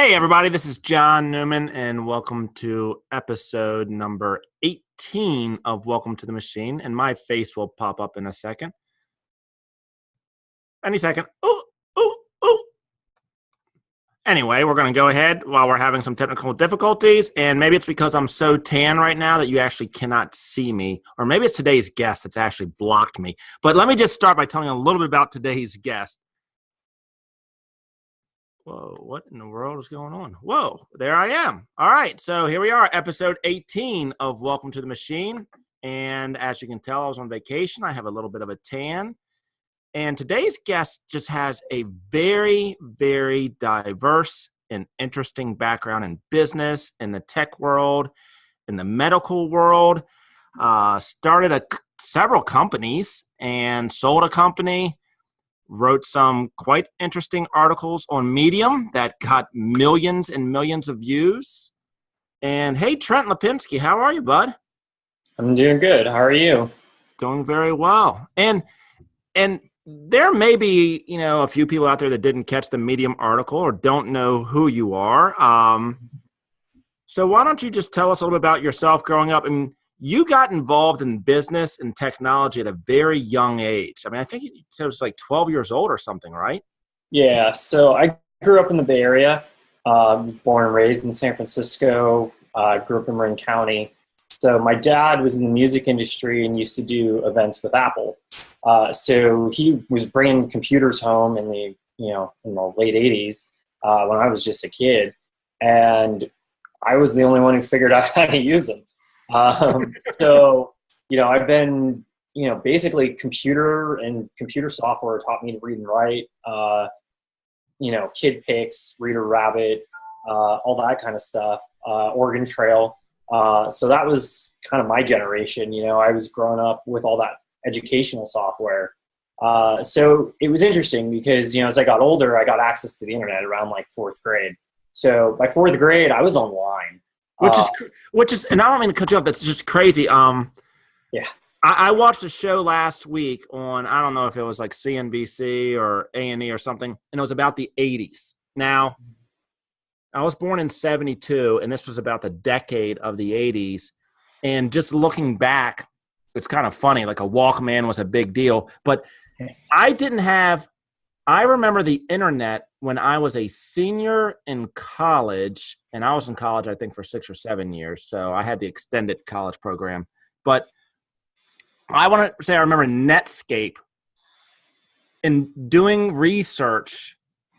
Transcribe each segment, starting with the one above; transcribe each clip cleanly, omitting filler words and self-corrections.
Hey, everybody, this is John Newman, and welcome to episode number 18 of Welcome to the Machine. And my face will pop up in a second. Any second. Ooh, ooh, ooh. Anyway, we're going to go ahead while we're having some technical difficulties, and maybe it's because I'm so tan right now that you actually cannot see me, or maybe it's today's guest that's actually blocked me. But let me just start by telling you a little bit about today's guest. Whoa, what in the world is going on? Whoa, there I am. All right, so here we are, episode 18 of Welcome to the Machine. And as you can tell, I was on vacation. I have a little bit of a tan. And today's guest just has a very, very diverse and interesting background in business, in the tech world, in the medical world. Started several companies and sold a company. Wrote some quite interesting articles on Medium that got millions and millions of views. And hey, Trent Lapinski, how are you, bud? I'm doing good. How are you? Doing very well. And there may be, a few people out there that didn't catch the Medium article or don't know who you are. So why don't you just tell us a little bit about yourself growing up? And you got involved in business and technology at a very young age. I mean, I think you said it was like 12 years old or something, right? Yeah, so I grew up in the Bay Area, born and raised in San Francisco, grew up in Marin County. So my dad was in the music industry and used to do events with Apple. So he was bringing computers home in the late 80s when I was just a kid. And I was the only one who figured out how to use them. So, I've been, basically computer software taught me to read and write, Kid Picks, Reader Rabbit, all that kind of stuff, Oregon Trail. So that was kind of my generation. I was growing up with all that educational software. So it was interesting because, as I got older, I got access to the internet around like fourth grade. So by fourth grade, I was online. Which is, and I don't mean to cut you off. That's just crazy. Yeah. I watched a show last week on, I don't know if it was like CNBC or A&E or something, and it was about the 80s. Now, I was born in 72, and this was about the decade of the 80s. And just looking back, it's kind of funny. Like a Walkman was a big deal, but I remember the internet when I was a senior in college, and I was in college, I think, for 6 or 7 years. So I had the extended college program. But I want to say I remember Netscape and doing research,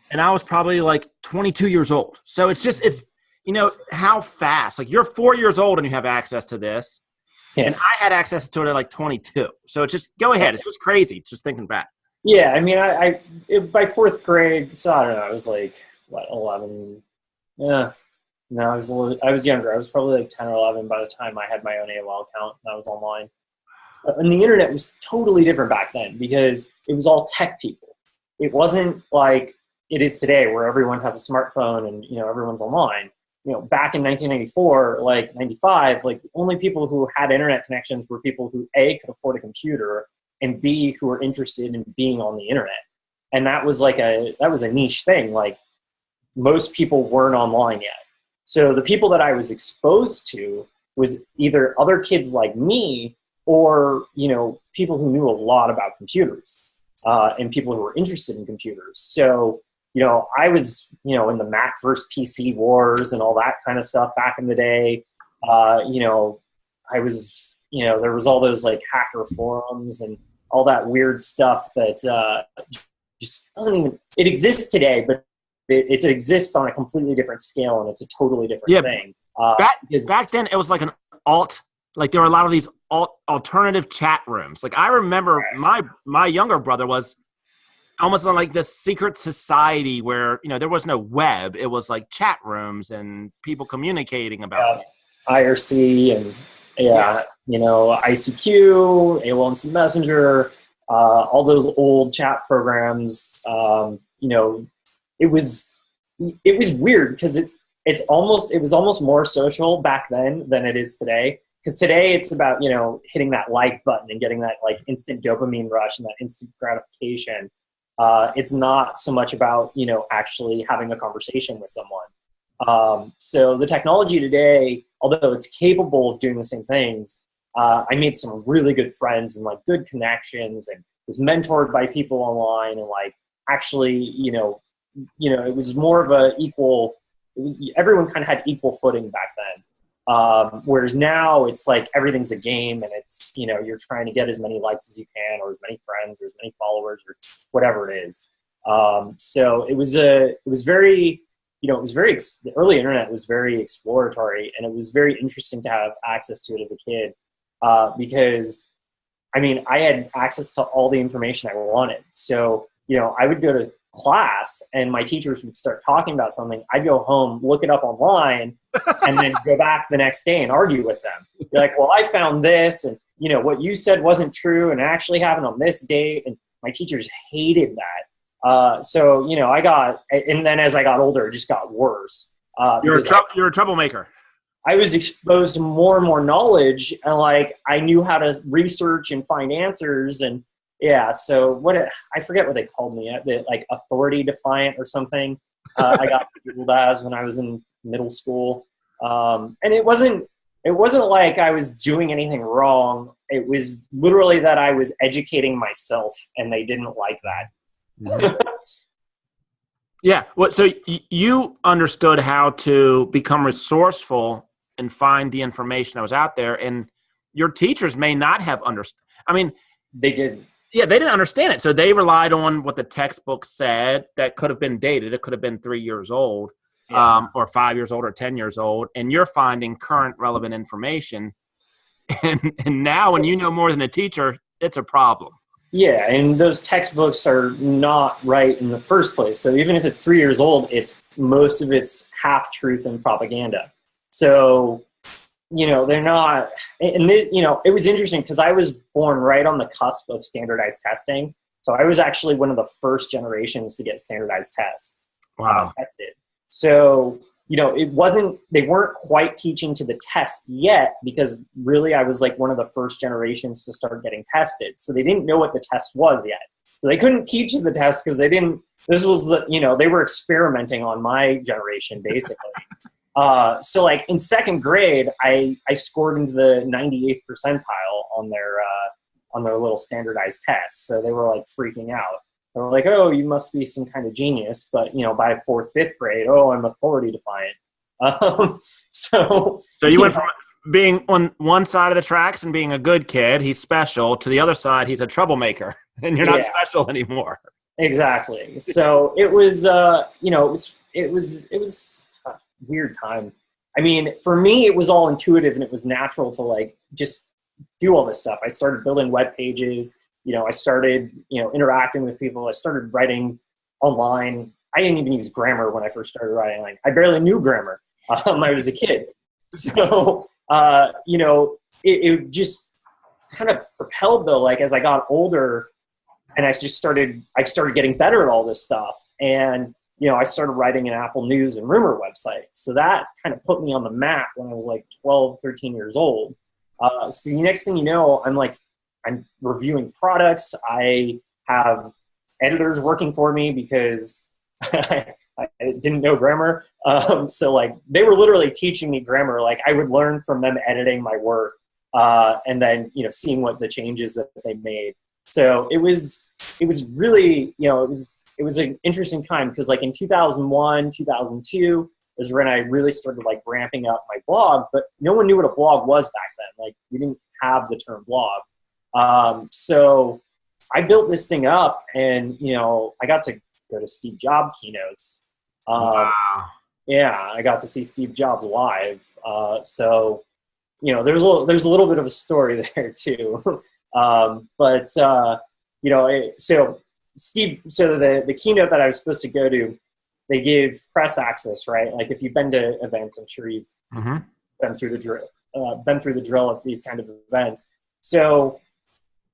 and I was probably like 22 years old. So it's how fast. Like you're 4 years old and you have access to this. Yeah. And I had access to it at like 22. So it's just, go ahead. It's just crazy just thinking back. Yeah, I mean, by fourth grade, so I don't know, I was like, 11? Yeah, no, I was younger. I was probably like 10 or 11 by the time I had my own AOL account and I was online. And the internet was totally different back then because it was all tech people. It wasn't like it is today where everyone has a smartphone and, everyone's online. Back in 1994, like 95, like the only people who had internet connections were people who A, could afford a computer, and B, who were interested in being on the internet. And that was a niche thing. Like most people weren't online yet. So the people that I was exposed to was either other kids like me or, people who knew a lot about computers and people who were interested in computers. So, I was, in the Mac versus PC wars and all that kind of stuff back in the day. I was, there was all those like hacker forums and all that weird stuff that just doesn't even, it exists today, but it exists on a completely different scale and it's a totally different thing. Back then it was like an like there were a lot of these alternative chat rooms. Like I remember my younger brother was almost like this secret society where, there was no web. It was like chat rooms and people communicating about it. IRC and ICQ, AOL Instant Messenger, all those old chat programs. It was weird because it was almost more social back then than it is today. Because today it's about, hitting that like button and getting that like instant dopamine rush and that instant gratification. It's not so much about, actually having a conversation with someone. So the technology today, although it's capable of doing the same things, I made some really good friends and like good connections, and was mentored by people online, and like actually, it was more of a equal. Everyone kind of had equal footing back then. Whereas now it's like everything's a game, and it's, you're trying to get as many likes as you can, or as many friends, or as many followers, or whatever it is. So it was very, the early internet was very exploratory, and it was very interesting to have access to it as a kid, because I had access to all the information I wanted. So, I would go to class and my teachers would start talking about something. I'd go home, look it up online, and then go back the next day and argue with them. Be like, well, I found this, and what you said wasn't true, and it actually happened on this date. And my teachers hated that. So, and then as I got older, it just got worse. You're a troublemaker. I was exposed to more and more knowledge, and like I knew how to research and find answers. And yeah, so I forget what they called me, like authority defiant or something. I got labeled as when I was in middle school, and it wasn't like I was doing anything wrong. It was literally that I was educating myself, and they didn't like that. Yeah. Well, so you understood how to become resourceful and find the information that was out there, and your teachers may not have understood. They didn't. Yeah, they didn't understand it. So they relied on what the textbook said that could have been dated. It could have been 3 years old, or 5 years old, or 10 years old. And you're finding current relevant information. And now when you know more than a teacher, it's a problem. Yeah, and those textbooks are not right in the first place. So even if it's 3 years old, most of it's half truth and propaganda. So, they're not, and it was interesting because I was born right on the cusp of standardized testing. So I was actually one of the first generations to get standardized tests. Wow. Tested. So, they weren't quite teaching to the test yet, because really I was like one of the first generations to start getting tested. So they didn't know what the test was yet. So they couldn't teach the test because they were experimenting on my generation basically. So like in second grade, I scored into the 98th percentile on their little standardized tests. So they were like freaking out. They were like, oh, you must be some kind of genius. But, by fourth, fifth grade, oh, I'm authority defiant. So you went from being on one side of the tracks and being a good kid, he's special, to the other side, he's a troublemaker, and you're not special anymore. Exactly. So it was, it was a weird time. For me, it was all intuitive, and it was natural to like just do all this stuff. I started building web pages. I started, interacting with people. I started writing online. I didn't even use grammar when I first started writing. Like, I barely knew grammar. I was a kid. So, it just kind of propelled though, like as I got older, and I started getting better at all this stuff. And, I started writing an Apple News and rumor website. So that kind of put me on the map when I was like 12, 13 years old. So the next thing you know, I'm reviewing products. I have editors working for me because I didn't know grammar. So like they were literally teaching me grammar. Like I would learn from them editing my work, and then, seeing what the changes that they made. So it was really, it was an interesting time because like in 2001, 2002 is when I really started like ramping up my blog, but no one knew what a blog was back then. Like we didn't have the term blog. So I built this thing up, and, I got to go to Steve Jobs keynotes. Wow. Yeah, I got to see Steve Jobs live. So, there's a little bit of a story there too. So the keynote that I was supposed to go to, they gave press access, right? Like if you've been to events, I'm sure you've been through the drill at these kind of events. So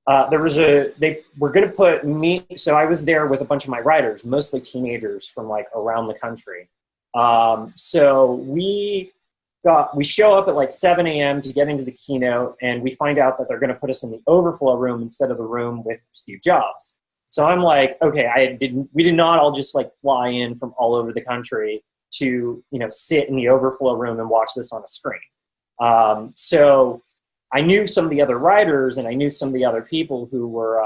they were going to put me, so I was there with a bunch of my writers, mostly teenagers from like around the country. So we show up at like 7 a.m. to get into the keynote, and we find out that they're going to put us in the overflow room instead of the room with Steve Jobs. So I'm like, okay, we did not all just like fly in from all over the country to, sit in the overflow room and watch this on a screen. So I knew some of the other writers, and I knew some of the other people who were,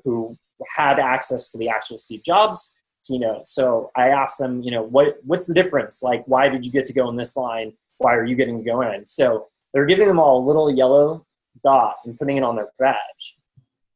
who had access to the actual Steve Jobs keynote. So I asked them, what's the difference? Like, why did you get to go in this line? Why are you getting to go in? So they're giving them all a little yellow dot and putting it on their badge.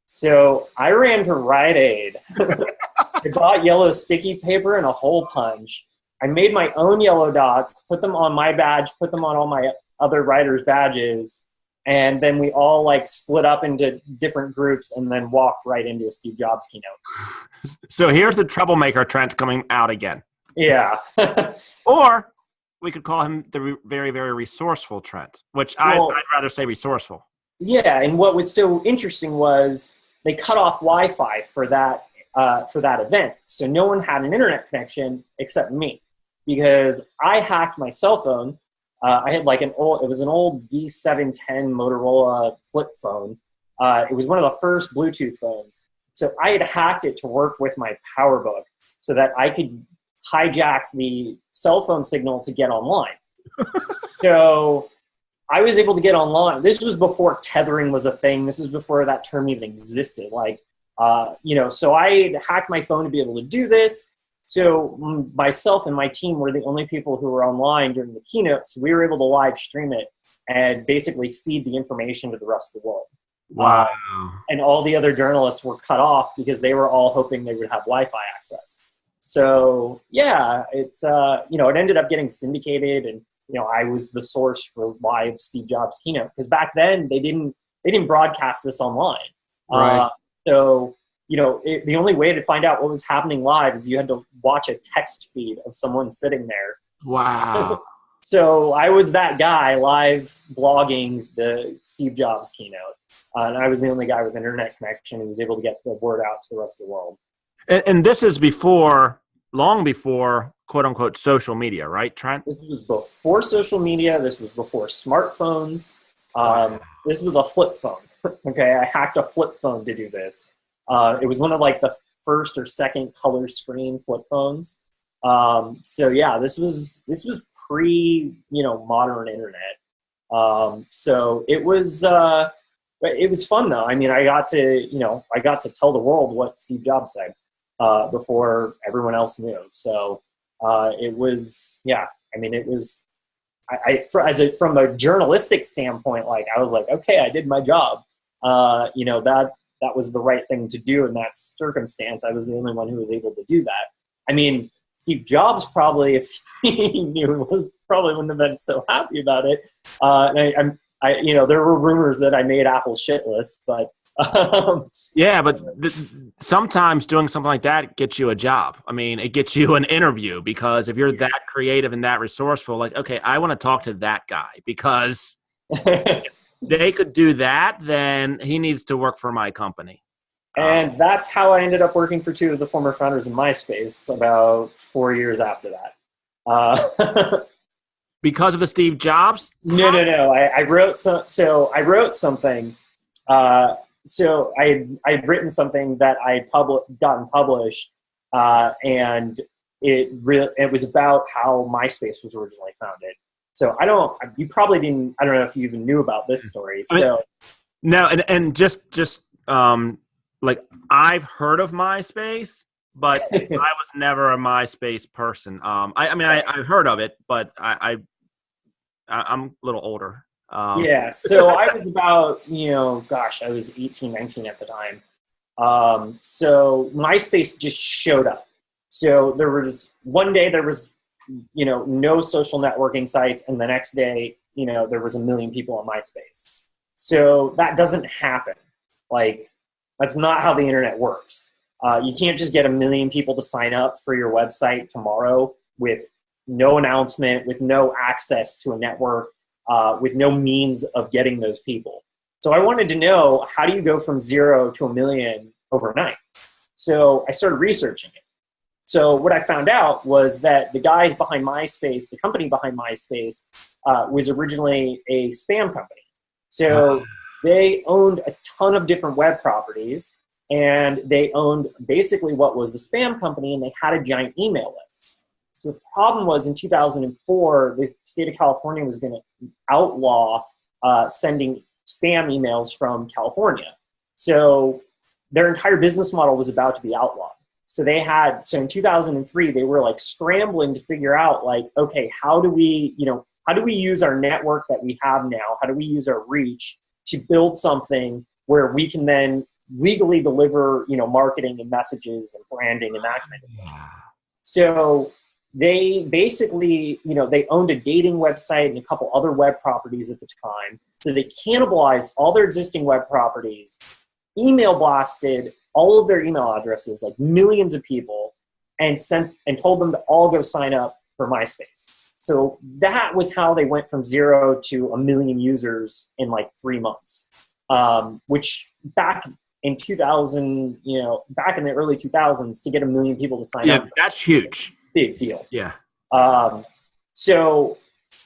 So I ran to Rite Aid. I bought yellow sticky paper and a hole punch. I made my own yellow dots, put them on my badge, put them on all my other writers' badges, and then we all split up into different groups and then walked right into a Steve Jobs keynote. So here's the troublemaker Trent coming out again. Yeah. Or we could call him the very, very resourcevol Trent, which I'd rather say resourceful. Yeah, and what was so interesting was they cut off Wi-Fi for that event. So no one had an internet connection except me, because I hacked my cell phone. I had it was an old V710 Motorola flip phone. It was one of the first Bluetooth phones. So I had hacked it to work with my PowerBook so that I could hijack the cell phone signal to get online. So I was able to get online. This was before tethering was a thing. This was before that term even existed. So I hacked my phone to be able to do this. So myself and my team were the only people who were online during the keynote. So we were able to live stream it and basically feed the information to the rest of the world. Wow. And all the other journalists were cut off because they were all hoping they would have Wi-Fi access. So yeah, it's, it ended up getting syndicated, and, I was the source for live Steve Jobs keynote, because back then they didn't broadcast this online. Right. So, the only way to find out what was happening live is you had to watch a text feed of someone sitting there. Wow. So I was that guy live blogging the Steve Jobs keynote. And I was the only guy with an internet connection who was able to get the word out to the rest of the world. And this is long before, quote unquote, social media, right, Trent? This was before social media. This was before smartphones. This was a flip phone. Okay, I hacked a flip phone to do this. It was one of the first or second color screen flip phones. So yeah, this was pre modern internet. So it was fun though. I mean, I got to tell the world what Steve Jobs said before everyone else knew. So it was, yeah. I mean, it was. From a journalistic standpoint, I was okay, I did my job. That was the right thing to do in that circumstance. I was the only one who was able to do that. I mean, Steve Jobs probably, if he knew, probably wouldn't have been so happy about it. There were rumors that I made Apple's shit list, but yeah, but sometimes doing something like that gets you a job. I mean, it gets you an interview, because if you're that creative and that resourceful, okay, I want to talk to that guy, because they could do that, then he needs to work for my company. And that's how I ended up working for two of the former founders of MySpace about 4 years after that. Because of the Steve Jobs? No. I wrote I wrote something. So I'd written something that I gotten published, and it was about how MySpace was originally founded. So I don't know if you even knew about this story. So no, and just I've heard of MySpace, but I was never a MySpace person. I've heard of it, but I'm a little older. Yeah, so I was about, I was 18, 19 at the time. So MySpace just showed up. So one day there was, no social networking sites, and the next day, there was 1 million people on MySpace. So that doesn't happen. That's not how the internet works. You can't just get 1 million people to sign up for your website tomorrow with no announcement, with no access to a network, with no means of getting those people. So I wanted to know, how do you go from 0 to 1 million overnight? So I started researching it. So what I found out was that the guys behind MySpace, the company behind MySpace, was originally a spam company. So they owned a ton of different web properties, and they owned basically what was the spam company, and they had a giant email list. So the problem was in 2004, the state of California was going to outlaw sending spam emails from California. So their entire business model was about to be outlawed. So in 2003, they were like scrambling to figure out like, okay, how do we use our network that we have now? How do we use our reach to build something where we can then legally deliver, marketing and messages and branding and that kind of thing? So they basically, they owned a dating website and a couple other web properties at the time. So they cannibalized all their existing web properties, email blasted all of their email addresses, like millions of people, and told them to all go sign up for MySpace. So that was how they went from 0 to 1 million users in like 3 months, which back in 2000, back in the early 2000s, to get 1 million people to sign up. That's huge. Big deal. Yeah. So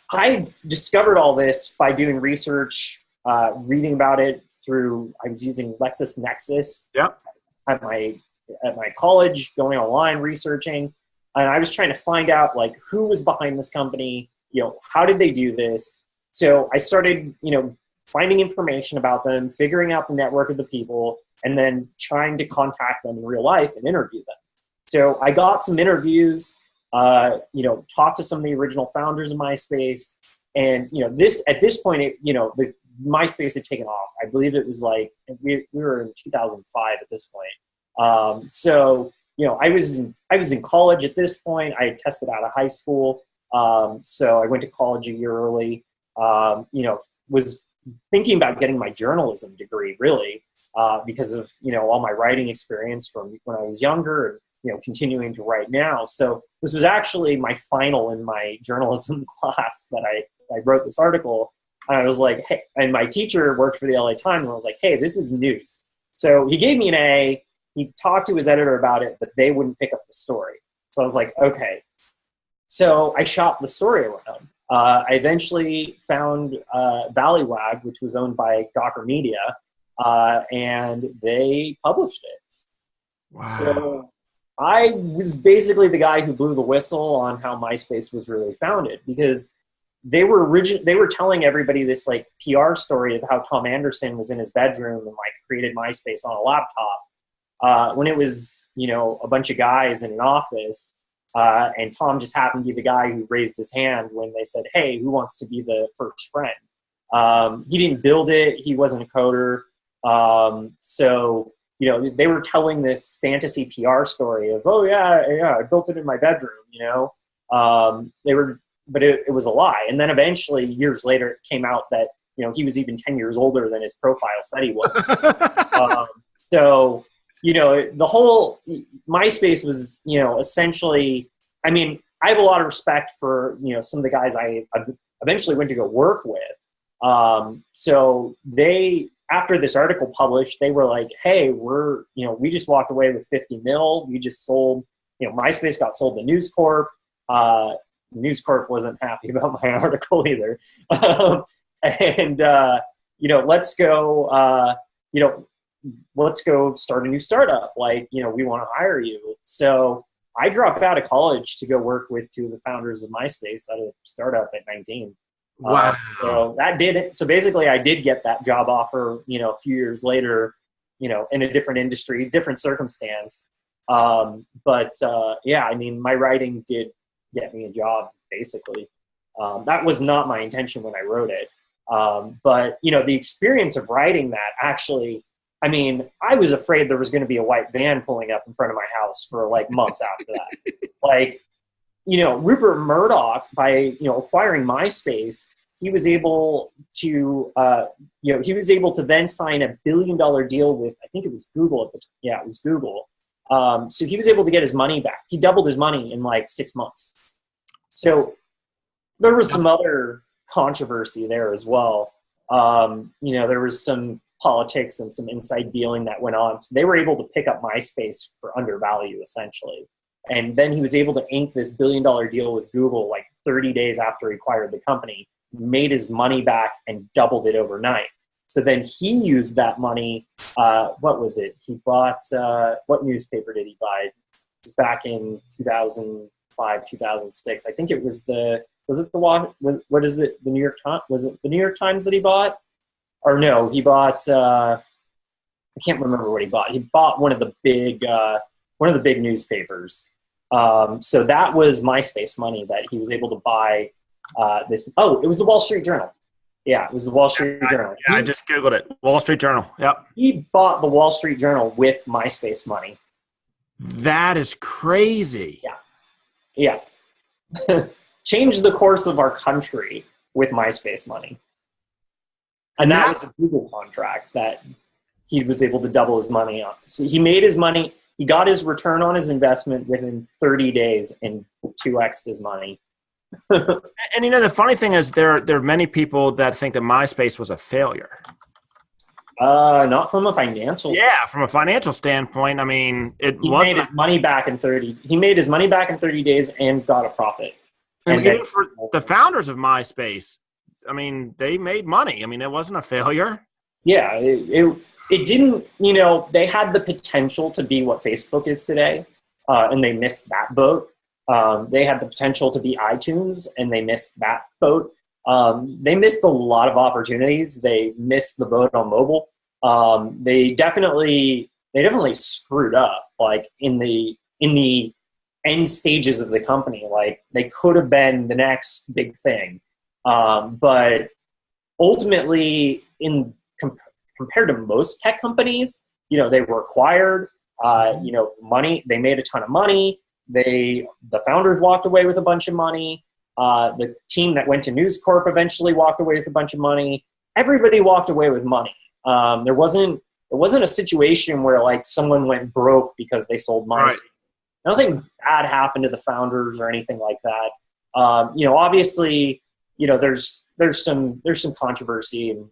I discovered all this by doing research, reading about it I was using LexisNexis at my college, going online, researching, and I was trying to find out like who was behind this company, how did they do this? So I started, finding information about them, figuring out the network of the people, and then trying to contact them in real life and interview them. So I got some interviews, talked to some of the original founders of MySpace, and at this point, the MySpace had taken off. I believe it was like we were in 2005 at this point. So I was in college at this point. I had tested out of high school, so I went to college a year early. Was thinking about getting my journalism degree really because of all my writing experience from when I was younger and continuing to write now. So this was actually my final in my journalism class that I wrote this article. And I was like, hey, and my teacher worked for the LA Times, and I was like, hey, this is news. So he gave me an A. He talked to his editor about it, but they wouldn't pick up the story. So I was like, okay. So I shopped the story around. I eventually found Valleywag, which was owned by Gawker Media, and they published it. Wow. So I was basically the guy who blew the whistle on how MySpace was really founded, because they were telling everybody this like PR story of how Tom Anderson was in his bedroom and like created MySpace on a laptop when it was a bunch of guys in an office, and Tom just happened to be the guy who raised his hand when they said, hey, who wants to be the first friend? He didn't build it. He wasn't a coder. So they were telling this fantasy PR story of, oh yeah, I built it in my bedroom. But it was a lie. And then eventually, years later, it came out that he was even 10 years older than his profile said he was. So the whole MySpace was essentially. I mean, I have a lot of respect for some of the guys I eventually went to go work with. So they, after this article published, they were like, hey, we just walked away with 50 mil. We just sold, MySpace got sold to News Corp. News Corp wasn't happy about my article either. And let's go, let's go start a new startup. Like, we want to hire you. So I dropped out of college to go work with two of the founders of MySpace at a startup at 19. Wow. So that did it. So basically I did get that job offer, a few years later, in a different industry, different circumstance. Yeah, I mean, my writing did get me a job basically. That was not my intention when I wrote it. But the experience of writing that actually, I mean, I was afraid there was going to be a white van pulling up in front of my house for like months after that. Like, Rupert Murdoch, by, acquiring MySpace, he was able to, then sign $1 billion deal with, I think it was Google at the time. Yeah, it was Google. So he was able to get his money back. He doubled his money in like 6 months. So there was some other controversy there as well. There was some politics and some inside dealing that went on. So they were able to pick up MySpace for undervalue, essentially. And then he was able to ink this $1 billion deal with Google like 30 days after he acquired the company, made his money back and doubled it overnight. So then he used that money. What was it? He bought, what newspaper did he buy? It was back in 2005, 2006. I think it was what is it? The New York Times? Was it the New York Times that he bought? Or no, he bought, I can't remember what he bought. He bought one of the big newspapers. So that was MySpace money that he was able to buy this. Oh, it was the Wall Street Journal. Yeah, it was the Wall Street Journal. I just Googled it. Wall Street Journal. Yep. He bought the Wall Street Journal with MySpace money. That is crazy. Yeah. Changed the course of our country with MySpace money. And that was a Google contract that he was able to double his money on. So he made his money. He got his return on his investment within 30 days and 2x'd his money. And the funny thing is there are many people that think that MySpace was a failure. Not from a financial. Yeah, from a financial standpoint, I mean, he made his money back in 30. He made his money back in 30 days and got a profit. And even for the founders of MySpace, I mean, they made money. I mean, it wasn't a failure. Yeah, it didn't. They had the potential to be what Facebook is today, and they missed that boat. They had the potential to be iTunes, and they missed that boat. They missed a lot of opportunities. They missed the boat on mobile. They definitely screwed up, like in the end stages of the company. Like they could have been the next big thing, but ultimately, compared to most tech companies, they were acquired. Money. They made a ton of money. The founders walked away with a bunch of money. The team that went to News Corp eventually walked away with a bunch of money. Everybody walked away with money. There wasn't a situation where like someone went broke because they sold MySpace. Right. Nothing bad happened to the founders or anything like that. Obviously, there's some controversy, and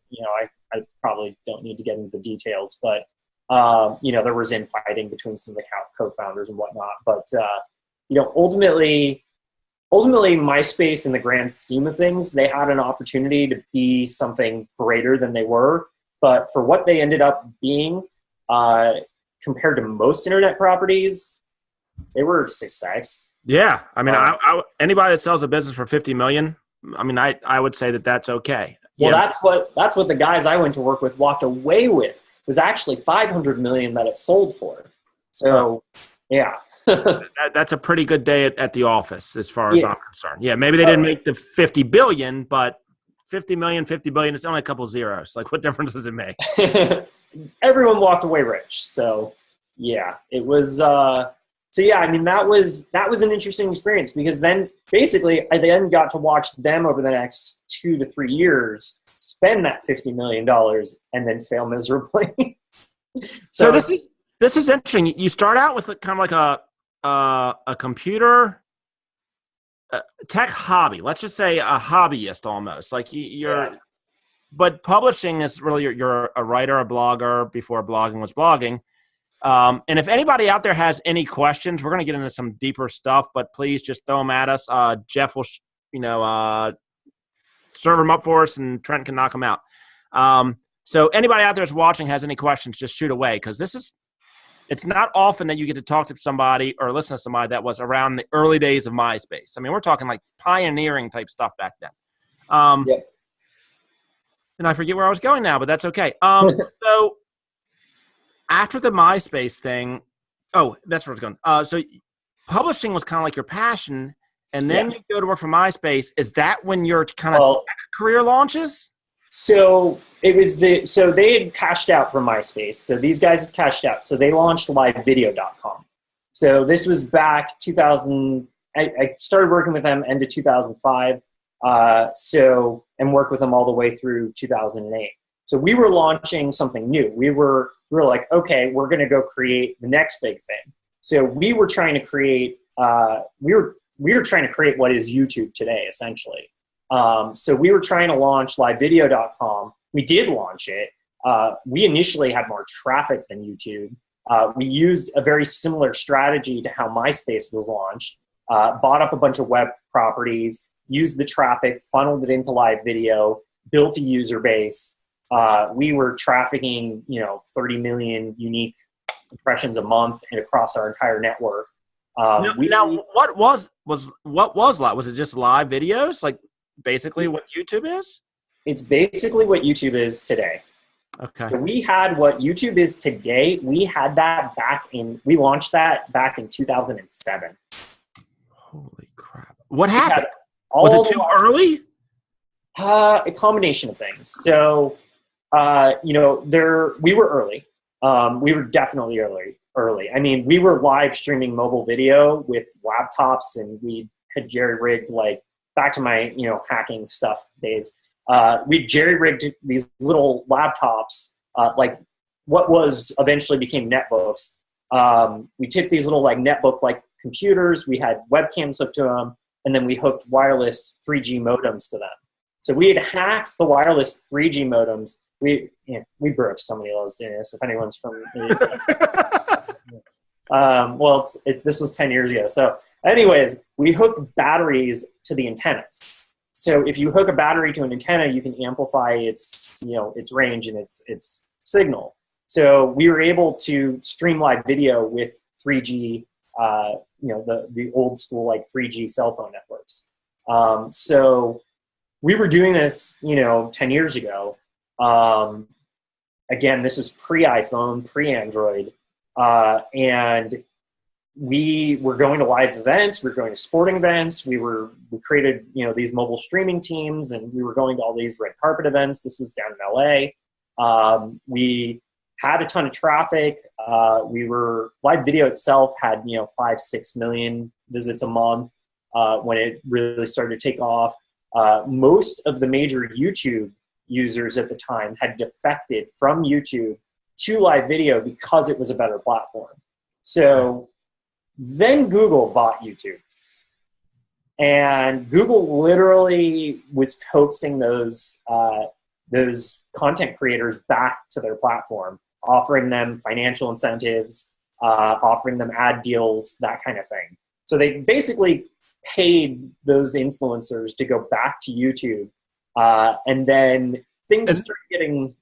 I probably don't need to get into the details, but there was infighting between some of the co-founders and whatnot. But ultimately, MySpace, in the grand scheme of things, they had an opportunity to be something greater than they were. But for what they ended up being, compared to most internet properties, they were a success. Yeah, I mean, anybody that sells a business for $50 million, I mean, I would say that that's okay. Well, that's what the guys I went to work with walked away with. It was actually $500 million that it sold for. So, yeah. That's a pretty good day at the office, as far as I'm concerned. Yeah, maybe they didn't make the $50 billion, but $50 million, $50 billion, it's only a couple of zeros. Like, what difference does it make? Everyone walked away rich. So, yeah, it was. I mean, that was an interesting experience, because then basically I then got to watch them over the next 2 to 3 years spend that $50 million and then fail miserably. So this is interesting. You start out with kind of like a computer tech hobby. Let's just say a hobbyist almost. Like but publishing is really you're a writer, a blogger before blogging was blogging. And if anybody out there has any questions, we're going to get into some deeper stuff, but please just throw them at us. Jeff will, serve them up for us, and Trent can knock them out. So anybody out there that's watching has any questions, just shoot away, because it's not often that you get to talk to somebody or listen to somebody that was around the early days of MySpace. I mean, we're talking like pioneering type stuff back then. And I forget where I was going now, but that's okay. So after the MySpace thing, that's where I was going. So publishing was kind of like your passion, and then you go to work for MySpace. Is that when your kind of career launches? So it was so they had cashed out from MySpace. So these guys had cashed out. So they launched livevideo.com. So this was back 2000. I started working with them end of 2005. And worked with them all the way through 2008. So we were launching something new. We were like, okay, we're going to go create the next big thing. So we were trying to create, we were trying to create what is YouTube today, essentially. So we were trying to launch livevideo.com. We did launch it. We initially had more traffic than YouTube. We used a very similar strategy to how MySpace was launched. Bought up a bunch of web properties, used the traffic, funneled it into live video, built a user base, we were trafficking, 30 million unique impressions a month and across our entire network. Now, what was live? Was it just live videos? Like basically what YouTube is? It's basically what YouTube is today. Okay. So we had what YouTube is today. We had that we launched that back in 2007. Holy crap. What happened? Was it too early? A combination of things. So, we were early. We were definitely early. I mean, we were live streaming mobile video with laptops, and we had jerry-rigged, like, back to my, hacking stuff days. We jerry-rigged these little laptops, like what was eventually became netbooks. We took these little, like, netbook-like computers. We had webcams hooked to them, and then we hooked wireless 3G modems to them. So we had hacked the wireless 3G modems. We broke so many of those doing this. If anyone's from, this was 10 years ago. So, anyways, we hooked batteries to the antennas. So if you hook a battery to an antenna, you can amplify its range and its signal. So we were able to stream live video with 3G, the old school like 3G cell phone networks. So we were doing this, 10 years ago. Again, this was pre-iPhone, pre-Android, and we were going to live events. We were going to sporting events. We created, these mobile streaming teams, and we were going to all these red carpet events. This was down in LA. We had a ton of traffic. Live video itself had, 5-6 million visits a month, when it really started to take off. Most of the major YouTube users at the time had defected from YouTube to live video because it was a better platform. So then Google bought YouTube, and Google literally was coaxing those content creators back to their platform, offering them financial incentives, offering them ad deals, that kind of thing. So they basically paid those influencers to go back to YouTube, and then things started getting,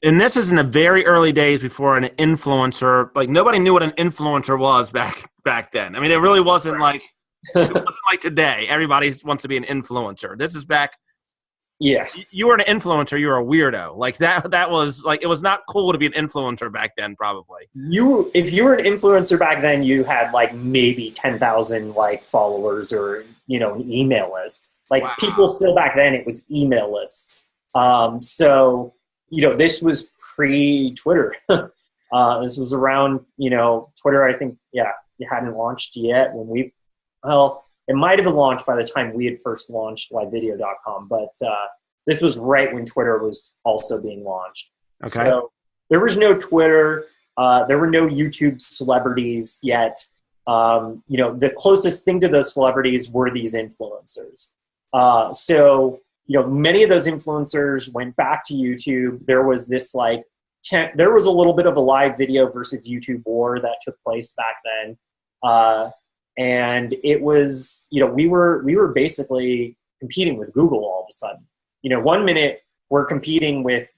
And this is in the very early days before an influencer, like nobody knew what an influencer was back then. I mean, it really wasn't like, it wasn't like today. Everybody wants to be an influencer. This is back. Yeah. You were an influencer. You were a weirdo. Like that was like, it was not cool to be an influencer back then, probably. If you were an influencer back then, you had like maybe 10,000 like followers or, an email list. Like people still back then, it was email lists. So, this was pre-Twitter. This was around, Twitter, I think, it hadn't launched yet it might have launched by the time we had first launched livevideo.com, but this was right when Twitter was also being launched. Okay. So there was no Twitter. There were no YouTube celebrities yet. The closest thing to those celebrities were these influencers. So many of those influencers went back to YouTube. There was this there was a little bit of a live video versus YouTube war that took place back then. And it was, we were basically competing with Google all of a sudden. 1 minute we're competing with,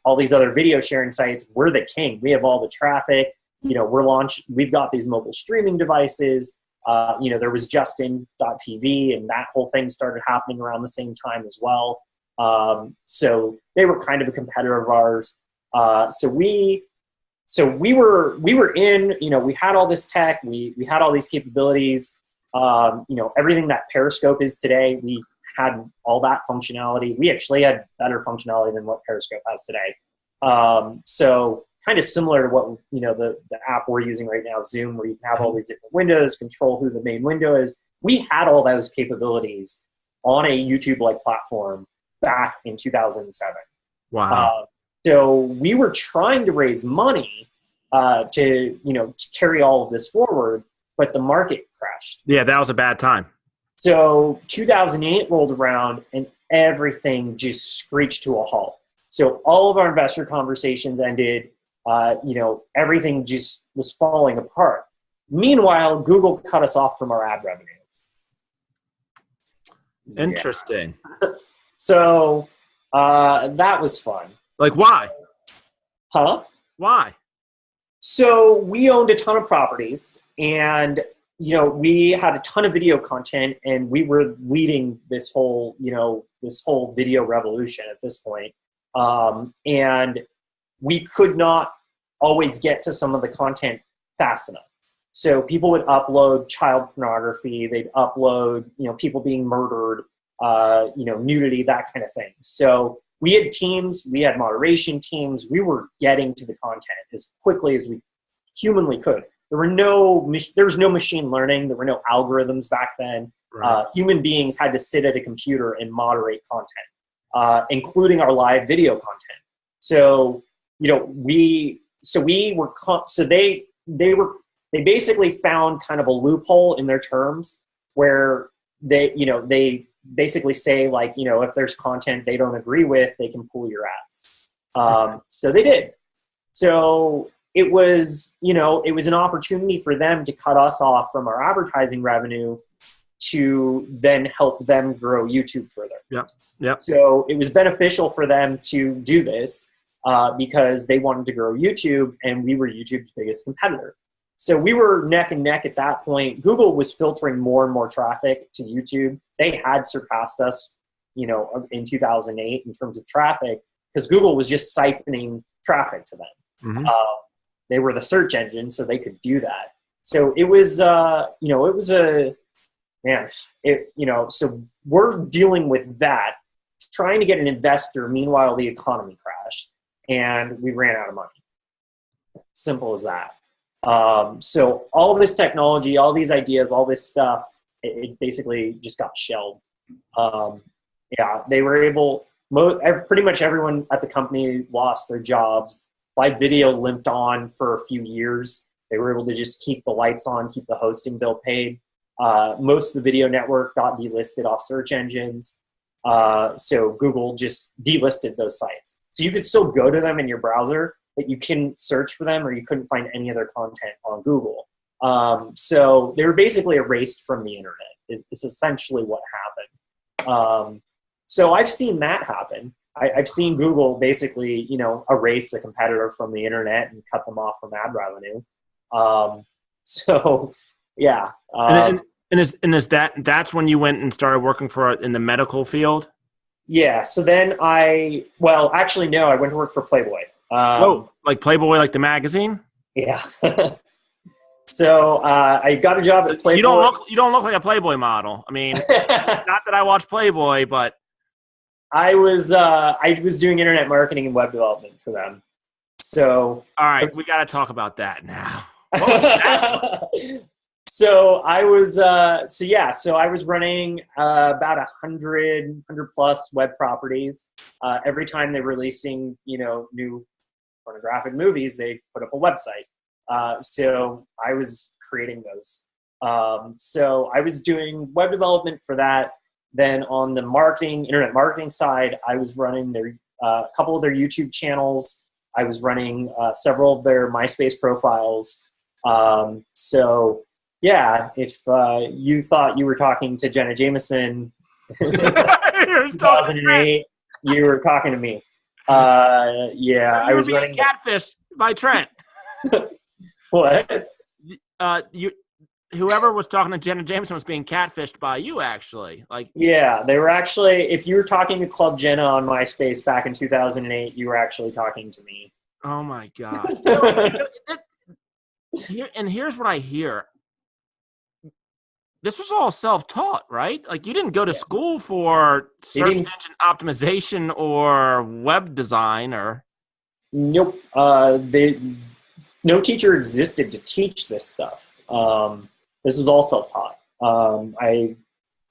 all these other video sharing sites. We're the king. We have all the traffic. We've got these mobile streaming devices. There was Justin.tv, and that whole thing started happening around the same time as well. So they were kind of a competitor of ours. So we were in, we had all this tech, we had all these capabilities, everything that Periscope is today, we had all that functionality. We actually had better functionality than what Periscope has today. So kind of similar to what, the app we're using right now, Zoom, where you can have all these different windows, control who the main window is. We had all those capabilities on a YouTube-like platform back in 2007. Wow. So we were trying to raise money to carry all of this forward, but the market crashed. Yeah, that was a bad time. So 2008 rolled around and everything just screeched to a halt. So all of our investor conversations ended. Everything just was falling apart. Meanwhile, Google cut us off from our ad revenue. Interesting. So That was fun. Like, why? Huh? Why? So we owned a ton of properties, and we had a ton of video content, and we were leading this whole video revolution at this point. And we could not always get to some of the content fast enough. So people would upload child pornography, they'd upload, people being murdered, nudity, that kind of thing. So we had teams, we had moderation teams, we were getting to the content as quickly as we humanly could. There was no machine learning, there were no algorithms back then. Right. Human beings had to sit at a computer and moderate content, including our live video content. So, they basically found kind of a loophole in their terms where they basically say, like, if there's content they don't agree with, they can pull your ads. So they did. So it was an opportunity for them to cut us off from our advertising revenue to then help them grow YouTube further. Yeah. So it was beneficial for them to do this because they wanted to grow YouTube, and we were YouTube's biggest competitor. So we were neck and neck at that point. Google was filtering more and more traffic to YouTube. They had surpassed us, in 2008 in terms of traffic, because Google was just siphoning traffic to them. Mm-hmm. They were the search engine, so they could do that. So it was, so we're dealing with that, trying to get an investor. Meanwhile, the economy crashed, and we ran out of money. Simple as that. So all this technology, all these ideas, all this stuff, it basically just got shelved. They were able, pretty much everyone at the company lost their jobs. Live video limped on for a few years. They were able to just keep the lights on, keep the hosting bill paid. Most of the video network got delisted off search engines. So Google just delisted those sites. So you could still go to them in your browser, but you couldn't search for them, or you couldn't find any other content on Google. So they were basically erased from the internet, is essentially what happened. So I've seen that happen. I've seen Google basically, erase a competitor from the internet and cut them off from ad revenue. So yeah. That's when you went and started working in the medical field? Yeah. So then actually no, I went to work for Playboy. Like Playboy, like the magazine? Yeah. So I got a job at Playboy. You don't look like a Playboy model. I mean, not that I watch Playboy, but I was doing internet marketing and web development for them. So all right, we got to talk about that now. So I was I was running about 100 plus web properties. Every time they're releasing new pornographic movies, they put up a website. So I was creating those. So I was doing web development for that. Then on the internet marketing side, I was running a couple of their YouTube channels. I was running several of their MySpace profiles. So yeah, if you thought you were talking to Jenna Jameson in 2008, you were talking to me. So I was running catfish by Trent. What? Whoever was talking to Jenna Jameson was being catfished by you, actually. Yeah, they were actually. If you were talking to Club Jenna on MySpace back in 2008, you were actually talking to me. Oh my gosh! Here's what I hear. This was all self-taught, right? Like, you didn't go to school for search engine optimization or web design, or nope. No teacher existed to teach this stuff. This was all self-taught. I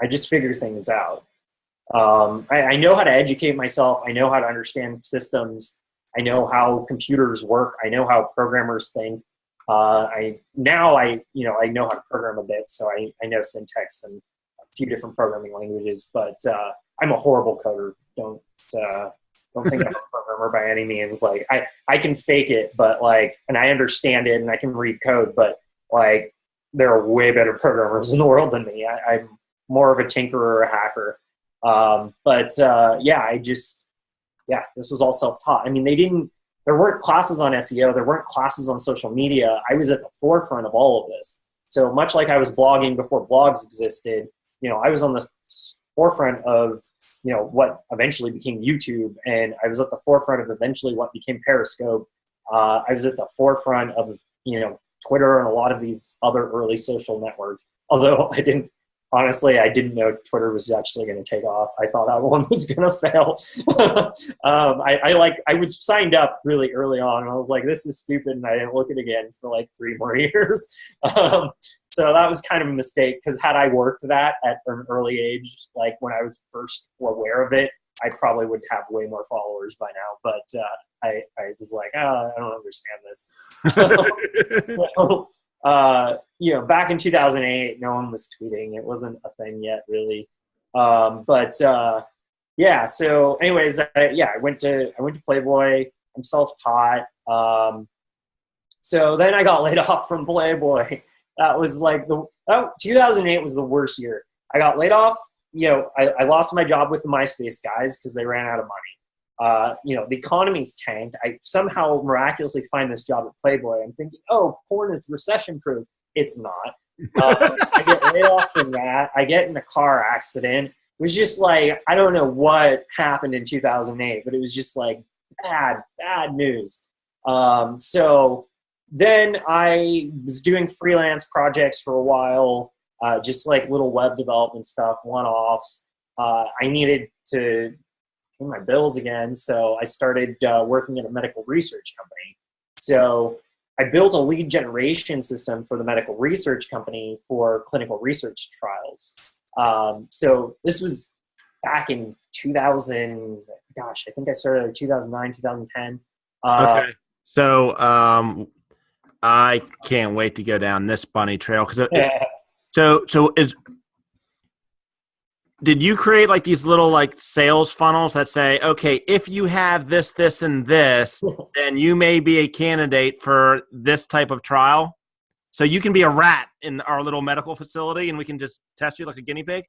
just figure things out. I know how to educate myself. I know how to understand systems. I know how computers work. I know how programmers think. I know how to program a bit, so I know syntax and a few different programming languages. But I'm a horrible coder. Don't think I'm a programmer by any means. Like, I can fake it, but and I understand it and I can read code, but there are way better programmers in the world than me. I'm more of a tinkerer or a hacker. I just yeah, this was all self-taught. I mean, there weren't classes on SEO. There weren't classes on social media. I was at the forefront of all of this. So much like I was blogging before blogs existed, I was on the forefront of, what eventually became YouTube. And I was at the forefront of eventually what became Periscope. I was at the forefront of, Twitter and a lot of these other early social networks. Although I didn't know Twitter was actually going to take off. I thought that one was going to fail. I was signed up really early on, and I was like, this is stupid, and I didn't look at it again for like 3 more years. So that was kind of a mistake, because had I worked that at an early age, like when I was first aware of it, I probably would have way more followers by now. But I was like, I don't understand this. So, back in 2008, no one was tweeting. It wasn't a thing yet, really. Yeah. So, anyways, I went to Playboy. I'm self-taught. So then I got laid off from Playboy. That was like 2008 was the worst year. I got laid off. I lost my job with the MySpace guys because they ran out of money. The economy's tanked. I somehow miraculously find this job at Playboy. I'm thinking, porn is recession-proof. It's not. I get laid off from that. I get in a car accident. It was just like, I don't know what happened in 2008, but it was just like bad news. So then I was doing freelance projects for a while, just like little web development stuff, one-offs. I needed to pay my bills again, so I started working at a medical research company. So I built a lead generation system for the medical research company for clinical research trials. So this was back in 2000, gosh, I think I started in 2009, 2010. Okay. So I can't wait to go down this bunny trail. Did you create like these little like sales funnels that say, okay, if you have this, this, and this, then you may be a candidate for this type of trial? So you can be a rat in our little medical facility and we can just test you like a guinea pig?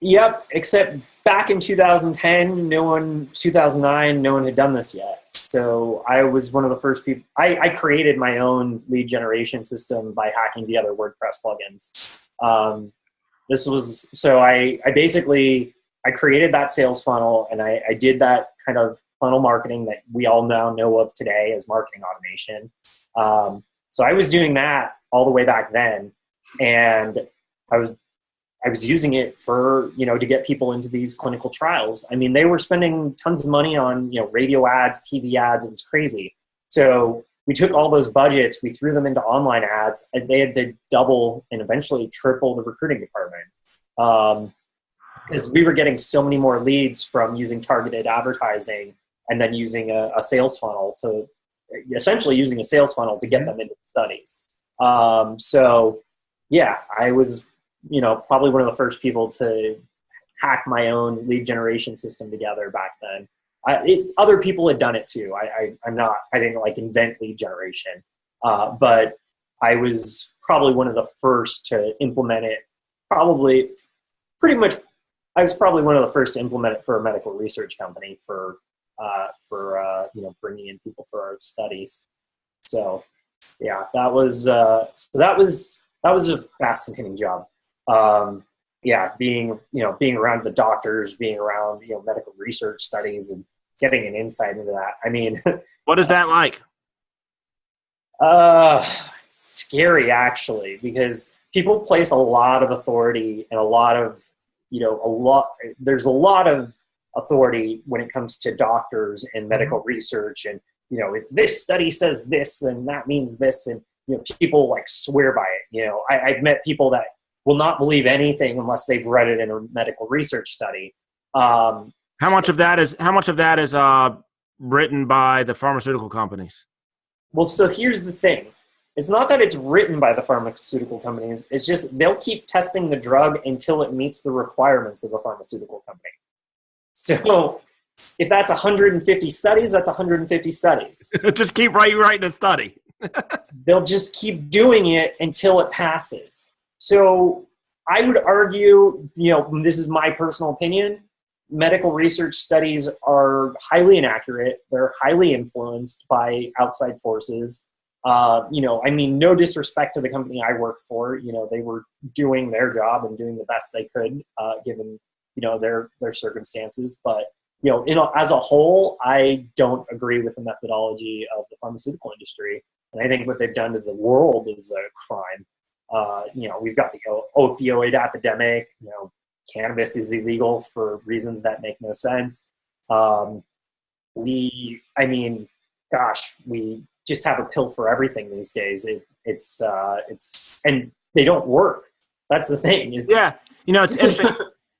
Yep, except back in 2010, 2009, no one had done this yet. So I was one of the first people. I created my own lead generation system by hacking the other WordPress plugins. I created that sales funnel, and I did that kind of funnel marketing that we all now know of today as marketing automation. So I was doing that all the way back then, and I was using it for, to get people into these clinical trials. I mean, they were spending tons of money on, radio ads, TV ads. It was crazy. So we took all those budgets, we threw them into online ads, and they had to double and eventually triple the recruiting department. Because we were getting so many more leads from using targeted advertising and then using a sales funnel to get them into the studies. So yeah, I was, probably one of the first people to hack my own lead generation system together back then. Other people had done it too. I didn't like invent lead generation, but I was probably one of the first to implement it. I was probably one of the first to implement it for a medical research company for bringing in people for our studies. So yeah, that was a fascinating job. Being around the doctors, being around, medical research studies and getting an insight into that. I mean, what is that like? It's scary actually, because people place a lot of authority and there's a lot of authority when it comes to doctors and medical research. And, if this study says this, then that means this. And, people like swear by it. I've met people that will not believe anything unless they've read it in a medical research study. How much of that is written by the pharmaceutical companies? Well, so here's the thing. It's not that it's written by the pharmaceutical companies. It's just they'll keep testing the drug until it meets the requirements of the pharmaceutical company. So if that's 150 studies, that's 150 studies. Just keep writing a study. They'll just keep doing it until it passes. So I would argue, this is my personal opinion, medical research studies are highly inaccurate. They're highly influenced by outside forces. I mean, no disrespect to the company I work for. They were doing their job and doing the best they could, given, their circumstances. But, as a whole, I don't agree with the methodology of the pharmaceutical industry. And I think what they've done to the world is a crime. We've got the opioid epidemic. Cannabis is illegal for reasons that make no sense. We just have a pill for everything these days. It's and they don't work. That's the thing. It's interesting.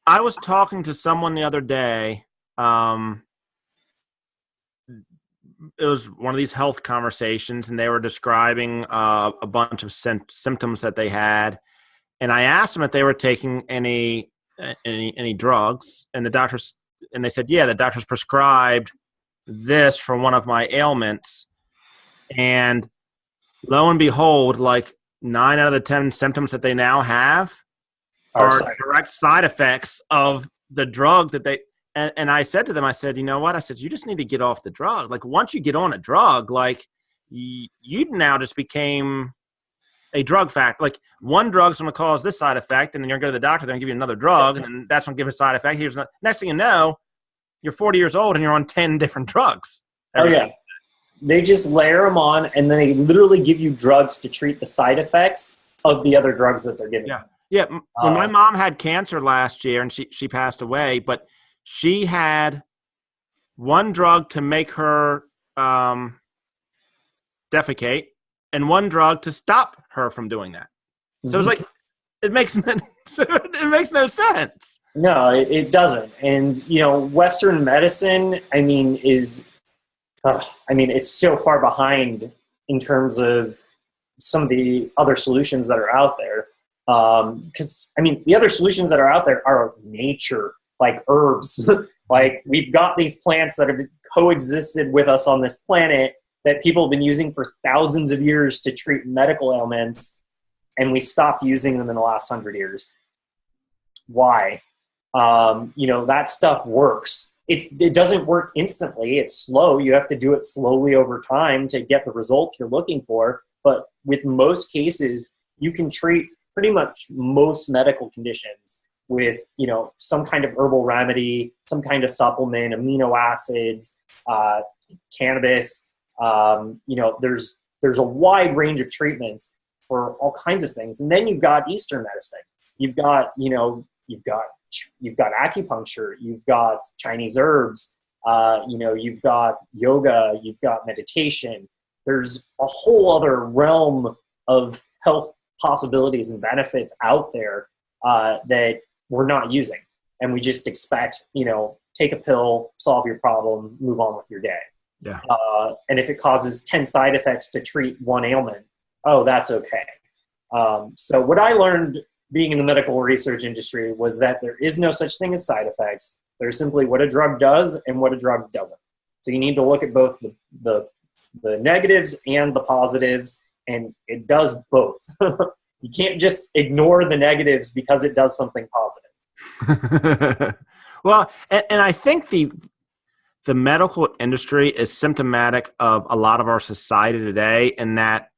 I was talking to someone the other day. It was one of these health conversations, and they were describing a bunch of symptoms that they had. And I asked them if they were taking any drugs, and they said, yeah, the doctors prescribed this for one of my ailments. And lo and behold, like 9 out of the 10 symptoms that they now have are direct side effects of the drug that they. And I said to them, I said, you know what? I said, you just need to get off the drug. Like once you get on a drug, like you now just became a drug fact. Like one drug's going to cause this side effect, and then you're going to go to the doctor, they're going to give you another drug, and then that's going to give a side effect. Next thing you know, you're 40 years old and you're on 10 different drugs. Oh yeah. They just layer them on, and then they literally give you drugs to treat the side effects of the other drugs that they're giving. Yeah. Yeah. When my mom had cancer last year, and she passed away, but she had one drug to make her defecate and one drug to stop her from doing that. Mm-hmm. So it was like, it makes no sense. No, it doesn't. And, Western medicine, it's so far behind in terms of some of the other solutions that are out there. Because, the other solutions that are out there are nature, like herbs. Like we've got these plants that have coexisted with us on this planet that people have been using for thousands of years to treat medical ailments, and we stopped using them in the last 100 years. Why? That stuff works. It doesn't work instantly. It's slow. You have to do it slowly over time to get the results you're looking for. But with most cases, you can treat pretty much most medical conditions with, some kind of herbal remedy, some kind of supplement, amino acids, cannabis. There's a wide range of treatments for all kinds of things. And then you've got Eastern medicine. You've got acupuncture, you've got Chinese herbs, you've got yoga, you've got meditation. There's a whole other realm of health possibilities and benefits out there that we're not using. And we just expect, take a pill, solve your problem, move on with your day. Yeah. And if it causes 10 side effects to treat one ailment, that's okay. So what I learned being in the medical research industry was that there is no such thing as side effects. There's simply what a drug does and what a drug doesn't. So you need to look at both the negatives and the positives, and it does both. You can't just ignore the negatives because it does something positive. Well, and I think the medical industry is symptomatic of a lot of our society today, in that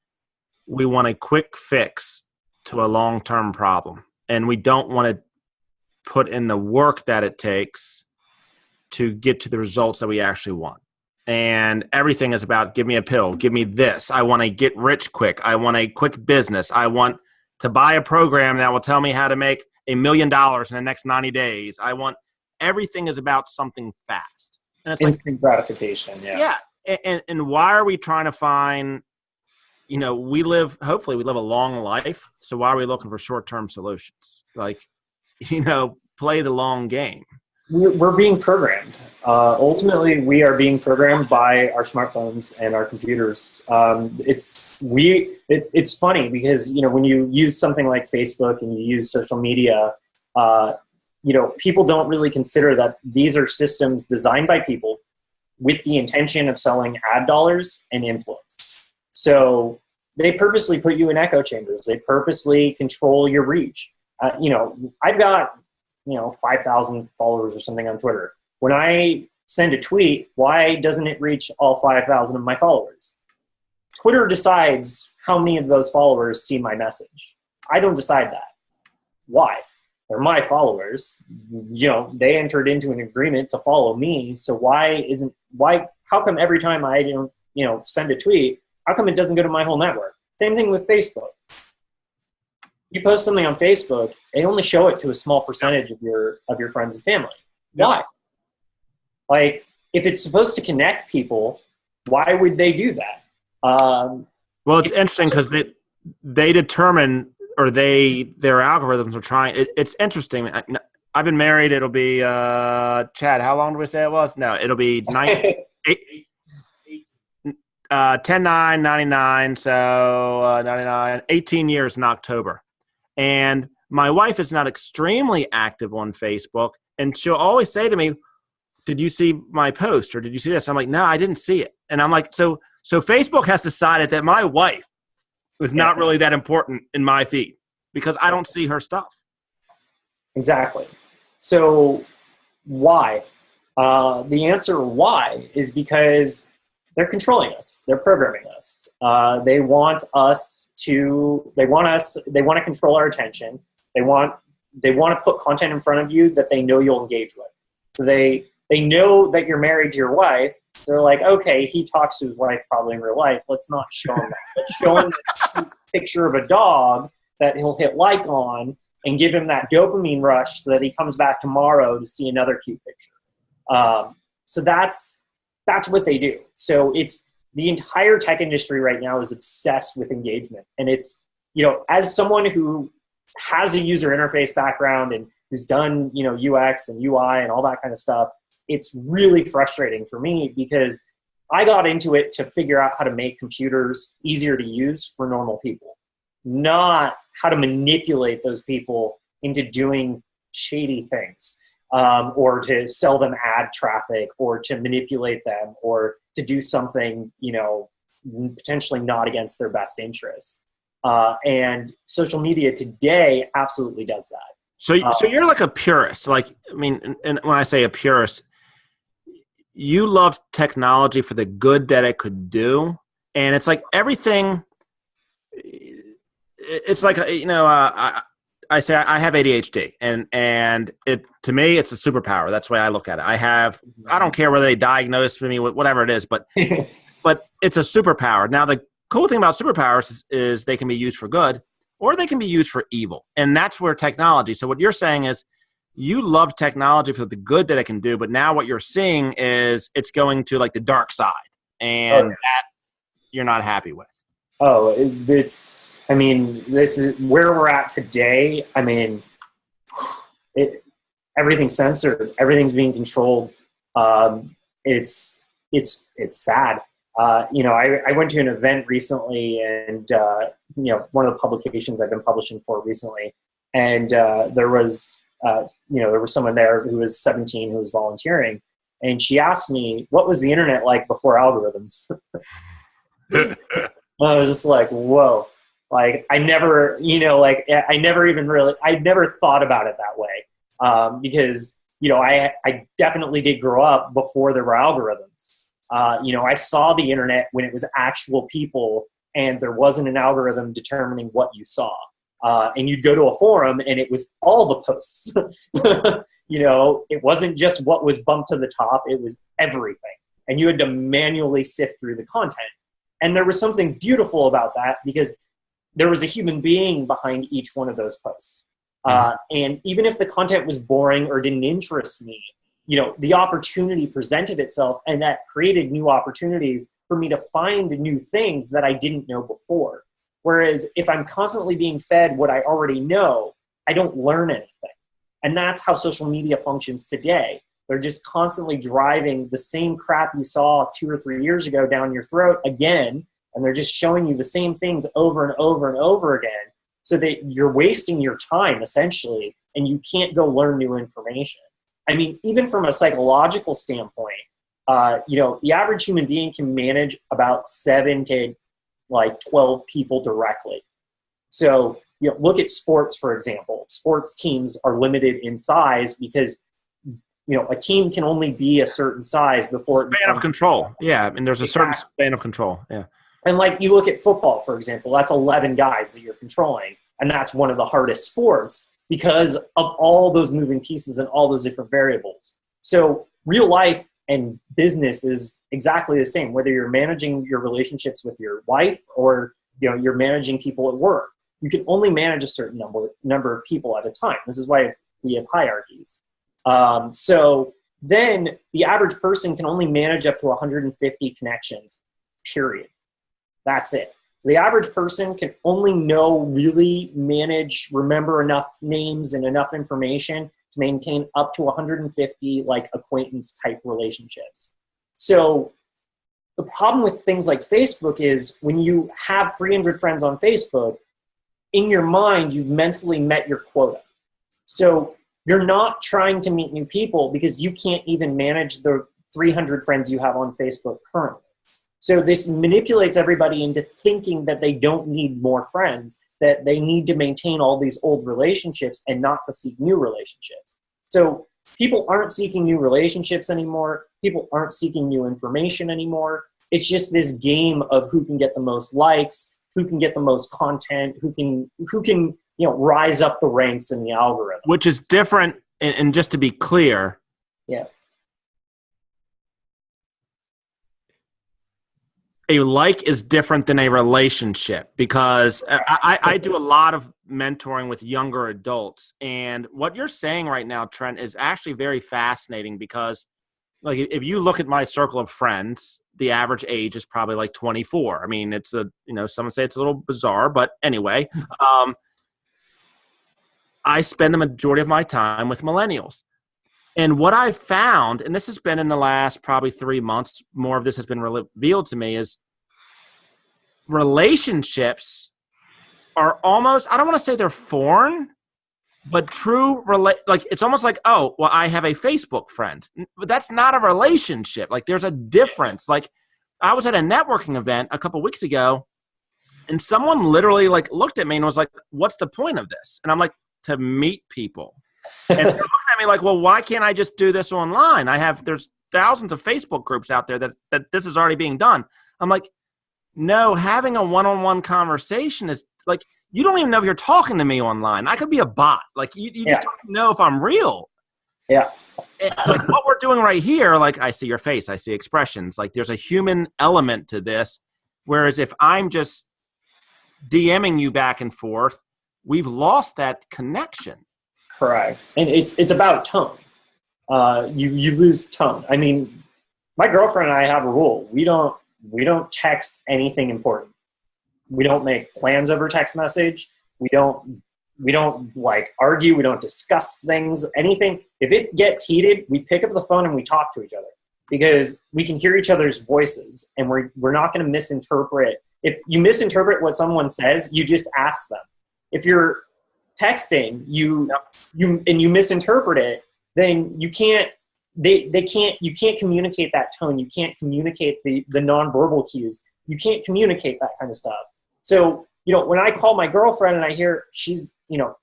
we want a quick fix to a long-term problem, and we don't want to put in the work that it takes to get to the results that we actually want. And everything is about, give me a pill, give me this. I want to get rich quick. I want a quick business. I want to buy a program that will tell me how to make $1 million in the next 90 days. Everything is about something fast. And it's instant gratification. Yeah. Yeah. And why are we trying to find, hopefully we live a long life. So why are we looking for short-term solutions? Like, play the long game. We're being programmed. Ultimately, we are being programmed by our smartphones and our computers. It's funny because, when you use something like Facebook and you use social media, people don't really consider that these are systems designed by people with the intention of selling ad dollars and influence. So they purposely put you in echo chambers. They purposely control your reach. I've got 5,000 followers or something on Twitter. When I send a tweet, why doesn't it reach all 5,000 of my followers? Twitter decides how many of those followers see my message. I don't decide that. Why? They're my followers. They entered into an agreement to follow me. So how come every time I don't, send a tweet, how come it doesn't go to my whole network? Same thing with Facebook. You post something on Facebook, they only show it to a small percentage of your friends and family. Why? Like, if it's supposed to connect people, why would they do that? Well, it's interesting because they determine, or their algorithms are trying. It's interesting. I've been married. It'll be Chad. How long did we say it was? No, it'll be 10/9/99. So 99, 18 years in October. And my wife is not extremely active on Facebook, and she'll always say to me, "Did you see my post, or did you see this?" I'm like, "No, I didn't see it." And I'm like, so Facebook has decided that my wife was not really that important in my feed because I don't see her stuff. Exactly. So why? The answer why is because they're controlling us. They're programming us. They want to control our attention. They want to put content in front of you that they know you'll engage with. So they know that you're married to your wife. So they're like, okay, he talks to his wife probably in real life. Let's not show him that. Let's show him a picture of a dog that he'll hit like on and give him that dopamine rush so that he comes back tomorrow to see another cute picture. So that's what they do. So it's the entire tech industry right now is obsessed with engagement. And it's, as someone who has a user interface background and who's done, UX and UI and all that kind of stuff, it's really frustrating for me because I got into it to figure out how to make computers easier to use for normal people, not how to manipulate those people into doing shady things, or to sell them ad traffic, or to manipulate them, or to do something, potentially not against their best interests. And social media today absolutely does that. So you're like a purist. Like, I mean, and when I say a purist, you love technology for the good that it could do. And it's like everything, it's like, I say I have ADHD, and it, to me, it's a superpower. That's the way I look at it. I don't care whether they diagnose me with whatever it is, but it's a superpower. Now, the cool thing about superpowers is they can be used for good, or they can be used for evil. And that's where technology. So what you're saying is you love technology for the good that it can do, but now what you're seeing is it's going to like the dark side, and that you're not happy with. Oh, this is where we're at today. I mean, everything's censored. Everything's being controlled. It's sad. I went to an event recently, and one of the publications I've been publishing for recently, and there was someone there who was 17 who was volunteering, and she asked me, what was the internet like before algorithms? I was just like, whoa, like I never thought about it that way. Because, I definitely did grow up before there were algorithms. I saw the internet when it was actual people and there wasn't an algorithm determining what you saw. And you'd go to a forum and it was all the posts. It wasn't just what was bumped to the top, it was everything. And you had to manually sift through the content. And there was something beautiful about that because there was a human being behind each one of those posts. And even if the content was boring or didn't interest me, the opportunity presented itself, and that created new opportunities for me to find new things that I didn't know before. Whereas if I'm constantly being fed what I already know, I don't learn anything. And that's how social media functions today. They're just constantly driving the same crap you saw 2 or 3 years ago down your throat again, and they're just showing you the same things over and over and over again, so that you're wasting your time, essentially, and you can't go learn new information. I mean, even from a psychological standpoint, the average human being can manage about 7 to 12 people directly. So look at sports, for example. Sports teams are limited in size because, a team can only be a certain size before span of control. Yeah, and there's a certain span of control. Yeah. And like you look at football, for example, that's 11 guys that you're controlling. And that's one of the hardest sports because of all those moving pieces and all those different variables. So real life and business is exactly the same, whether you're managing your relationships with your wife or you're managing people at work. You can only manage a certain number of people at a time. This is why we have hierarchies. So then the average person can only manage up to 150 connections, period. That's it. So the average person can only remember enough names and enough information to maintain up to 150 like acquaintance type relationships. So the problem with things like Facebook is when you have 300 friends on Facebook, in your mind, you've mentally met your quota. So you're not trying to meet new people because you can't even manage the 300 friends you have on Facebook currently. So this manipulates everybody into thinking that they don't need more friends, that they need to maintain all these old relationships and not to seek new relationships. So people aren't seeking new relationships anymore. People aren't seeking new information anymore. It's just this game of who can get the most likes, who can get the most content, who can rise up the ranks in the algorithm. Which is different, and just to be clear. Yeah. A like is different than a relationship because I do a lot of mentoring with younger adults. And what you're saying right now, Trent, is actually very fascinating because like if you look at my circle of friends, the average age is probably like 24. I mean, it's some say it's a little bizarre, but anyway, I spend the majority of my time with millennials. And what I've found, and this has been in the last probably 3 months, more of this has been revealed to me, is relationships are almost, I don't want to say they're foreign, but true, like it's almost like, oh, well, I have a Facebook friend. But that's not a relationship. Like there's a difference. Like I was at a networking event a couple weeks ago, and someone literally like looked at me and was like, what's the point of this? And I'm like, to meet people. And they're looking at me like, well, why can't I just do this online? There's thousands of Facebook groups out there that this is already being done. I'm like, no, having a one-on-one conversation is like, you don't even know if you're talking to me online. I could be a bot. Like you just don't know if I'm real. Yeah. Like what we're doing right here, like I see your face, I see expressions. Like there's a human element to this. Whereas if I'm just DMing you back and forth, we've lost that connection. Correct. And it's about tone. You lose tone. I mean, my girlfriend and I have a rule. We don't text anything important. We don't make plans over text message. We don't like argue. We don't discuss things, anything. If it gets heated, we pick up the phone and we talk to each other because we can hear each other's voices and we're not going to misinterpret. If you misinterpret what someone says, you just ask them. If you're texting you misinterpret it, then you can't communicate that tone. You can't communicate the nonverbal cues. You can't communicate that kind of stuff. So, when I call my girlfriend and I hear she's,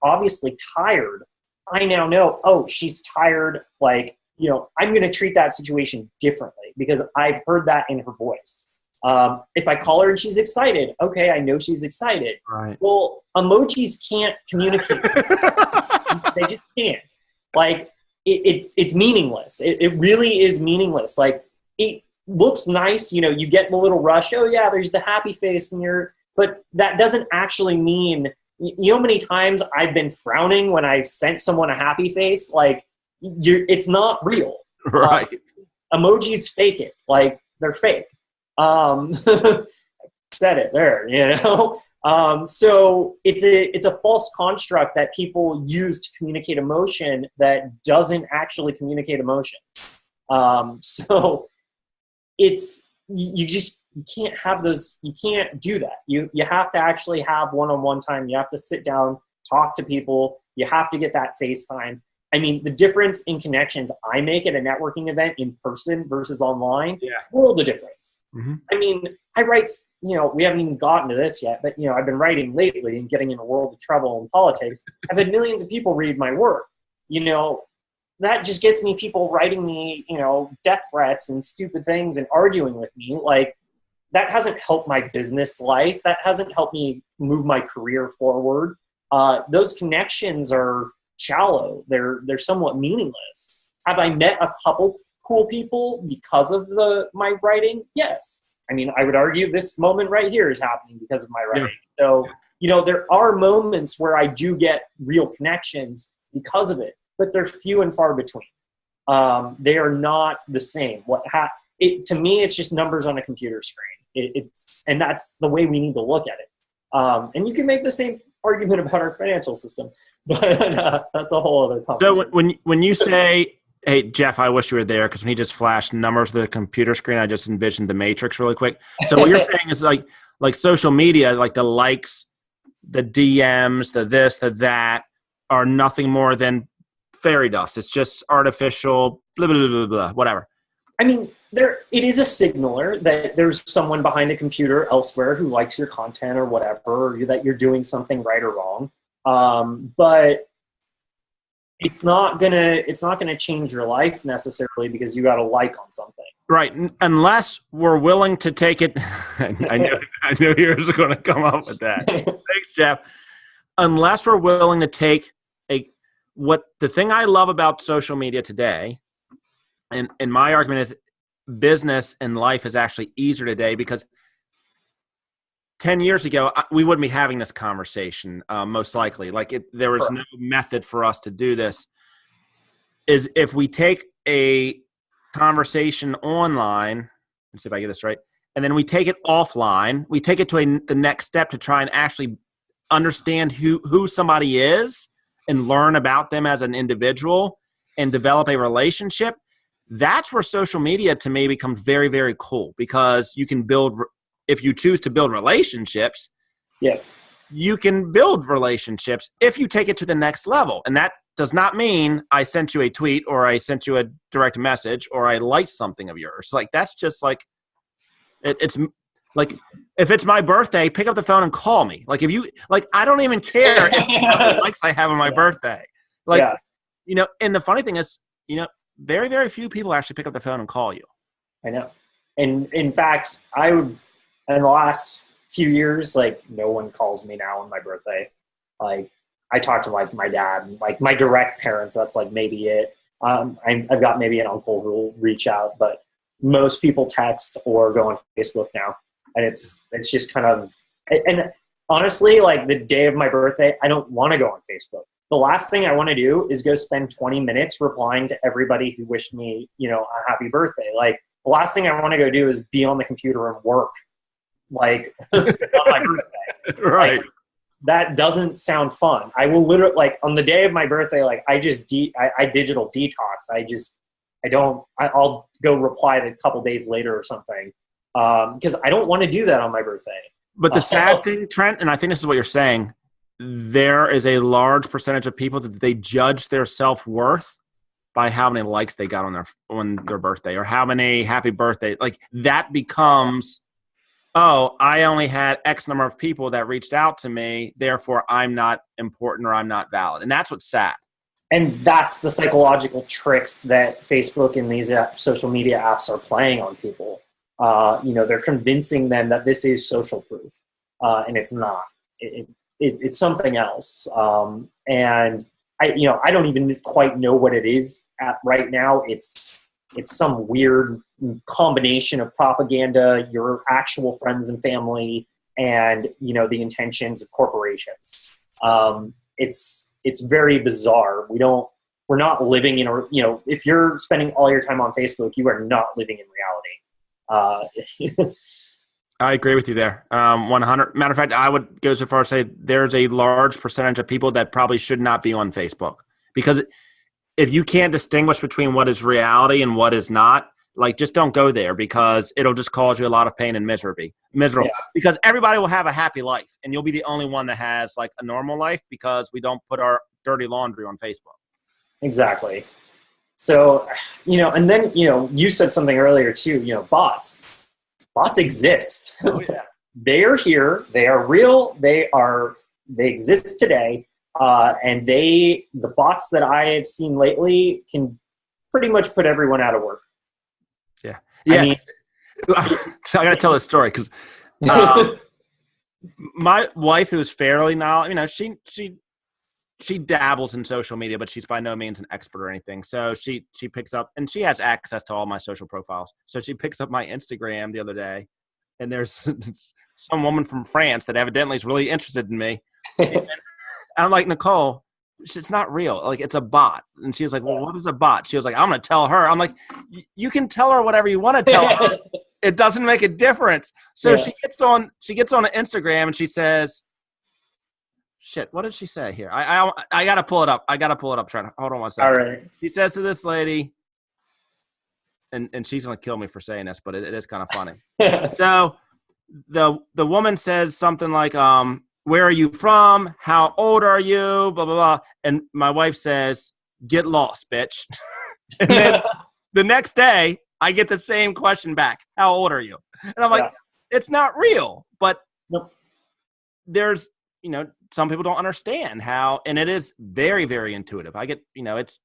obviously tired, I now know, oh, she's tired. Like, I'm going to treat that situation differently because I've heard that in her voice. If I call her and she's excited, okay, I know she's excited. Right. Well, emojis can't communicate. They just can't. Like, it's meaningless. It really is meaningless. Like, it looks nice. You get the little rush. Oh, yeah, there's the happy face. But that doesn't actually mean, how many times I've been frowning when I've sent someone a happy face? Like, it's not real. Right. Emojis fake it. Like, they're fake. Said it there, so it's a false construct that people use to communicate emotion that doesn't actually communicate emotion. So it's, you can't have those, you can't do that. You have to actually have one-on-one time. You have to sit down, talk to people. You have to get that FaceTime. I mean, the difference in connections I make at a networking event in person versus online, world of difference. Mm-hmm. I mean, I write, we haven't even gotten to this yet, but, I've been writing lately and getting in a world of trouble in politics. I've had millions of people read my work. That just gets me people writing me, death threats and stupid things and arguing with me. Like, that hasn't helped my business life. That hasn't helped me move my career forward. Those connections are shallow. They're somewhat meaningless. Have I met a couple cool people because of my writing? Yes. I mean, I would argue this moment right here is happening because of my writing. Yeah. So, there are moments where I do get real connections because of it, but they're few and far between. They are not the same. To me, it's just numbers on a computer screen. And that's the way we need to look at it. And you can make the same argument about our financial system, but that's a whole other conversation. So when you say, hey, Jeff, I wish you were there, because when he just flashed numbers on the computer screen, I just envisioned the Matrix really quick. So what you're saying is like social media, like the likes, the DMs, the this, the that, are nothing more than fairy dust. It's just artificial, blah, blah, blah, blah, blah, whatever. I mean, it is a signaler that there's someone behind a computer elsewhere who likes your content or whatever, or that you're doing something right or wrong. But it's not gonna change your life necessarily because you got a like on something. Right, unless we're willing to take it. I knew you were going to come up with that. Thanks, Jeff. Unless we're willing to take the thing I love about social media today, and my argument is business and life is actually easier today because 10 years ago, we wouldn't be having this conversation, most likely. There was no method for us to do this. Is if we take a conversation online, let's see if I get this right, and then we take it offline, we take it to the next step to try and actually understand who somebody is and learn about them as an individual and develop a relationship. That's where social media to me becomes very, very cool, because you can build, if you choose to build relationships, you can build relationships if you take it to the next level. And that does not mean I sent you a tweet or I sent you a direct message or I liked something of yours. Like, that's just like, it's like, if it's my birthday, pick up the phone and call me. Like, if you, like, I don't even care how many likes I have on my birthday. Like, and the funny thing is, very, very few people actually pick up the phone and call you. I know. And in fact, in the last few years, no one calls me now on my birthday. Like, I talk to my dad, like my direct parents. That's maybe it. I've got maybe an uncle who will reach out, but most people text or go on Facebook now. And it's just kind of, and honestly, the day of my birthday, I don't want to go on Facebook. The last thing I want to do is go spend 20 minutes replying to everybody who wished me, a happy birthday. The last thing I want to go do is be on the computer and work, on my birthday. Right. That doesn't sound fun. I will literally, on the day of my birthday, I just, I digital detox. I'll go reply a couple days later or something. Because I don't want to do that on my birthday. But the sad thing, Trent, and I think this is what you're saying, there is a large percentage of people that they judge their self-worth by how many likes they got on their birthday or how many happy birthday. Like, that becomes, oh, I only had X number of people that reached out to me, therefore I'm not important or I'm not valid. And that's what's sad. And that's the psychological tricks that Facebook and these social media apps are playing on people. They're convincing them that this is social proof, and it's not. It's something else. And I don't even quite know what it is right now. It's some weird combination of propaganda, your actual friends and family, and the intentions of corporations. It's very bizarre. We're not living in if you're spending all your time on Facebook, you are not living in reality. I agree with you there. 100. Matter of fact, I would go so far as to say there's a large percentage of people that probably should not be on Facebook, because if you can't distinguish between what is reality and what is not, just don't go there, because it'll just cause you a lot of pain and miserable, because everybody will have a happy life and you'll be the only one that has a normal life, because we don't put our dirty laundry on Facebook. exactly. So, and then, you said something earlier too, bots. Bots exist. Oh yeah. They are here. They are real. They exist today. And the bots that I have seen lately can pretty much put everyone out of work. Yeah. Yeah. I mean, so I got to tell this story because my wife, who's fairly knowledgeable, she dabbles in social media, but she's by no means an expert or anything. So she picks up, and she has access to all my social profiles. So she picks up my Instagram the other day, and there's some woman from France that evidently is really interested in me. And I'm like, Nicole, it's not real. Like, it's a bot. And she was like, well, what is a bot? She was like, I'm going to tell her. I'm like, you can tell her whatever you want to tell her. It doesn't make a difference. So she gets on Instagram and she says, shit, what did she say here? I got to pull it up. Trent. Hold on one second. All right. She says to this lady, and she's going to kill me for saying this, but it is kind of funny. So the woman says something like, where are you from? How old are you? Blah, blah, blah. And my wife says, get lost, bitch. And then the next day, I get the same question back. How old are you? And I'm like, it's not real. But there's, some people don't understand how, and it is very, very intuitive. I get, it's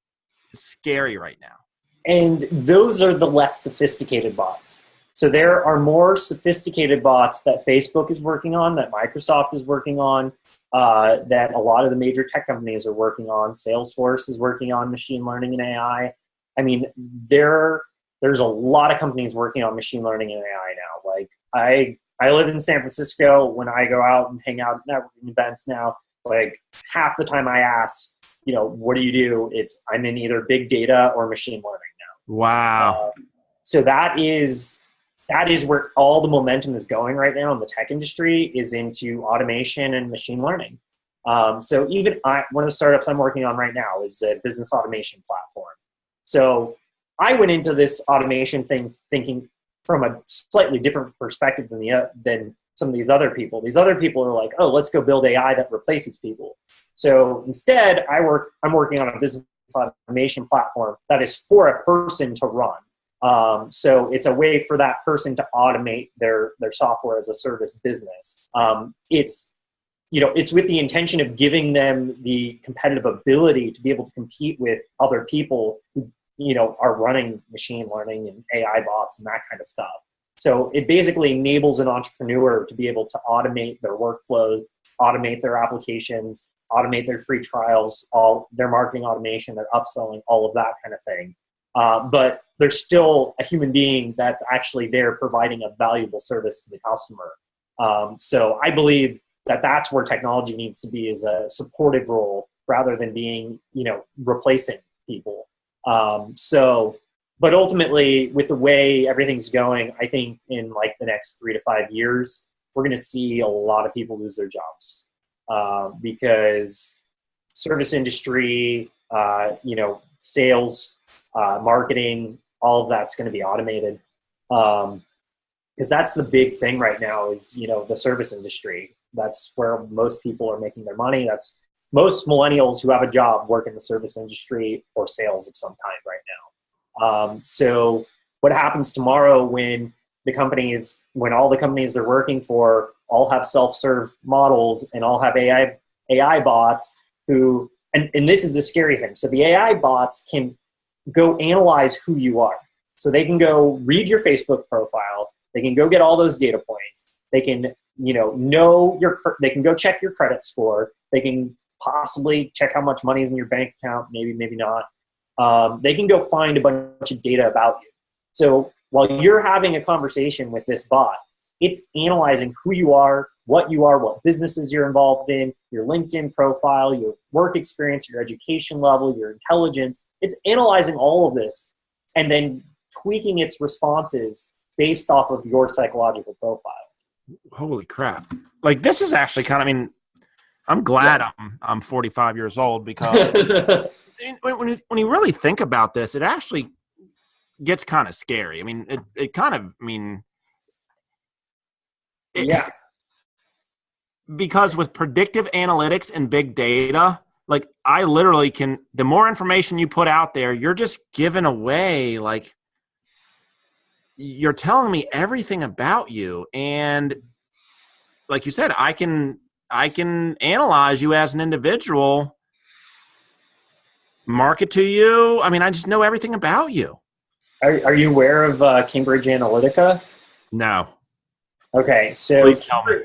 scary right now. And those are the less sophisticated bots. So there are more sophisticated bots that Facebook is working on, that Microsoft is working on, that a lot of the major tech companies are working on. Salesforce is working on machine learning and AI. I mean, there's a lot of companies working on machine learning and AI now. Like I live in San Francisco. When I go out and hang out at networking events now, like half the time I ask, what do you do? I'm in either big data or machine learning now. Wow. So that is where all the momentum is going right now in the tech industry, is into automation and machine learning. So even one of the startups I'm working on right now is a business automation platform. So I went into this automation thing thinking from a slightly different perspective than some of these other people. These other people are like, oh, let's go build AI that replaces people. So instead, I'm working on a business automation platform that is for a person to run. So it's a way for that person to automate their software as a service business. It's with the intention of giving them the competitive ability to be able to compete with other people who, are running machine learning and AI bots and that kind of stuff. So it basically enables an entrepreneur to be able to automate their workflow, automate their applications, automate their free trials, all their marketing automation, their upselling, all of that kind of thing. But there's still a human being that's actually there providing a valuable service to the customer. So I believe that that's where technology needs to be, is a supportive role rather than being, replacing people. But ultimately, with the way everything's going, I think in like the next 3 to 5 years, we're going to see a lot of people lose their jobs because service industry, sales, marketing, all of that's going to be automated. Because that's the big thing right now is, the service industry. That's where most people are making their money. That's most millennials who have a job work in the service industry or sales of some kind right now. So what happens tomorrow when all the companies they're working for all have self-serve models and all have AI bots who, and this is the scary thing. So the AI bots can go analyze who you are. So they can go read your Facebook profile. They can go get all those data points. They can, they can go check your credit score. They can possibly check how much money is in your bank account, maybe not. They can go find a bunch of data about you. So while you're having a conversation with this bot, it's analyzing who you are, what businesses you're involved in, your LinkedIn profile, your work experience, your education level, your intelligence. It's analyzing all of this and then tweaking its responses based off of your psychological profile. Holy crap. Like, this is actually I'm glad I'm 45 years old because when you really think about this, it actually gets kind of scary. I mean, because with predictive analytics and big data, like I literally can, the more information you put out there, you're just giving away, like you're telling me everything about you. And like you said, I can analyze you as an individual, market to you. I mean, I just know everything about you. Are you aware of Cambridge Analytica? No. Okay, so Please tell me.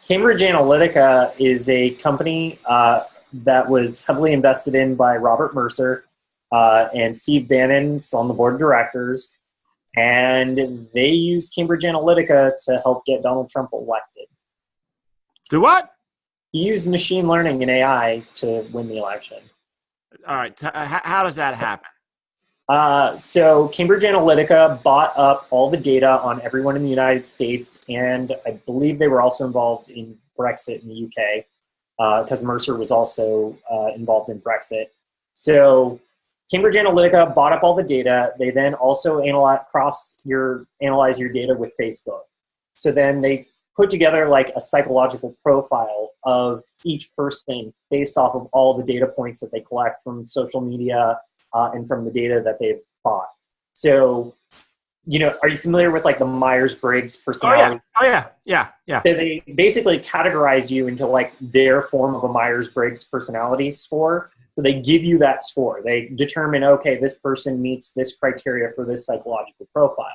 Cambridge Analytica is a company that was heavily invested in by Robert Mercer, and Steve Bannon's on the board of directors, and they used Cambridge Analytica to help get Donald Trump elected. Do what? He used machine learning and AI to win the election. All right. How does that happen? So Cambridge Analytica bought up all the data on everyone in the United States, and I believe they were also involved in Brexit in the UK, because Mercer was also involved in Brexit. So Cambridge Analytica bought up all the data. They then also analyze your data with Facebook. So then they put together like a psychological profile of each person based off of all the data points that they collect from social media, and from the data that they've bought. So, are you familiar with like the Myers-Briggs personality? Oh yeah. So they basically categorize you into like their form of a Myers-Briggs personality score. So they give you that score. They determine, okay, this person meets this criteria for this psychological profile.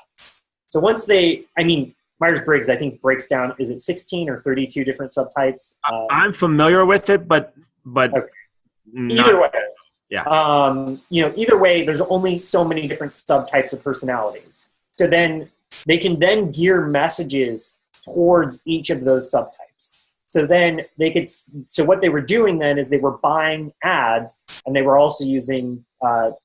So once Myers-Briggs, I think, breaks down, is it 16 or 32 different subtypes? I'm familiar with it, but okay. Either way. Yeah. Either way, there's only so many different subtypes of personalities. So then they can then gear messages towards each of those subtypes. So then so what they were doing then is they were buying ads, and they were also using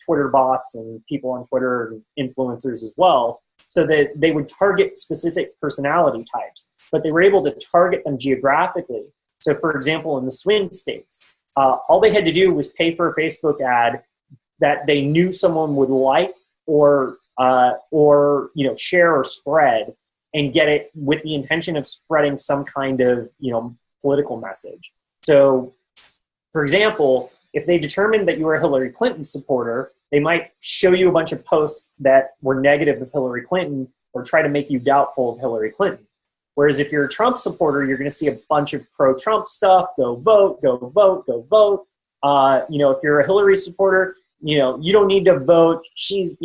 Twitter bots and people on Twitter and influencers as well, so that they would target specific personality types, but they were able to target them geographically. So for example, in the swing states, all they had to do was pay for a Facebook ad that they knew someone would like or share or spread, and get it with the intention of spreading some kind of political message. So, for example, if they determined that you were a Hillary Clinton supporter, they might show you a bunch of posts that were negative of Hillary Clinton or try to make you doubtful of Hillary Clinton. Whereas if you're a Trump supporter, you're going to see a bunch of pro-Trump stuff. Go vote, go vote, go vote. If you're a Hillary supporter, you don't need to vote. She's,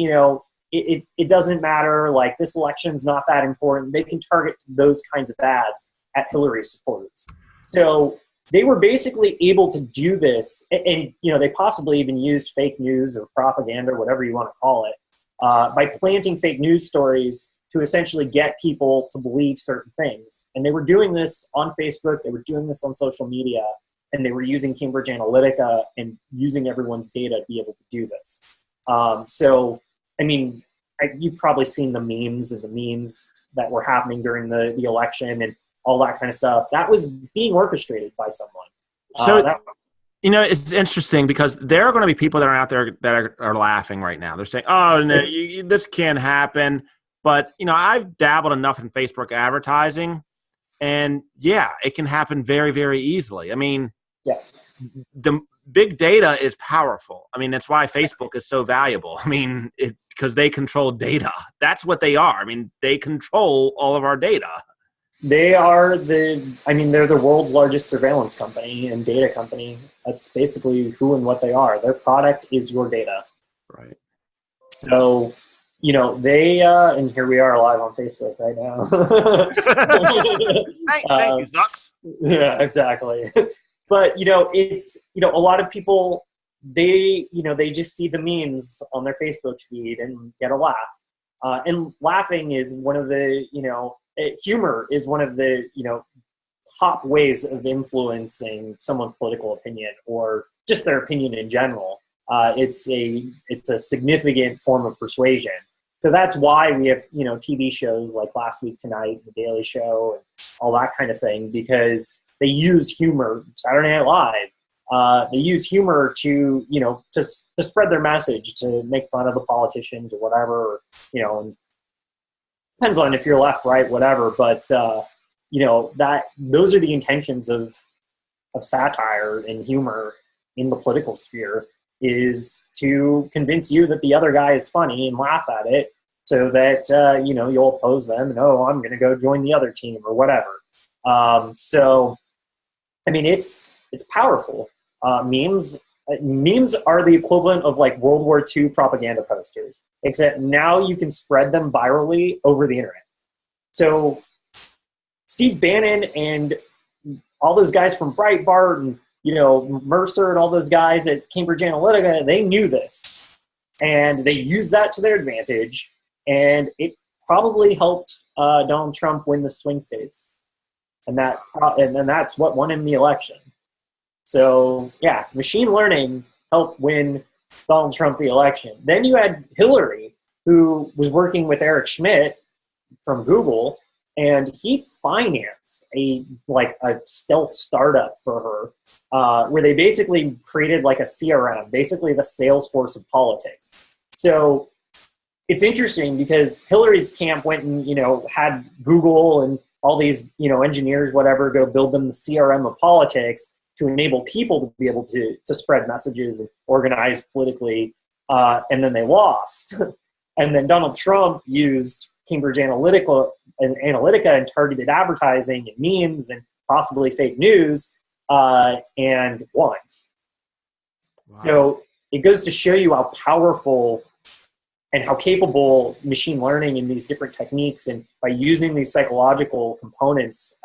it doesn't matter. Like, this election's not that important. They can target those kinds of ads at Hillary supporters. So they were basically able to do this. And they possibly even used fake news or propaganda, or whatever you want to call it, by planting fake news stories to essentially get people to believe certain things. And they were doing this on Facebook, they were doing this on social media, and they were using Cambridge Analytica and using everyone's data to be able to do this. You've probably seen the memes that were happening during the election and all that kind of stuff. That was being orchestrated by someone. It's interesting because there are going to be people that are out there that are laughing right now. They're saying, oh, no, this can't happen. But, I've dabbled enough in Facebook advertising, and yeah, it can happen very, very easily. I mean, the big data is powerful. I mean, that's why Facebook is so valuable. I mean, because they control data. That's what they are. I mean, they control all of our data. They are they're the world's largest surveillance company and data company. That's basically who and what they are. Their product is your data. Right. So, they, and here we are live on Facebook right now. Thank you, Zucks. Yeah, exactly. But, it's, a lot of people, they just see the memes on their Facebook feed and get a laugh. And laughing is one of the, humor is one of the, top ways of influencing someone's political opinion or just their opinion in general. It's a significant form of persuasion. So that's why we have, TV shows like Last Week Tonight, The Daily Show, and all that kind of thing, because they use humor. Saturday Night Live, they use humor to, to spread their message, to make fun of the politicians or whatever, and depends on if you're left, right, whatever. But, those are the intentions of of satire and humor in the political sphere is to convince you that the other guy is funny and laugh at it so that, you'll oppose them and, oh, I'm going to go join the other team or whatever. It's powerful. Memes are the equivalent of like World War II propaganda posters, except now you can spread them virally over the internet. So Steve Bannon and all those guys from Breitbart and, Mercer and all those guys at Cambridge Analytica, they knew this. And they used that to their advantage. And it probably helped Donald Trump win the swing states. And that's what won him the election. So, yeah, machine learning helped win Donald Trump the election. Then you had Hillary, who was working with Eric Schmidt from Google, and he financed a stealth startup for her, where they basically created like a CRM, basically the Salesforce of politics. So it's interesting because Hillary's camp went and, had Google and all these, engineers, whatever, go build them the CRM of politics to enable people to be able to spread messages and organize politically, and then they lost. And then Donald Trump used Cambridge Analytica and targeted advertising and memes and possibly fake news, and won. Wow. So it goes to show you how powerful and how capable machine learning and these different techniques, and by using these psychological components,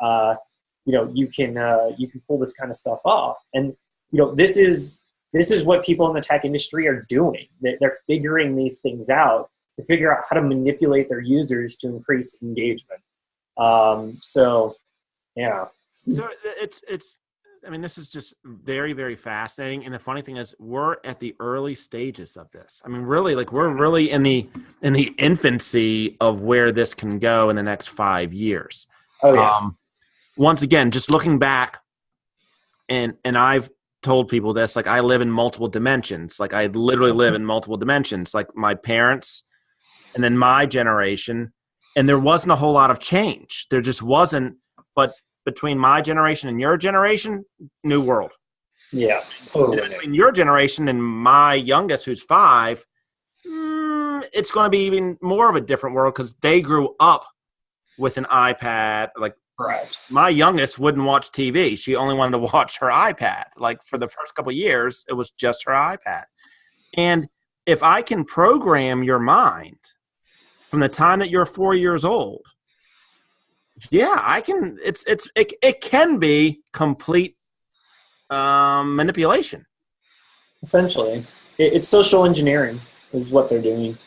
you can pull this kind of stuff off. And this is what people in the tech industry are doing. They're figuring these things out to figure out how to manipulate their users to increase engagement. So yeah. So this is just very, very fascinating. And the funny thing is, we're at the early stages of this. Really, we're really in the infancy of where this can go in the next 5 years. Oh yeah. Once again, just looking back, and I've told people this, I live in multiple dimensions. I literally live in multiple dimensions, like my parents and then my generation. And there wasn't a whole lot of change. There just wasn't. But between my generation and your generation, new world. Yeah, totally. And between your generation and my youngest, who's 5, it's going to be even more of a different world because they grew up with an iPad. Right. My youngest wouldn't watch TV. She only wanted to watch her iPad. For the first couple of years, it was just her iPad. And if I can program your mind from the time that you're 4 years old, yeah, I can. It can be complete manipulation. Essentially, it's social engineering is what they're doing.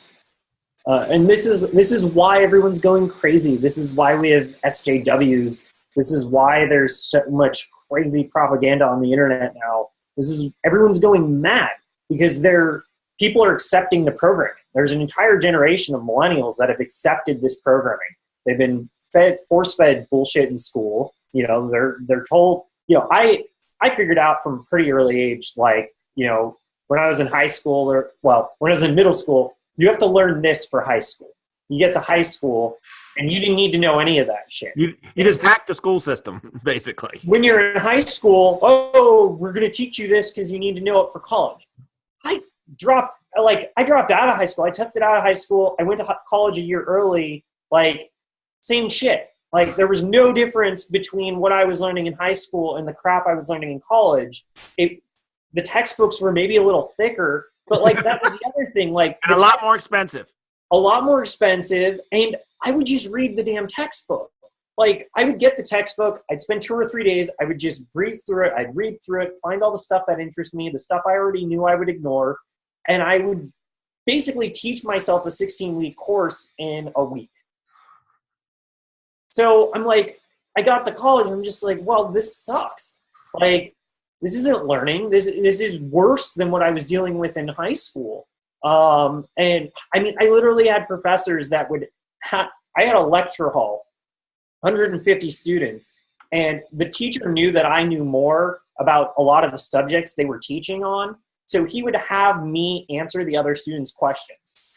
And this is why everyone's going crazy. This is why we have SJWs. This is why there's so much crazy propaganda on the internet now. Everyone's going mad because people are accepting the programming. There's an entire generation of millennials that have accepted this programming. They've been force-fed bullshit in school. They're told. I figured out from a pretty early age, when I was in high school when I was in middle school. You have to learn this for high school. You get to high school, and you didn't need to know any of that shit. You just hacked the school system, basically. When you're in high school, we're going to teach you this because you need to know it for college. I dropped out of high school. I tested out of high school. I went to college a year early. Same shit. There was no difference between what I was learning in high school and the crap I was learning in college. The textbooks were maybe a little thicker, but that was the other thing. And a lot more expensive. A lot more expensive, and I would just read the damn textbook. I would get the textbook. I'd spend 2 or 3 days. I would just breeze through it. I'd read through it, find all the stuff that interests me, the stuff I already knew I would ignore, and I would basically teach myself a 16-week course in a week. So I got to college, and I'm just well, this sucks. This isn't learning. This is worse than what I was dealing with in high school. And I literally had professors that I had a lecture hall, 150 students, and the teacher knew that I knew more about a lot of the subjects they were teaching on. So he would have me answer the other students' questions.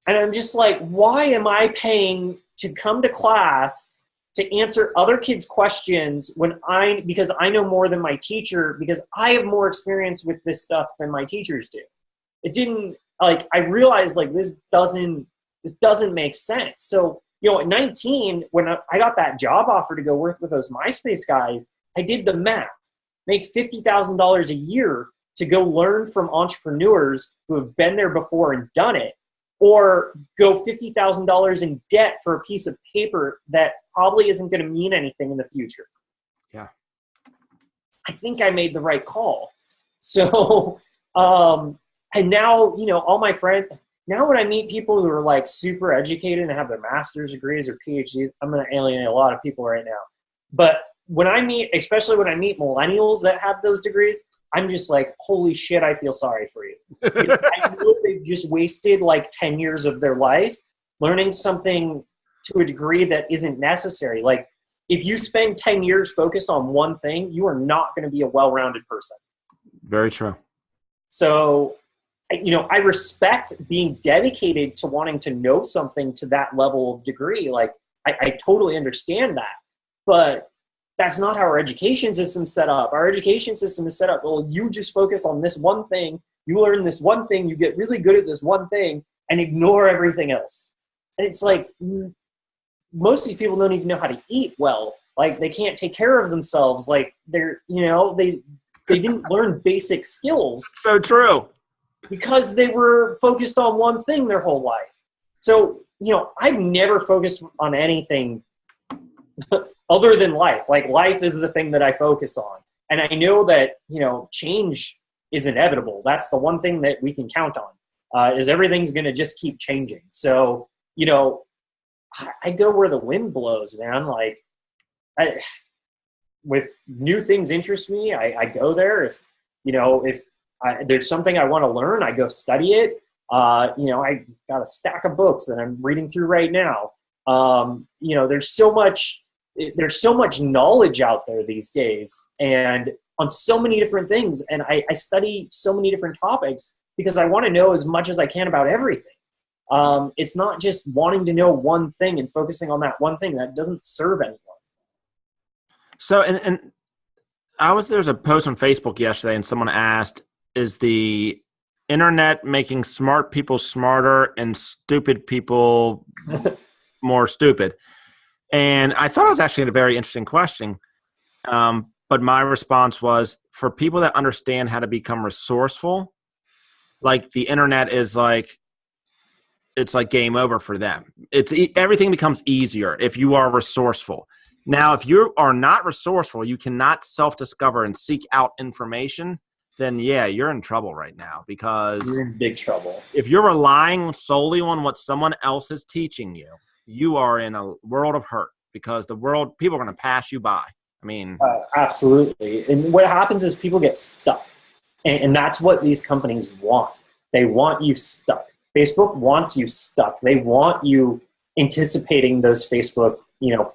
And I'm just why am I paying to come to class to answer other kids' questions because I know more than my teacher, because I have more experience with this stuff than my teachers do. It didn't, like, I realized, like, this doesn't make sense. So, you know, at 19, when I got that job offer to go work with those MySpace guys, I did the math. Make $50,000 a year to go learn from entrepreneurs who have been there before and done it, or go $50,000 in debt for a piece of paper that probably isn't going to mean anything in the future. Yeah. I think I made the right call. So, and now, you know, all my friends, now when I meet people who are like super educated and have their master's degrees or PhDs, I'm going to alienate a lot of people right now. But when I meet, especially when I meet millennials that have those degrees, I'm just like, holy shit, I feel sorry for you. I know they've just wasted like 10 years of their life learning something to a degree that isn't necessary. Like, if you spend 10 years focused on one thing, you are not going to be a well-rounded person. Very true. So, you know, I respect being dedicated to wanting to know something to that level of degree. Like, I totally understand that. But that's not how our education system is set up. Our education system is set up, well, you just focus on this one thing, you learn this one thing, you get really good at this one thing, and ignore everything else. And it's like, most of these people don't even know how to eat well. Like, they can't take care of themselves. Like, they're, you know, they didn't learn basic skills. So true. Because they were focused on one thing their whole life. So, you know, I've never focused on anything other than life. Like, life is the thing that I focus on. And I know that, you know, change is inevitable. That's the one thing that we can count on, is everything's going to just keep changing. So, you know, I go where the wind blows, man. Like, with new things interest me, I go there. If, you know, if there's something I want to learn, I go study it. You know, I got a stack of books that I'm reading through right now. You know, there's so much knowledge out there these days, and on so many different things. And I study so many different topics because I want to know as much as I can about everything. It's not just wanting to know one thing and focusing on that one thing. That doesn't serve anyone. So, and there's a post on Facebook yesterday, and someone asked, is the internet making smart people smarter and stupid people more stupid? And I thought it was actually a very interesting question. But my response was, for people that understand how to become resourceful, like, the internet is like, it's like game over for them. Everything becomes easier if you are resourceful. Now, if you are not resourceful, you cannot self-discover and seek out information, then yeah, you're in trouble right now, because You're in big trouble. If you're relying solely on what someone else is teaching you, you are in a world of hurt, because people are going to pass you by. I mean, absolutely. And what happens is people get stuck, and that's what these companies want. They want you stuck. Facebook wants you stuck. They want you anticipating those Facebook, you know,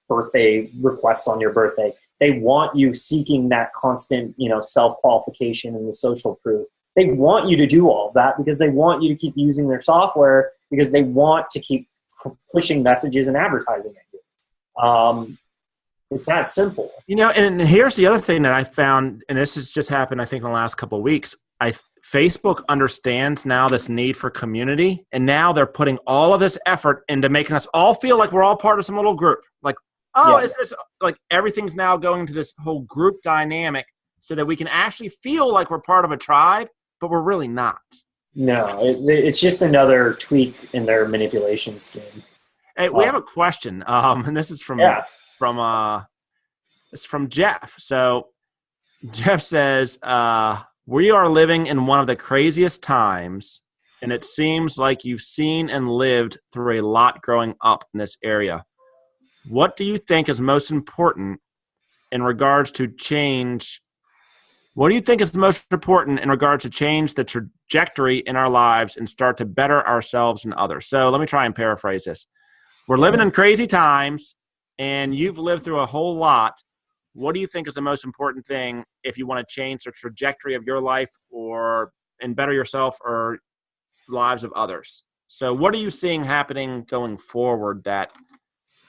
birthday requests on your birthday. They want you seeking that constant, you know, self-qualification and the social proof. They want you to do all of that because they want you to keep using their software, because they want to keep pushing messages and advertising at you. It's that simple. You know, and here's the other thing that I found, and this has just happened, I think, in the last couple of weeks. Facebook understands now this need for community, and now they're putting all of this effort into making us all feel like we're all part of some little group. Like, oh, yeah. Is this like everything's now going to this whole group dynamic so that we can actually feel like we're part of a tribe, but we're really not. No, it's just another tweak in their manipulation scheme. Hey, we have a question, and this is from Jeff. So Jeff says, we are living in one of the craziest times, and it seems like you've seen and lived through a lot growing up in this area. What do you think is most important in regards to change? What do you think is most important in regards to change the trajectory in our lives and start to better ourselves and others? So let me try and paraphrase this. We're living in crazy times, and you've lived through a whole lot. What do you think is the most important thing if you want to change the trajectory of your life and better yourself or lives of others? So what are you seeing happening going forward that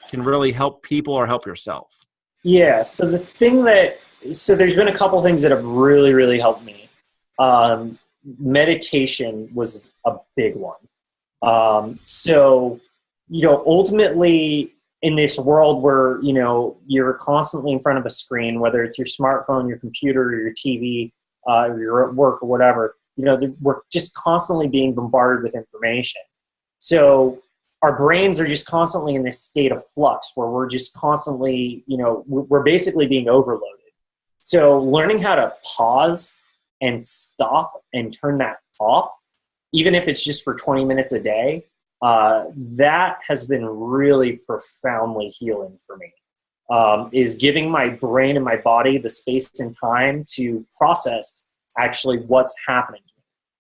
can really help people or help yourself? Yeah. So there's been a couple things that have really, really helped me. Meditation was a big one. Ultimately in this world where, you're constantly in front of a screen, whether it's your smartphone, your computer, or your TV, or you're at work or whatever, we're just constantly being bombarded with information. So our brains are just constantly in this state of flux where we're just constantly, we're basically being overloaded. So learning how to pause and stop and turn that off, even if it's just for 20 minutes a day, that has been really profoundly healing for me, is giving my brain and my body the space and time to process actually what's happening.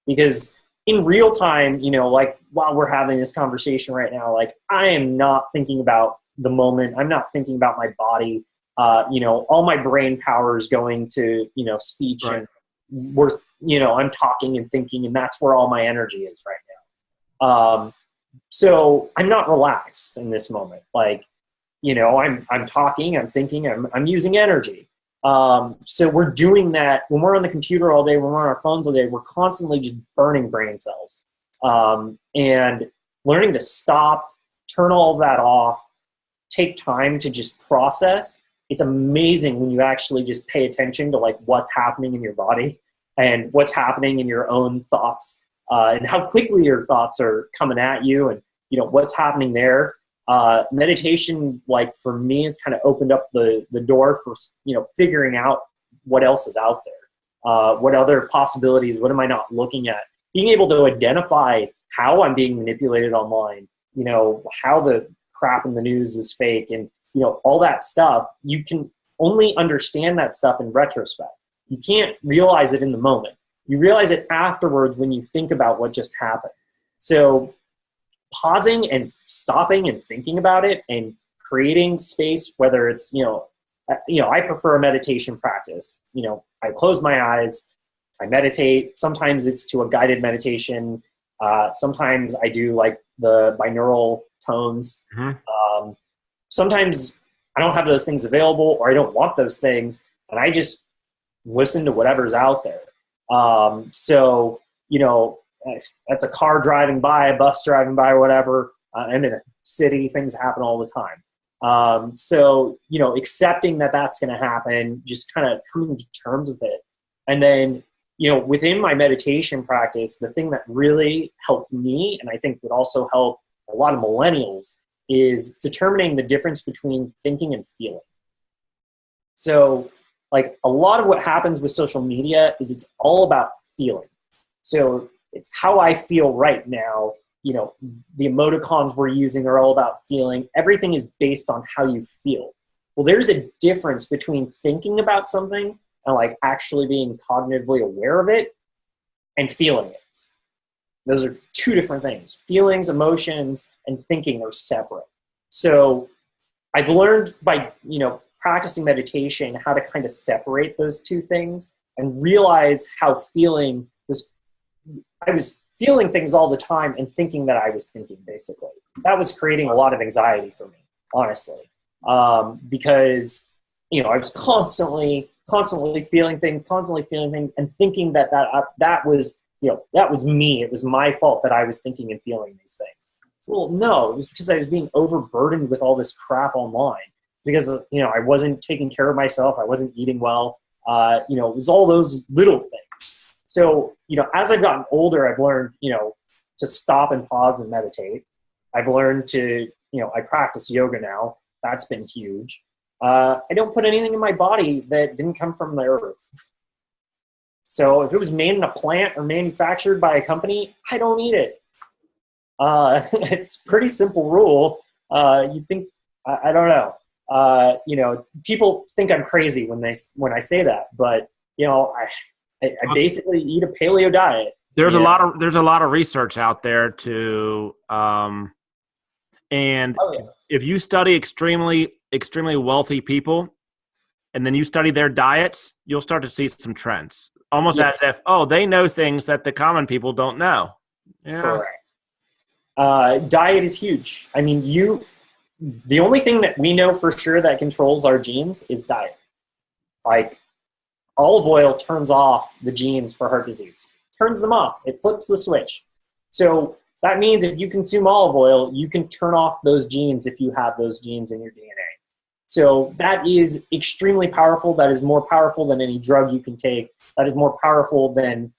Because in real time, like while we're having this conversation right now, like I am not thinking about the moment. I'm not thinking about my body. All my brain power is going to, speech, right. And I'm talking and thinking, and that's where all my energy is right now. So I'm not relaxed in this moment. Like, I'm talking, I'm thinking, I'm using energy. So we're doing that when we're on the computer all day, when we're on our phones all day, we're constantly just burning brain cells. And learning to stop, turn all of that off, take time to just process. It's amazing when you actually just pay attention to like what's happening in your body and what's happening in your own thoughts, and how quickly your thoughts are coming at you, and what's happening there. Meditation, like for me, has kind of opened up the door for figuring out what else is out there, what other possibilities, what am I not looking at, being able to identify how I'm being manipulated online, how the crap in the news is fake, and all that stuff. You can only understand that stuff in retrospect. You can't realize it in the moment. You realize it afterwards when you think about what just happened. So pausing and stopping and thinking about it and creating space, whether it's, I prefer a meditation practice. I close my eyes, I meditate. Sometimes it's to a guided meditation. Sometimes I do like the binaural tones. Mm-hmm. Sometimes I don't have those things available, or I don't want those things, and I just listen to whatever's out there. That's a car driving by, a bus driving by, or whatever. I'm in a city, things happen all the time. Accepting that that's going to happen, just kind of coming to terms with it. And then, within my meditation practice, the thing that really helped me, and I think would also help a lot of millennials, is determining the difference between thinking and feeling. So, like, a lot of what happens with social media is it's all about feeling. So it's how I feel right now. The emoticons we're using are all about feeling. Everything is based on how you feel. Well, there's a difference between thinking about something and like actually being cognitively aware of it and feeling it. Those are two different things. Feelings, emotions, and thinking are separate. So I've learned by, practicing meditation how to kind of separate those two things and realize how I was feeling things all the time and thinking that I was thinking, basically. That was creating a lot of anxiety for me, honestly. Because, I was constantly feeling things and thinking that was, that was me. It was my fault that I was thinking and feeling these things. Well, no, it was because I was being overburdened with all this crap online because, I wasn't taking care of myself. I wasn't eating well. It was all those little things. So, as I've gotten older, I've learned, to stop and pause and meditate. I've learned to, I practice yoga now. That's been huge. I don't put anything in my body that didn't come from the earth. So if it was made in a plant or manufactured by a company, I don't eat it. It's a pretty simple rule. You think, I don't know. People think I'm crazy when I say that, but I basically eat a paleo diet. There's a lot of research out there to, and if you study extremely wealthy people, and then you study their diets, you'll start to see some trends. Almost as if, they know things that the common people don't know. Yeah. Correct. Diet is huge. I mean, the only thing that we know for sure that controls our genes is diet. Like, olive oil turns off the genes for heart disease. Turns them off. It flips the switch. So that means if you consume olive oil, you can turn off those genes if you have those genes in your DNA. So that is extremely powerful. That is more powerful than any drug you can take. That is more powerful than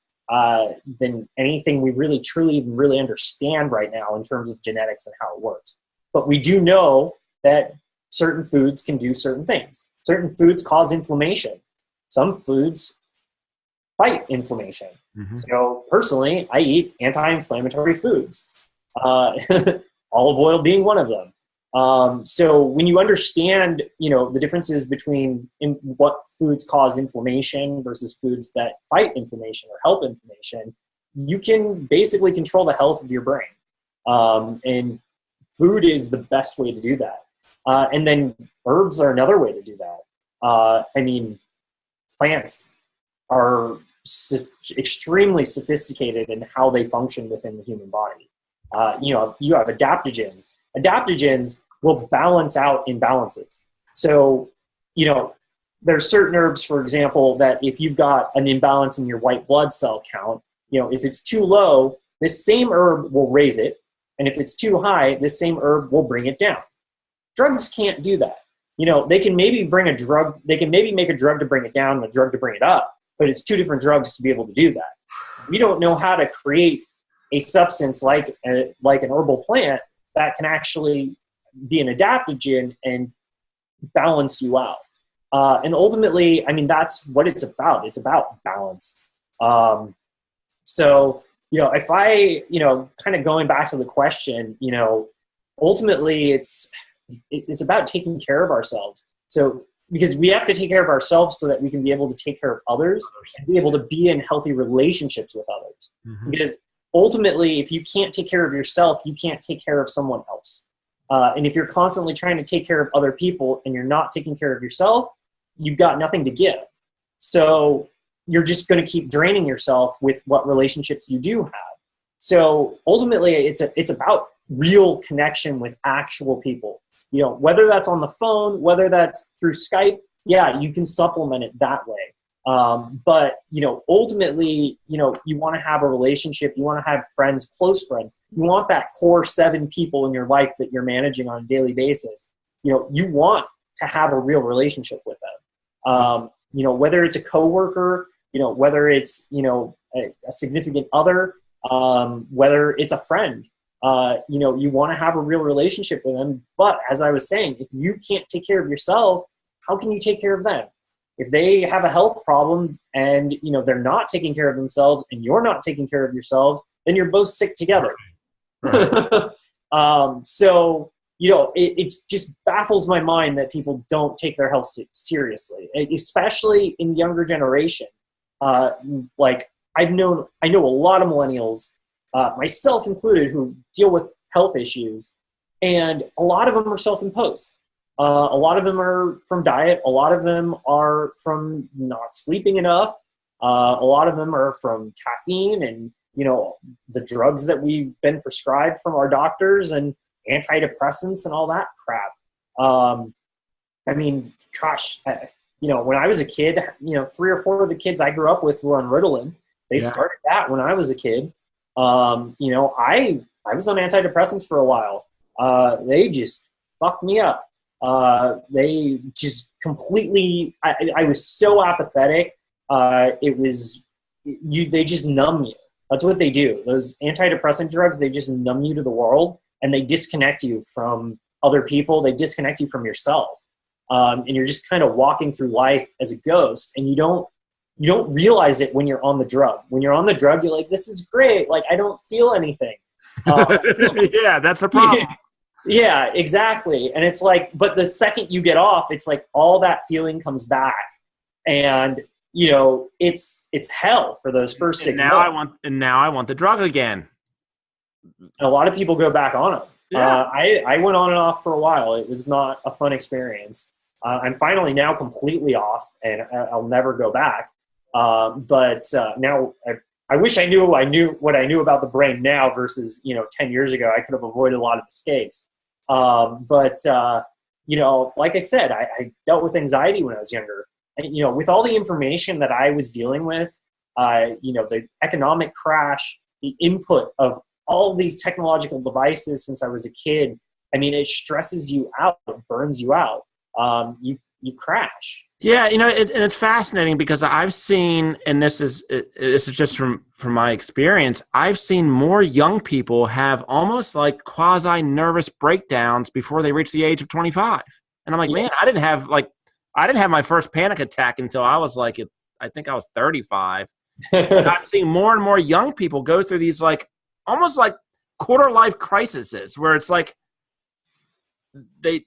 anything we really, truly, even really understand right now in terms of genetics and how it works. But we do know that certain foods can do certain things. Certain foods cause inflammation. Some foods fight inflammation. Mm-hmm. So personally, I eat anti-inflammatory foods. Olive oil being one of them. So when you understand, the differences between what foods cause inflammation versus foods that fight inflammation or help inflammation, you can basically control the health of your brain. And food is the best way to do that. And then herbs are another way to do that. Plants are extremely sophisticated in how they function within the human body. You have adaptogens. Adaptogens will balance out imbalances. So, there's certain herbs, for example, that if you've got an imbalance in your white blood cell count, if it's too low, this same herb will raise it. And if it's too high, this same herb will bring it down. Drugs can't do that. They can maybe make a drug to bring it down and a drug to bring it up, but it's two different drugs to be able to do that. We don't know how to create a substance like an herbal plant that can actually be an adaptogen and balance you out. And ultimately, that's what it's about. It's about balance. So, if I, kind of going back to the question, ultimately it's about taking care of ourselves. So, because we have to take care of ourselves so that we can be able to take care of others and be able to be in healthy relationships with others. Mm-hmm. Because ultimately, if you can't take care of yourself, you can't take care of someone else. And if you're constantly trying to take care of other people and you're not taking care of yourself, you've got nothing to give. So you're just going to keep draining yourself with what relationships you do have. So ultimately, it's about real connection with actual people. Whether that's on the phone, whether that's through Skype, yeah, you can supplement it that way. But ultimately, you want to have a relationship, you want to have friends, close friends. You want that core 7 people in your life that you're managing on a daily basis. You want to have a real relationship with them. Whether it's a coworker, whether it's, a significant other, whether it's a friend, you want to have a real relationship with them. But as I was saying, if you can't take care of yourself, how can you take care of them? If they have a health problem and, they're not taking care of themselves and you're not taking care of yourself, then you're both sick together. Right. So, it just baffles my mind that people don't take their health seriously, especially in the younger generation. I know a lot of millennials, myself included, who deal with health issues, and a lot of them are self-imposed. A lot of them are from diet. A lot of them are from not sleeping enough. A lot of them are from caffeine and, the drugs that we've been prescribed from our doctors and antidepressants and all that crap. When I was a kid, 3 or 4 of the kids I grew up with were on Ritalin. They started that when I was a kid. I was on antidepressants for a while. They just fucked me up. They just completely, I was so apathetic. They just numb you. That's what they do. Those antidepressant drugs, they just numb you to the world and they disconnect you from other people. They disconnect you from yourself. And you're just kind of walking through life as a ghost, and you don't realize it when you're on the drug. When you're on the drug, you're like, this is great. Like, I don't feel anything. Yeah, that's the problem. Yeah, exactly. And it's like, but the second you get off, it's like all that feeling comes back, and it's hell for those first 6 months. Now I want the drug again. A lot of people go back on it. Yeah. I went on and off for a while. It was not a fun experience. I'm finally now completely off, and I'll never go back. But now I wish I knew what I knew about the brain now versus 10 years ago. I could have avoided a lot of mistakes. Like I said, I dealt with anxiety when I was younger. And, with all the information that I was dealing with, the economic crash, the input of all these technological devices since I was a kid, I mean, it stresses you out, it burns you out. You crash. Yeah, and it's fascinating because I've seen, and this is just from my experience, I've seen more young people have almost like quasi nervous breakdowns before they reach the age of 25. And I'm like, man, I didn't have my first panic attack until I was like, I think I was 35. I've seen more and more young people go through these like almost like quarter life crises where it's like they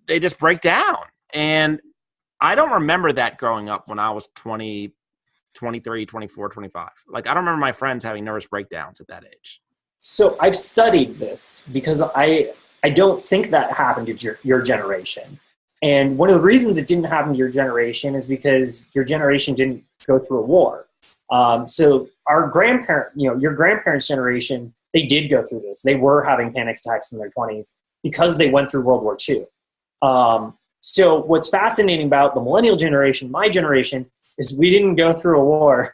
just break down. And I don't remember that growing up when I was 20, 23, 24, 25. Like, I don't remember my friends having nervous breakdowns at that age. So I've studied this because I don't think that happened to your generation. And one of the reasons it didn't happen to your generation is because your generation didn't go through a war. So your grandparents' generation, they did go through this. They were having panic attacks in their 20s because they went through World War II. So what's fascinating about the millennial generation, my generation, is we didn't go through a war.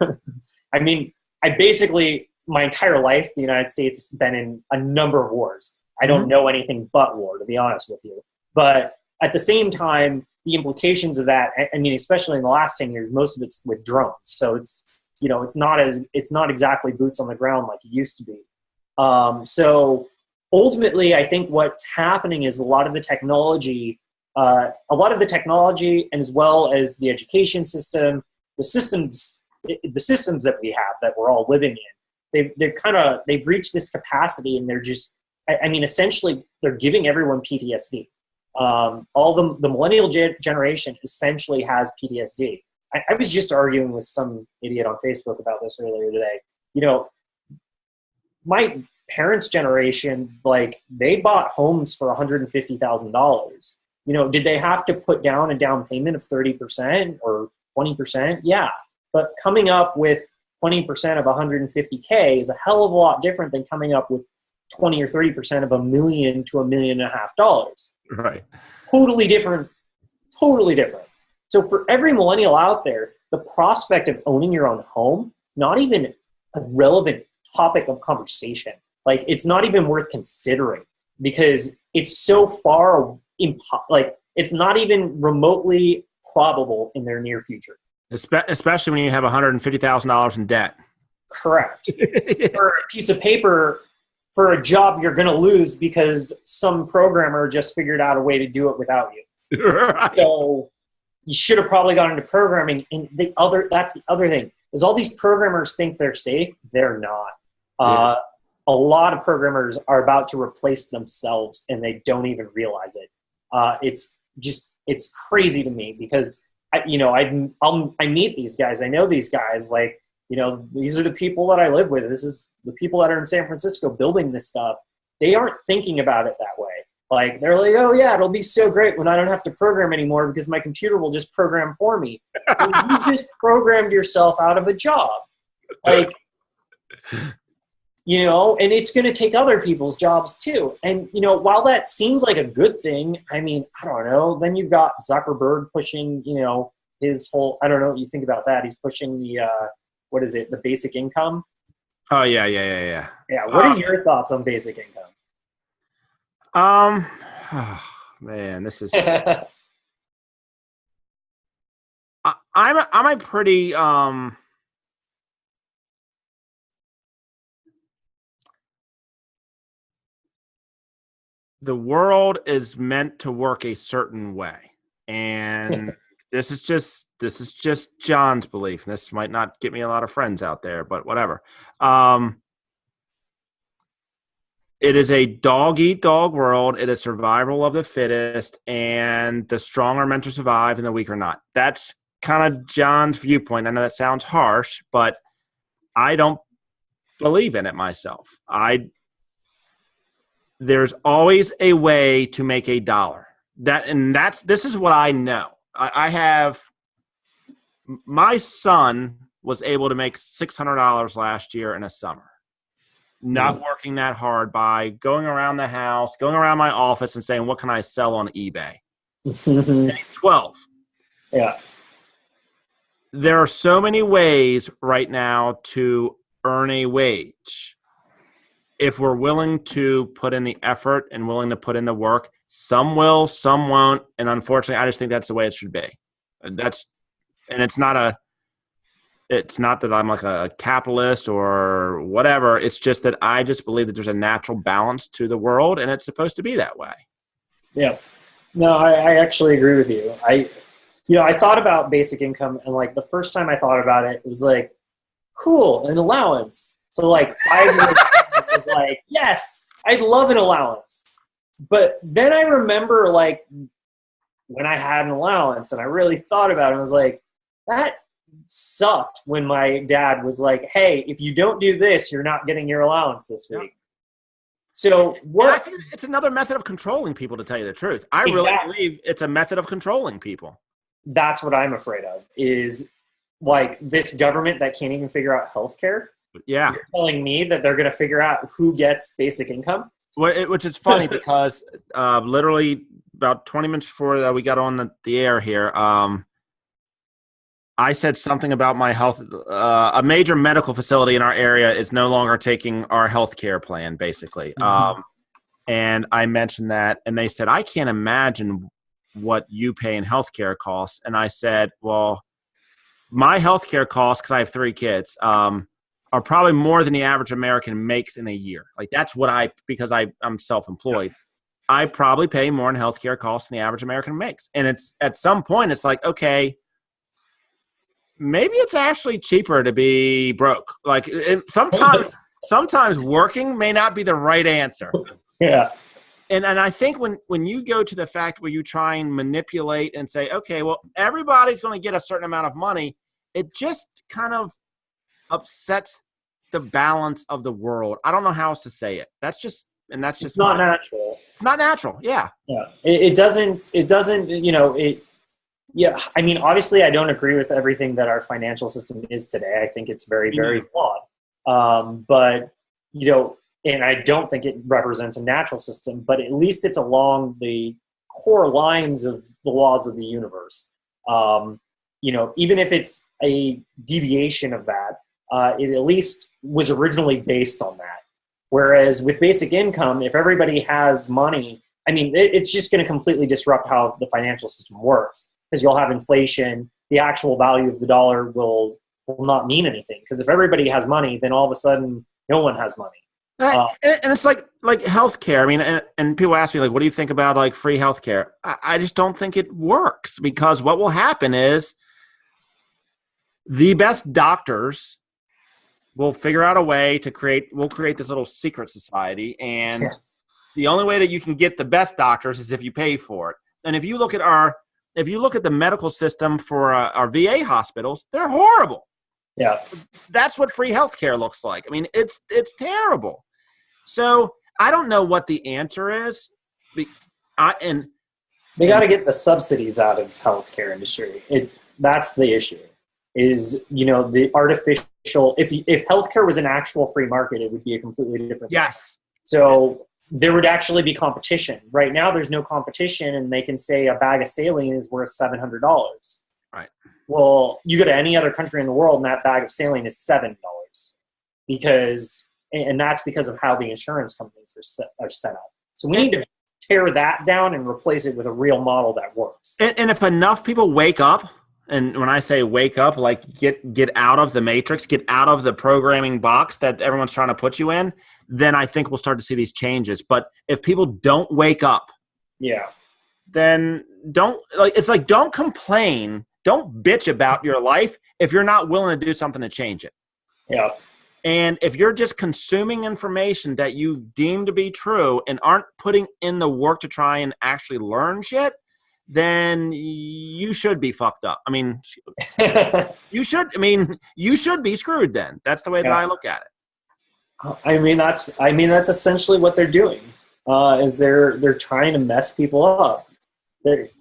I mean, my entire life, the United States has been in a number of wars. I don't know anything but war, to be honest with you. But at the same time, the implications of that, I mean, especially in the last 10 years, most of it's with drones. So it's not exactly boots on the ground like it used to be. So ultimately, I think what's happening is a lot of the technology, and as well as the education system, the systems that we have that we're all living in, they've reached this capacity, and they're just, essentially they're giving everyone PTSD. All the millennial generation essentially has PTSD. I was just arguing with some idiot on Facebook about this earlier today. My parents' generation, like, they bought homes for $150,000. Did they have to put down a down payment of 30% or 20%? Yeah. But coming up with 20% of $150K is a hell of a lot different than coming up with 20 or 30% of $1 million to $1.5 million. Right. Totally different. Totally different. So for every millennial out there, the prospect of owning your own home, not even a relevant topic of conversation. Like, it's not even worth considering because it's so far it's not even remotely probable in their near future. Especially when you have $150,000 in debt. Correct. For a piece of paper, for a job you're going to lose because some programmer just figured out a way to do it without you. Right. So you should have probably gone into programming. And that's the other thing, is all these programmers think they're safe. They're not. A lot of programmers are about to replace themselves, and they don't even realize it. It's crazy to me because I meet these guys. I know these guys, like, these are the people that I live with. This is the people that are in San Francisco building this stuff. They aren't thinking about it that way. Like, they're like, oh yeah, it'll be so great when I don't have to program anymore because my computer will just program for me. Well, you just programmed yourself out of a job. Like, and it's going to take other people's jobs too. And, while that seems like a good thing, I mean, I don't know. Then you've got Zuckerberg pushing, his whole, I don't know what you think about that. He's pushing the, the basic income. Oh, yeah. Yeah. What are your thoughts on basic income? Oh, man, this is, I'm a pretty, the world is meant to work a certain way. And this is just John's belief. This might not get me a lot of friends out there, but whatever. It is a dog-eat-dog world. It is survival of the fittest, and the strong are meant to survive and the weak are not. That's kind of John's viewpoint. I know that sounds harsh, but I don't believe in it myself. There's always a way to make a dollar. This is what I know. My son was able to make $600 last year in a summer. not working that hard, by going around the house, going around my office and saying, what can I sell on eBay? And he's 12. Yeah. There are so many ways right now to earn a wage. If we're willing to put in the effort and willing to put in the work, some will, some won't. And unfortunately, I just think that's the way it should be. It's not that I'm like a capitalist or whatever. It's just that I just believe that there's a natural balance to the world, and it's supposed to be that way. Yeah. No, I actually agree with you. I thought about basic income, and like the first time I thought about it, it was like, cool, an allowance. So like 5 years ago, I was like, yes, I'd love an allowance. But then I remember like when I had an allowance and I really thought about it, I was like, that sucked when my dad was like, hey, if you don't do this, you're not getting your allowance this week. So what? I think it's another method of controlling people, to tell you the truth. I really believe it's a method of controlling people. That's what I'm afraid of, is like this government that can't even figure out healthcare. Yeah. You're telling me that they're going to figure out who gets basic income? Which is funny because literally about 20 minutes before we got on the air here, I said something about my health. A major medical facility in our area is no longer taking our health care plan, basically. Mm-hmm. And I mentioned that, and they said, I can't imagine what you pay in health care costs. And I said, well, my health care costs, because I have 3 kids, are probably more than the average American makes in a year. Like that's what because I'm self-employed, I probably pay more in healthcare costs than the average American makes. And it's at some point, it's like, okay, maybe it's actually cheaper to be broke. Like sometimes working may not be the right answer. Yeah. And I think when you go to the fact where you try and manipulate and say, okay, well, everybody's going to get a certain amount of money, it just kind of upsets the balance of the world. I don't know how else to say it. It's not natural. It's not natural. Yeah. Yeah. It doesn't, yeah. I mean, obviously I don't agree with everything that our financial system is today. I think it's very, very flawed. But, and I don't think it represents a natural system, but at least it's along the core lines of the laws of the universe. Even if it's a deviation of that, it at least was originally based on that. Whereas with basic income, if everybody has money, I mean, it's just going to completely disrupt how the financial system works, because you'll have inflation. The actual value of the dollar will not mean anything, because if everybody has money, then all of a sudden no one has money. And it's like healthcare. I mean, and people ask me, like, what do you think about like free healthcare? I just don't think it works, because what will happen is the best doctors will figure out a way to create this little secret society. And the only way that you can get the best doctors is if you pay for it. And if you look at the medical system for our VA hospitals, they're horrible. Yeah. That's what free healthcare looks like. I mean, it's terrible. So I don't know what the answer is. They got to get the subsidies out of healthcare industry. That's the issue. Is the artificial. If healthcare was an actual free market, it would be a completely different. Yes. So there would actually be competition. Right now, there's no competition, and they can say a bag of saline is worth $700. Right. Well, you go to any other country in the world, and that bag of saline is $7, and that's because of how the insurance companies are set up. So we need to tear that down and replace it with a real model that works. And if enough people wake up. And when I say wake up, like get out of the matrix, get out of the programming box that everyone's trying to put you in, then I think we'll start to see these changes. But if people don't wake up, then don't complain, don't bitch about your life if you're not willing to do something to change it. Yeah. And if you're just consuming information that you deem to be true and aren't putting in the work to try and actually learn shit, then you should be fucked up. I mean, you should be screwed then. That's the way that I look at it. I mean, that's essentially what they're doing, is they're trying to mess people up. If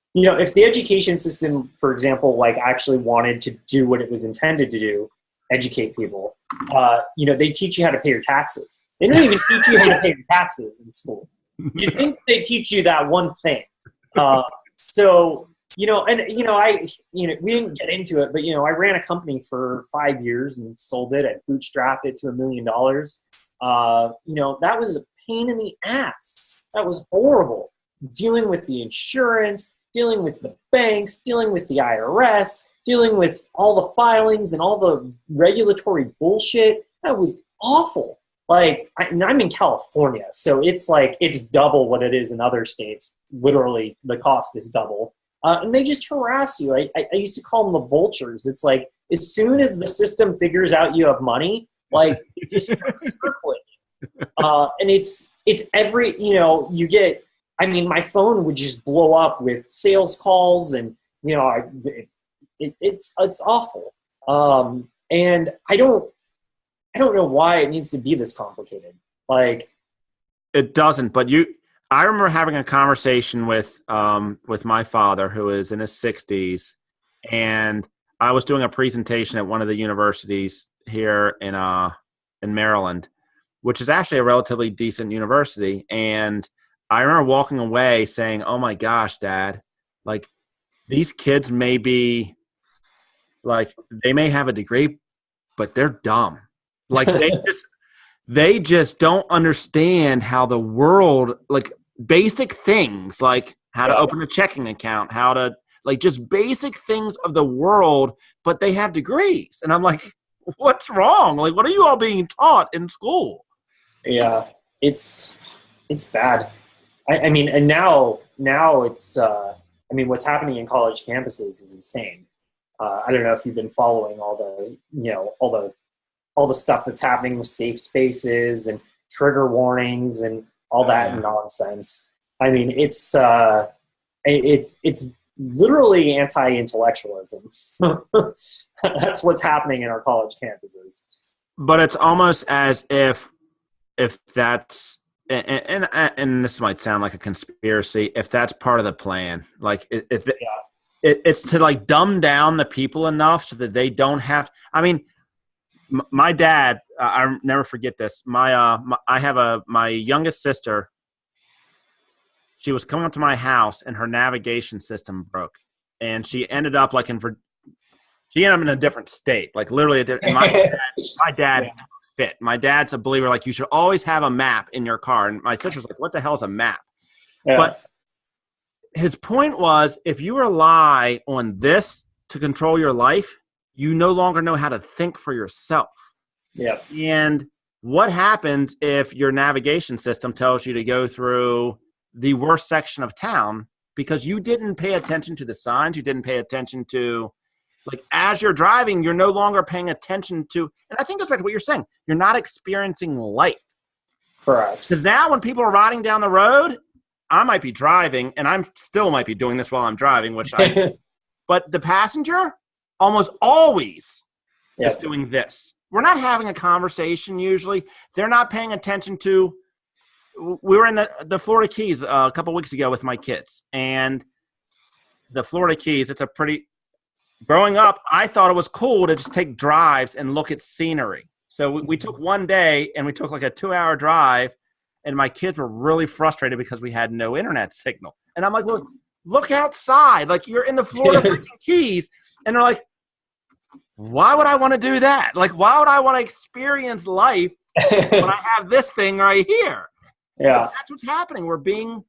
the education system, for example, like actually wanted to do what it was intended to do, educate people. They teach you how to pay your taxes. They don't even teach you how to pay your taxes in school. You think they teach you that one thing. We didn't get into it, but, I ran a company for 5 years and sold it. I bootstrapped it to $1 million. That was a pain in the ass. That was horrible. Dealing with the insurance, dealing with the banks, dealing with the IRS, dealing with all the filings and all the regulatory bullshit. That was awful. Like, I'm in California, so it's double what it is in other states. Literally, the cost is double. And they just harass you. I used to call them the vultures. It's like, as soon as the system figures out you have money, like, it just starts circling. And it's every, you get, my phone would just blow up with sales calls, and, it's awful. And I don't know why it needs to be this complicated. Like, it doesn't, but I remember having a conversation with my father, who is in his 60s, and I was doing a presentation at one of the universities here in Maryland, which is actually a relatively decent university. And I remember walking away saying, "Oh my gosh, Dad, like, these kids may be, like, they may have a degree, but they're dumb. Like, they just don't understand how the world, like, basic things, like how to open a checking account, how to, like, just basic things of the world, but they have degrees." And I'm like, what's wrong? Like, what are you all being taught in school? Yeah, it's bad. And now it's, what's happening in college campuses is insane. I don't know if you've been following all the stuff that's happening with safe spaces and trigger warnings and all that nonsense. It's literally anti-intellectualism. That's what's happening in our college campuses. But it's almost as if that's, and this might sound like a conspiracy, if that's part of the plan, like it's to, like, dumb down the people enough so that they don't have. My dad, I'll never forget this. I have my youngest sister. She was coming up to my house and her navigation system broke, and she ended up in a different state, like literally my dad fit. My dad's a believer, like, you should always have a map in your car. And my sister's like, what the hell is a map? Yeah. But his point was, if you rely on this to control your life, you no longer know how to think for yourself. Yeah. And what happens if your navigation system tells you to go through the worst section of town because you didn't pay attention to the signs, you didn't pay attention to, like, as you're driving, you're no longer paying attention to, and I think that's right what you're saying, you're not experiencing life. Correct. Because now when people are riding down the road, I might be driving, and I'm still might be doing this while I'm driving, but the passenger almost always is doing this. We're not having a conversation usually. They're not paying attention to, we were in the Florida Keys a couple weeks ago with my kids, and the Florida Keys, growing up, I thought it was cool to just take drives and look at scenery. So we took one day and we took like a 2-hour drive, and my kids were really frustrated because we had no internet signal. And I'm like, look outside. Like, you're in the Florida Keys. And they're like, why would I want to do that? Like, why would I want to experience life when I have this thing right here? Yeah. But that's what's happening. We're being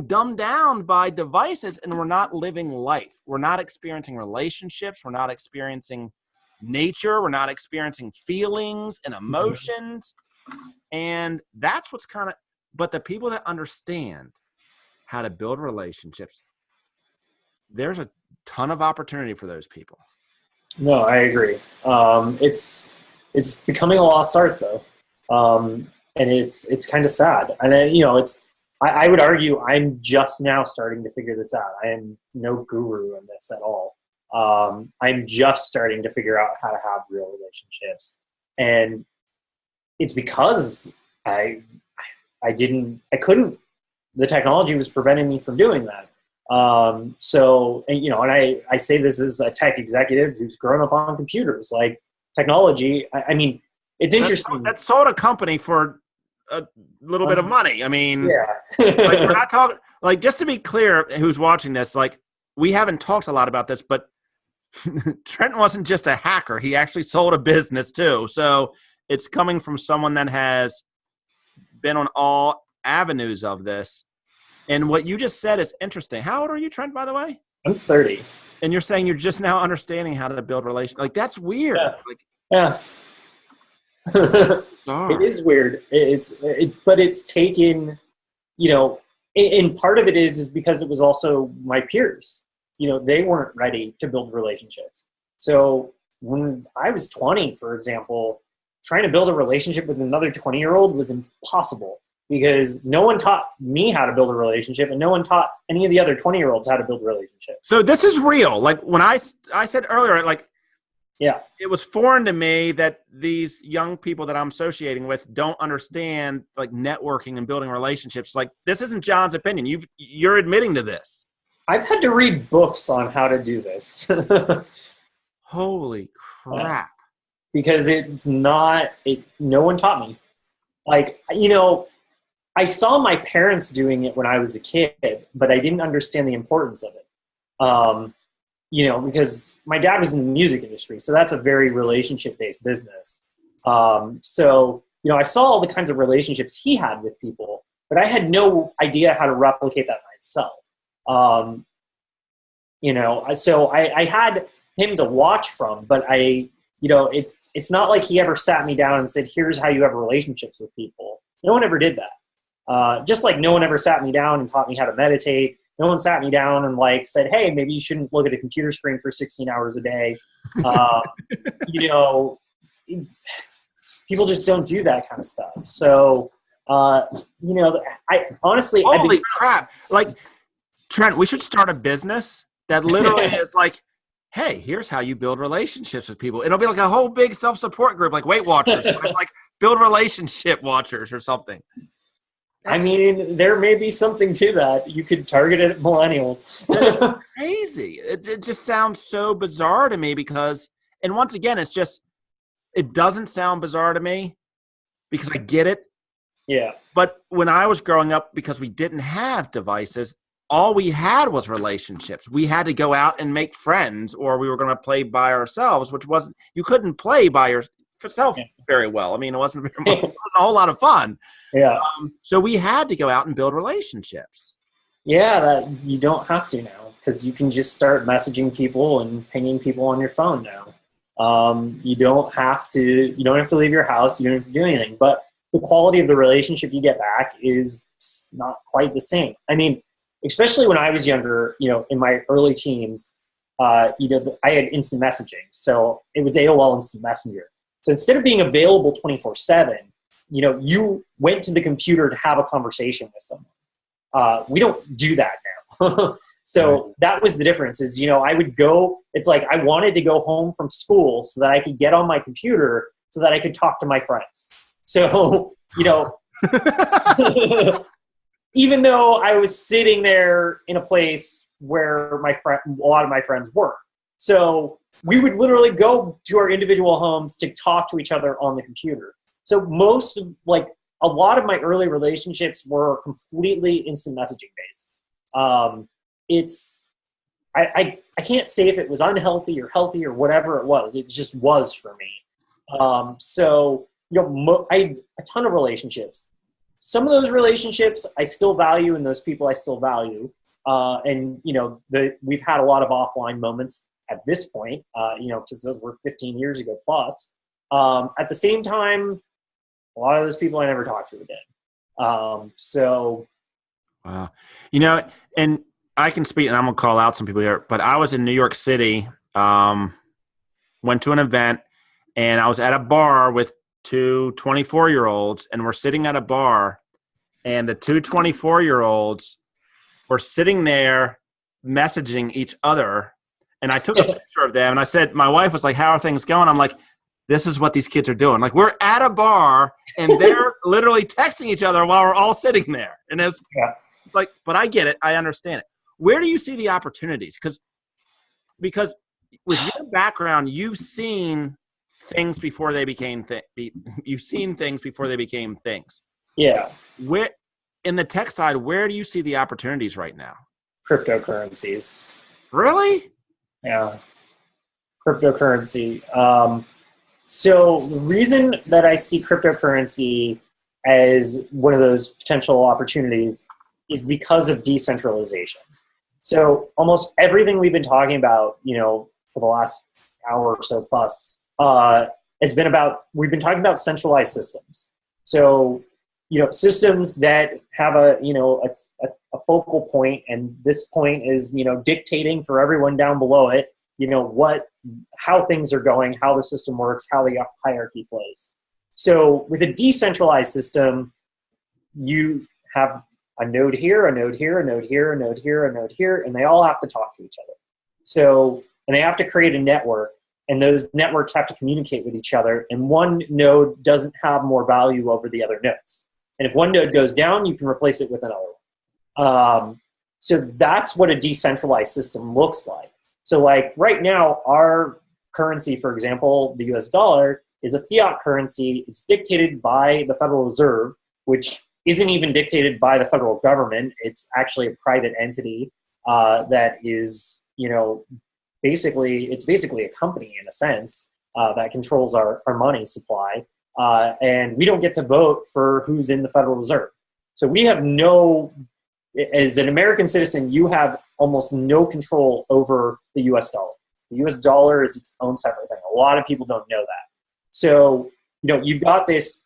dumbed down by devices, and we're not living life. We're not experiencing relationships. We're not experiencing nature. We're not experiencing feelings and emotions. And that's what's but the people that understand how to build relationships, there's a ton of opportunity for those people. No, I agree. It's becoming a lost art, though. And it's kind of sad. And I would argue I'm just now starting to figure this out. I am no guru in this at all. I'm just starting to figure out how to have real relationships. And it's because I couldn't, the technology was preventing me from doing that. And I say this as a tech executive who's grown up on computers. Like, technology. I mean, it's interesting. That sold a company for a little bit of money. I mean, yeah. like we're not talking, like, just to be clear, who's watching this, like, we haven't talked a lot about this, but Trent wasn't just a hacker. He actually sold a business too. So it's coming from someone that has been on all avenues of this. And what you just said is interesting. How old are you, Trent, by the way? I'm 30. And you're saying you're just now understanding how to build relations. Like, that's weird. Yeah. Like, Yeah. It is weird. But it's taken, you know, and part of it is because it was also my peers. You know, they weren't ready to build relationships. So when I was 20, for example, trying to build a relationship with another 20-year-old was impossible because no one taught me how to build a relationship and no one taught any of the other 20-year-olds how to build relationships. So this is real. Like when I said earlier, like, yeah, it was foreign to me that these young people that I'm associating with don't understand like networking and building relationships. Like, this isn't John's opinion. You're admitting to this. I've had to read books on how to do this. Holy crap. Because no one taught me. Like, you know, I saw my parents doing it when I was a kid, but I didn't understand the importance of it. You know, because my dad was in the music industry, so that's a very relationship-based business. So, you know, I saw all the kinds of relationships he had with people, but I had no idea how to replicate that myself. You know, so I had him to watch from, but you know, it's not like he ever sat me down and said, here's how you have relationships with people. No one ever did that. Just like no one ever sat me down and taught me how to meditate. No one sat me down and like said, hey, maybe you shouldn't look at a computer screen for 16 hours a day. You know, people just don't do that kind of stuff. So, you know, I honestly, holy crap. Like, Trent, we should start a business that literally is like, hey, here's how you build relationships with people. It'll be like a whole big self-support group, like Weight Watchers. It's like build relationship watchers or something. I mean, there may be something to that. You could target it at millennials. It's crazy. It just sounds so bizarre to me because, and once again, it doesn't sound bizarre to me because I get it. Yeah. But when I was growing up, because we didn't have devices, all we had was relationships. We had to go out and make friends or we were going to play by ourselves, which wasn't, you couldn't play by yourself very well. I mean, it wasn't a whole lot of fun. Yeah. So we had to go out and build relationships. Yeah, that you don't have to now because you can just start messaging people and pinging people on your phone now. You don't have to leave your house. You don't have to do anything. But the quality of the relationship you get back is not quite the same. I mean, especially when I was younger, you know, in my early teens, you know, I had instant messaging. So it was AOL Instant Messenger. So instead of being available 24/7, you know, you went to the computer to have a conversation with someone. We don't do that now. So that was the difference is, you know, I would go, it's like I wanted to go home from school so that I could get on my computer so that I could talk to my friends. So, you know, even though I was sitting there in a place where a lot of my friends were. So we would literally go to our individual homes to talk to each other on the computer. So a lot of my early relationships were completely instant messaging based. I can't say if it was unhealthy or healthy or whatever it was. It just was for me. So, you know, I had a ton of relationships. Some of those relationships I still value and those people I still value. And, you know, we've had a lot of offline moments at this point, you know, because those were 15 years ago plus. At the same time, a lot of those people I never talked to again. So. Wow. You know, and I can speak, and I'm going to call out some people here, but I was in New York City, went to an event, and I was at a bar with two 24-year-olds, and we're sitting at a bar, and the two 24-year-olds were sitting there messaging each other, and I took a picture of them, and I said, my wife was like, how are things going? I'm like, this is what these kids are doing. Like, we're at a bar, and they're literally texting each other while we're all sitting there. And it's like, but I get it. I understand it. Where do you see the opportunities? Because with your background, you've seen things before they became you've seen things before they became things. Yeah. Where in the tech side, where do you see the opportunities right now? Cryptocurrencies. Really? Yeah. Cryptocurrency. So the reason that I see cryptocurrency as one of those potential opportunities is because of decentralization. So almost everything we've been talking about, for the last hour or so plus, has been about, we've been talking about centralized systems. So, systems that have a focal point, and this point is, dictating for everyone down below it, how things are going, how the system works, how the hierarchy flows. So with a decentralized system, you have a node here, a node here, a node here, a node here, a node here, and they all have to talk to each other. So, and they have to create a network, and those networks have to communicate with each other, and one node doesn't have more value over the other nodes. And if one node goes down, you can replace it with another one. So that's what a decentralized system looks like. So like right now, our currency, for example, the US dollar, is a fiat currency. It's dictated by the Federal Reserve, which isn't even dictated by the federal government. It's actually a private entity that is, basically a company in a sense that controls our money supply. And we don't get to vote for who's in the Federal Reserve. So we have as an American citizen, you have almost no control over the US dollar. The US dollar is its own separate thing. A lot of people don't know that. So, you've got this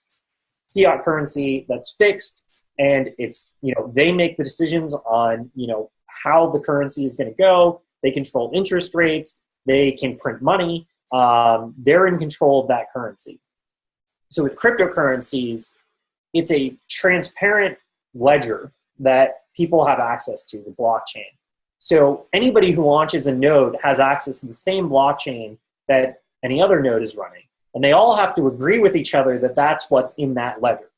fiat currency that's fixed, and it's, they make the decisions on, how the currency is going to go. They control interest rates. They can print money. They're in control of that currency. So with cryptocurrencies, it's a transparent ledger that people have access to, the blockchain. So anybody who launches a node has access to the same blockchain that any other node is running. And they all have to agree with each other that that's what's in that ledger.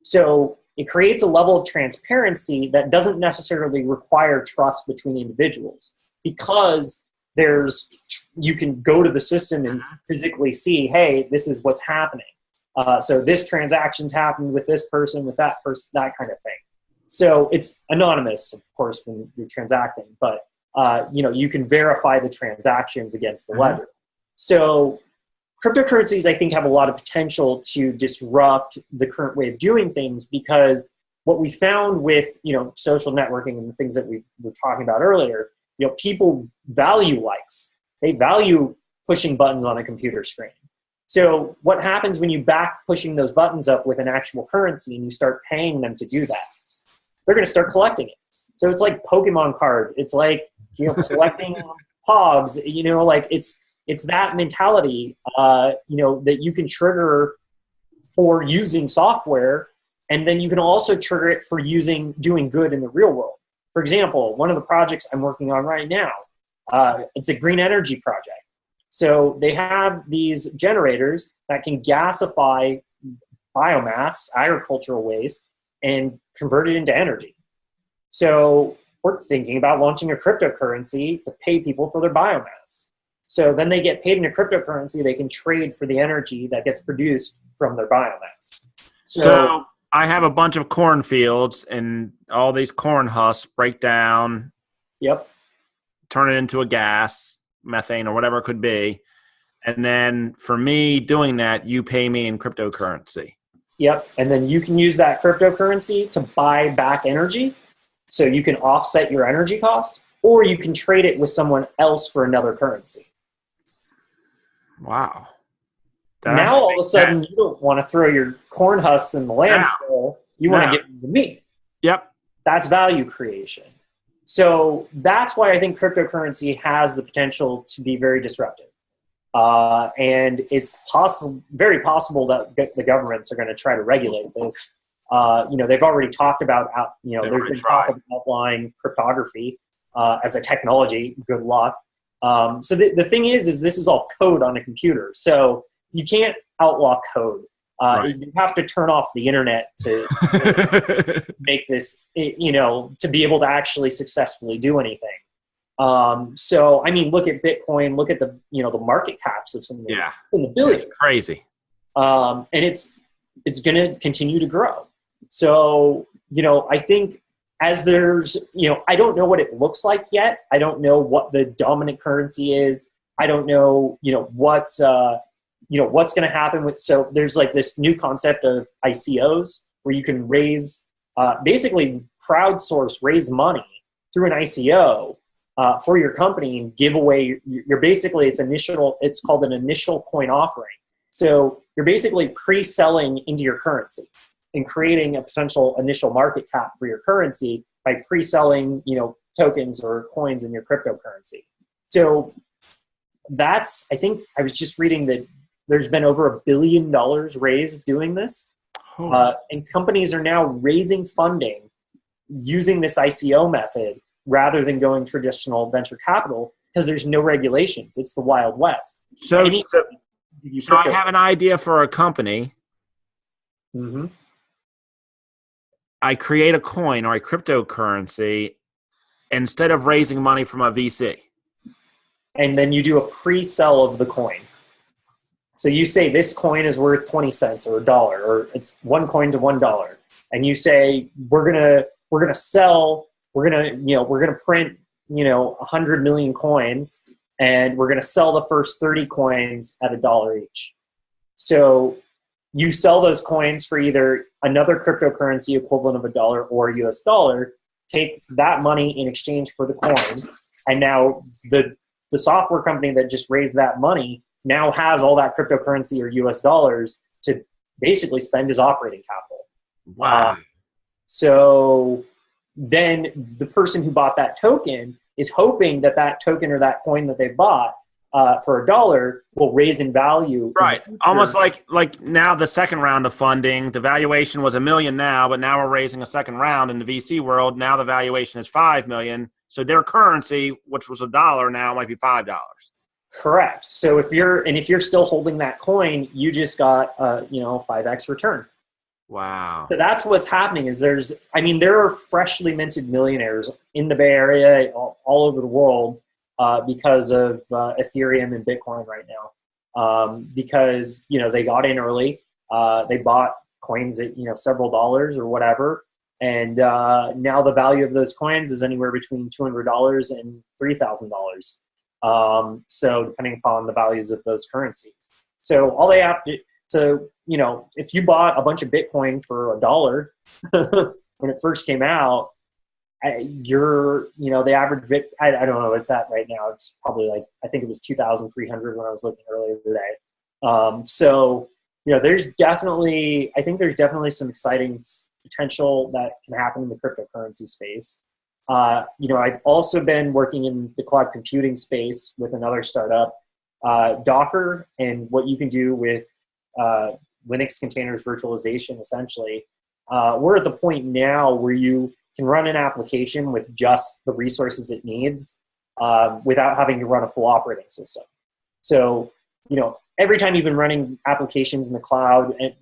So it creates a level of transparency that doesn't necessarily require trust between individuals, because you can go to the system and physically see, hey, this is what's happening. So this transaction's happened with this person, with that person, that kind of thing. So it's anonymous, of course, when you're transacting, but you can verify the transactions against the ledger. So cryptocurrencies, I think, have a lot of potential to disrupt the current way of doing things, because what we found with social networking and the things that we were talking about earlier, people value likes. They value pushing buttons on a computer screen. So what happens when you back pushing those buttons up with an actual currency and you start paying them to do that? They're going to start collecting it. So it's like Pokemon cards. It's like collecting Pogs. It's that mentality, that you can trigger for using software, and then you can also trigger it for doing good in the real world. For example, one of the projects I'm working on right now, it's a green energy project. So they have these generators that can gasify biomass, agricultural waste, and convert it into energy. So we're thinking about launching a cryptocurrency to pay people for their biomass. So then they get paid in a cryptocurrency, they can trade for the energy that gets produced from their biomass. So I have a bunch of cornfields, and all these corn husks break down. Yep. Turn it into a gas, methane, or whatever it could be. And then for me doing that, you pay me in cryptocurrency. Yep. And then you can use that cryptocurrency to buy back energy. So you can offset your energy costs, or you can trade it with someone else for another currency. Wow. Now all of a sudden you don't want to throw your corn husks in the landfill. You want to give them to me. Yep. That's value creation. So that's why I think cryptocurrency has the potential to be very disruptive. And it's very possible that the governments are going to try to regulate this. They've already talked about, there's been talk of outlawing cryptography as a technology. Good luck. So the thing is this is all code on a computer. So you can't outlaw code. Right. You have to turn off the internet to make this, to be able to actually successfully do anything. So I mean, look at Bitcoin. Look at the the market caps of some of these in the billions. It's crazy. And it's going to continue to grow. So I think as there's I don't know what it looks like yet. I don't know what the dominant currency is. I don't know what's going to happen with. So there's like this new concept of ICOs where you can raise basically raise money through an ICO. For your company and give away it's called an initial coin offering. So you're basically pre-selling into your currency and creating a potential initial market cap for your currency by pre-selling, tokens or coins in your cryptocurrency. So I think I was just reading that there's been over $1 billion raised doing this. And companies are now raising funding using this ICO method rather than going traditional venture capital because there's no regulations. It's the Wild West. So I have an idea for a company. Mm-hmm. I create a coin or a cryptocurrency instead of raising money from a VC. And then you do a pre-sell of the coin. So you say this coin is worth 20 cents or $1, or it's one coin to $1. And you say, we're gonna print 100 million coins, and we're going to sell the first 30 coins at $1 each. So you sell those coins for either another cryptocurrency equivalent of $1 or US dollar, take that money in exchange for the coin, and now the software company that just raised that money now has all that cryptocurrency or US dollars to basically spend as operating capital. Wow. So then the person who bought that token is hoping that token or that coin that they bought for $1 will raise in value. Right. Almost like now the second round of funding, the valuation was $1 million now, but now we're raising a second round in the VC world. Now the valuation is $5 million. So their currency, which was $1 now, might be $5. Correct. So if you're still holding that coin, you just got 5x return. Wow. So that's what's happening is there are freshly minted millionaires in the Bay Area, all over the world, because of Ethereum and Bitcoin right now. Because, they got in early, they bought coins at, several dollars or whatever. And now the value of those coins is anywhere between $200 and $3,000. So depending upon the values of those currencies. So all they have to, if you bought a bunch of Bitcoin for $1 when it first came out, the average bit, I don't know what it's at right now. It's probably I think it was 2,300 when I was looking earlier today. So, there's definitely some exciting potential that can happen in the cryptocurrency space. I've also been working in the cloud computing space with another startup, Docker, and what you can do with Linux containers virtualization, essentially. We're at the point now where you can run an application with just the resources it needs without having to run a full operating system. So, every time you've been running applications in the cloud and,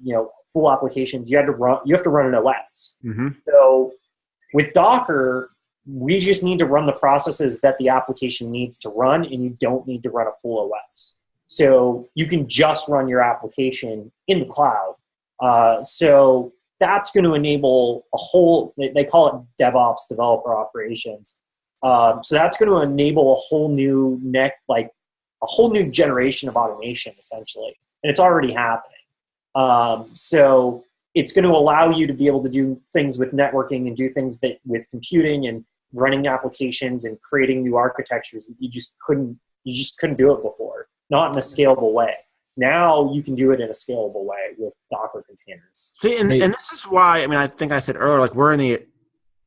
full applications, you have to run an OS. Mm-hmm. So with Docker, we just need to run the processes that the application needs to run, and you don't need to run a full OS. So you can just run your application in the cloud. So that's going to enable they call it DevOps, developer operations. So that's going to enable a whole new generation of automation, essentially. And it's already happening. So it's going to allow you to be able to do things with networking and do things with computing and running applications and creating new architectures that you just couldn't do it before, not in a scalable way. Now you can do it in a scalable way with Docker containers. See, and this is why, I think I said earlier, we're in the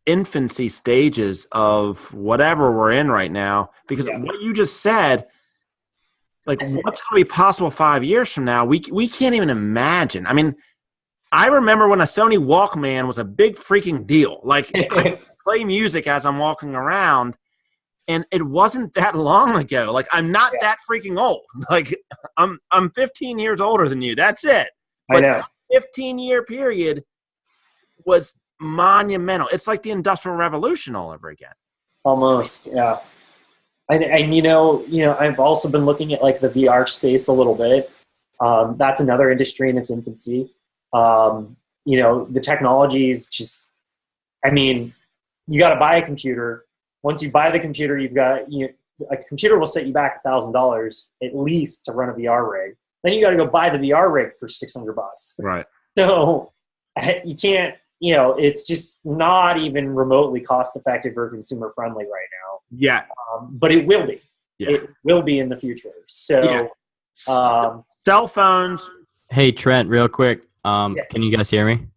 infancy stages of whatever we're in right now, because what you just said, what's going to be possible 5 years from now, we can't even imagine. I remember when a Sony Walkman was a big freaking deal. I play music as I'm walking around, and it wasn't that long ago. I'm not that freaking old. I'm 15 years older than you. That's it. But I know. 15-year period was monumental. It's like the Industrial Revolution all over again. Almost, yeah. And I've also been looking at like the VR space a little bit. That's another industry in its infancy. The technology is just, I mean, you got to buy a computer. Once you buy the computer, a computer will set you back $1,000 at least to run a VR rig. Then you got to go buy the VR rig for $600. Right. So you can't, it's just not even remotely cost effective or consumer friendly right now. Yeah. But it will be. Yeah. It will be in the future. So, cell phones. Hey, Trent, real quick. Can you guys hear me?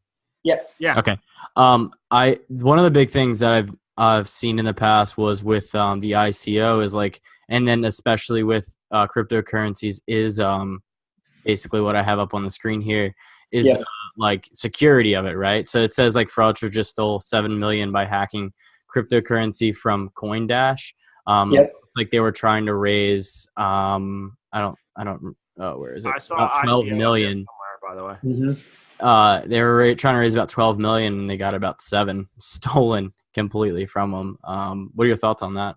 Yeah. Yeah. Okay. One of the big things that I've seen in the past was with the ICO is like, and then especially with cryptocurrencies is basically what I have up on the screen here is the, like security of it, right? So it says like fraudsters just stole $7 million by hacking cryptocurrency from CoinDash. It's like they were trying to raise where is it? I saw about 12 ICO million. Somewhere, by the way. Mm-hmm. They were trying to raise about 12 million and they got about 7 stolen completely from them. What are your thoughts on that?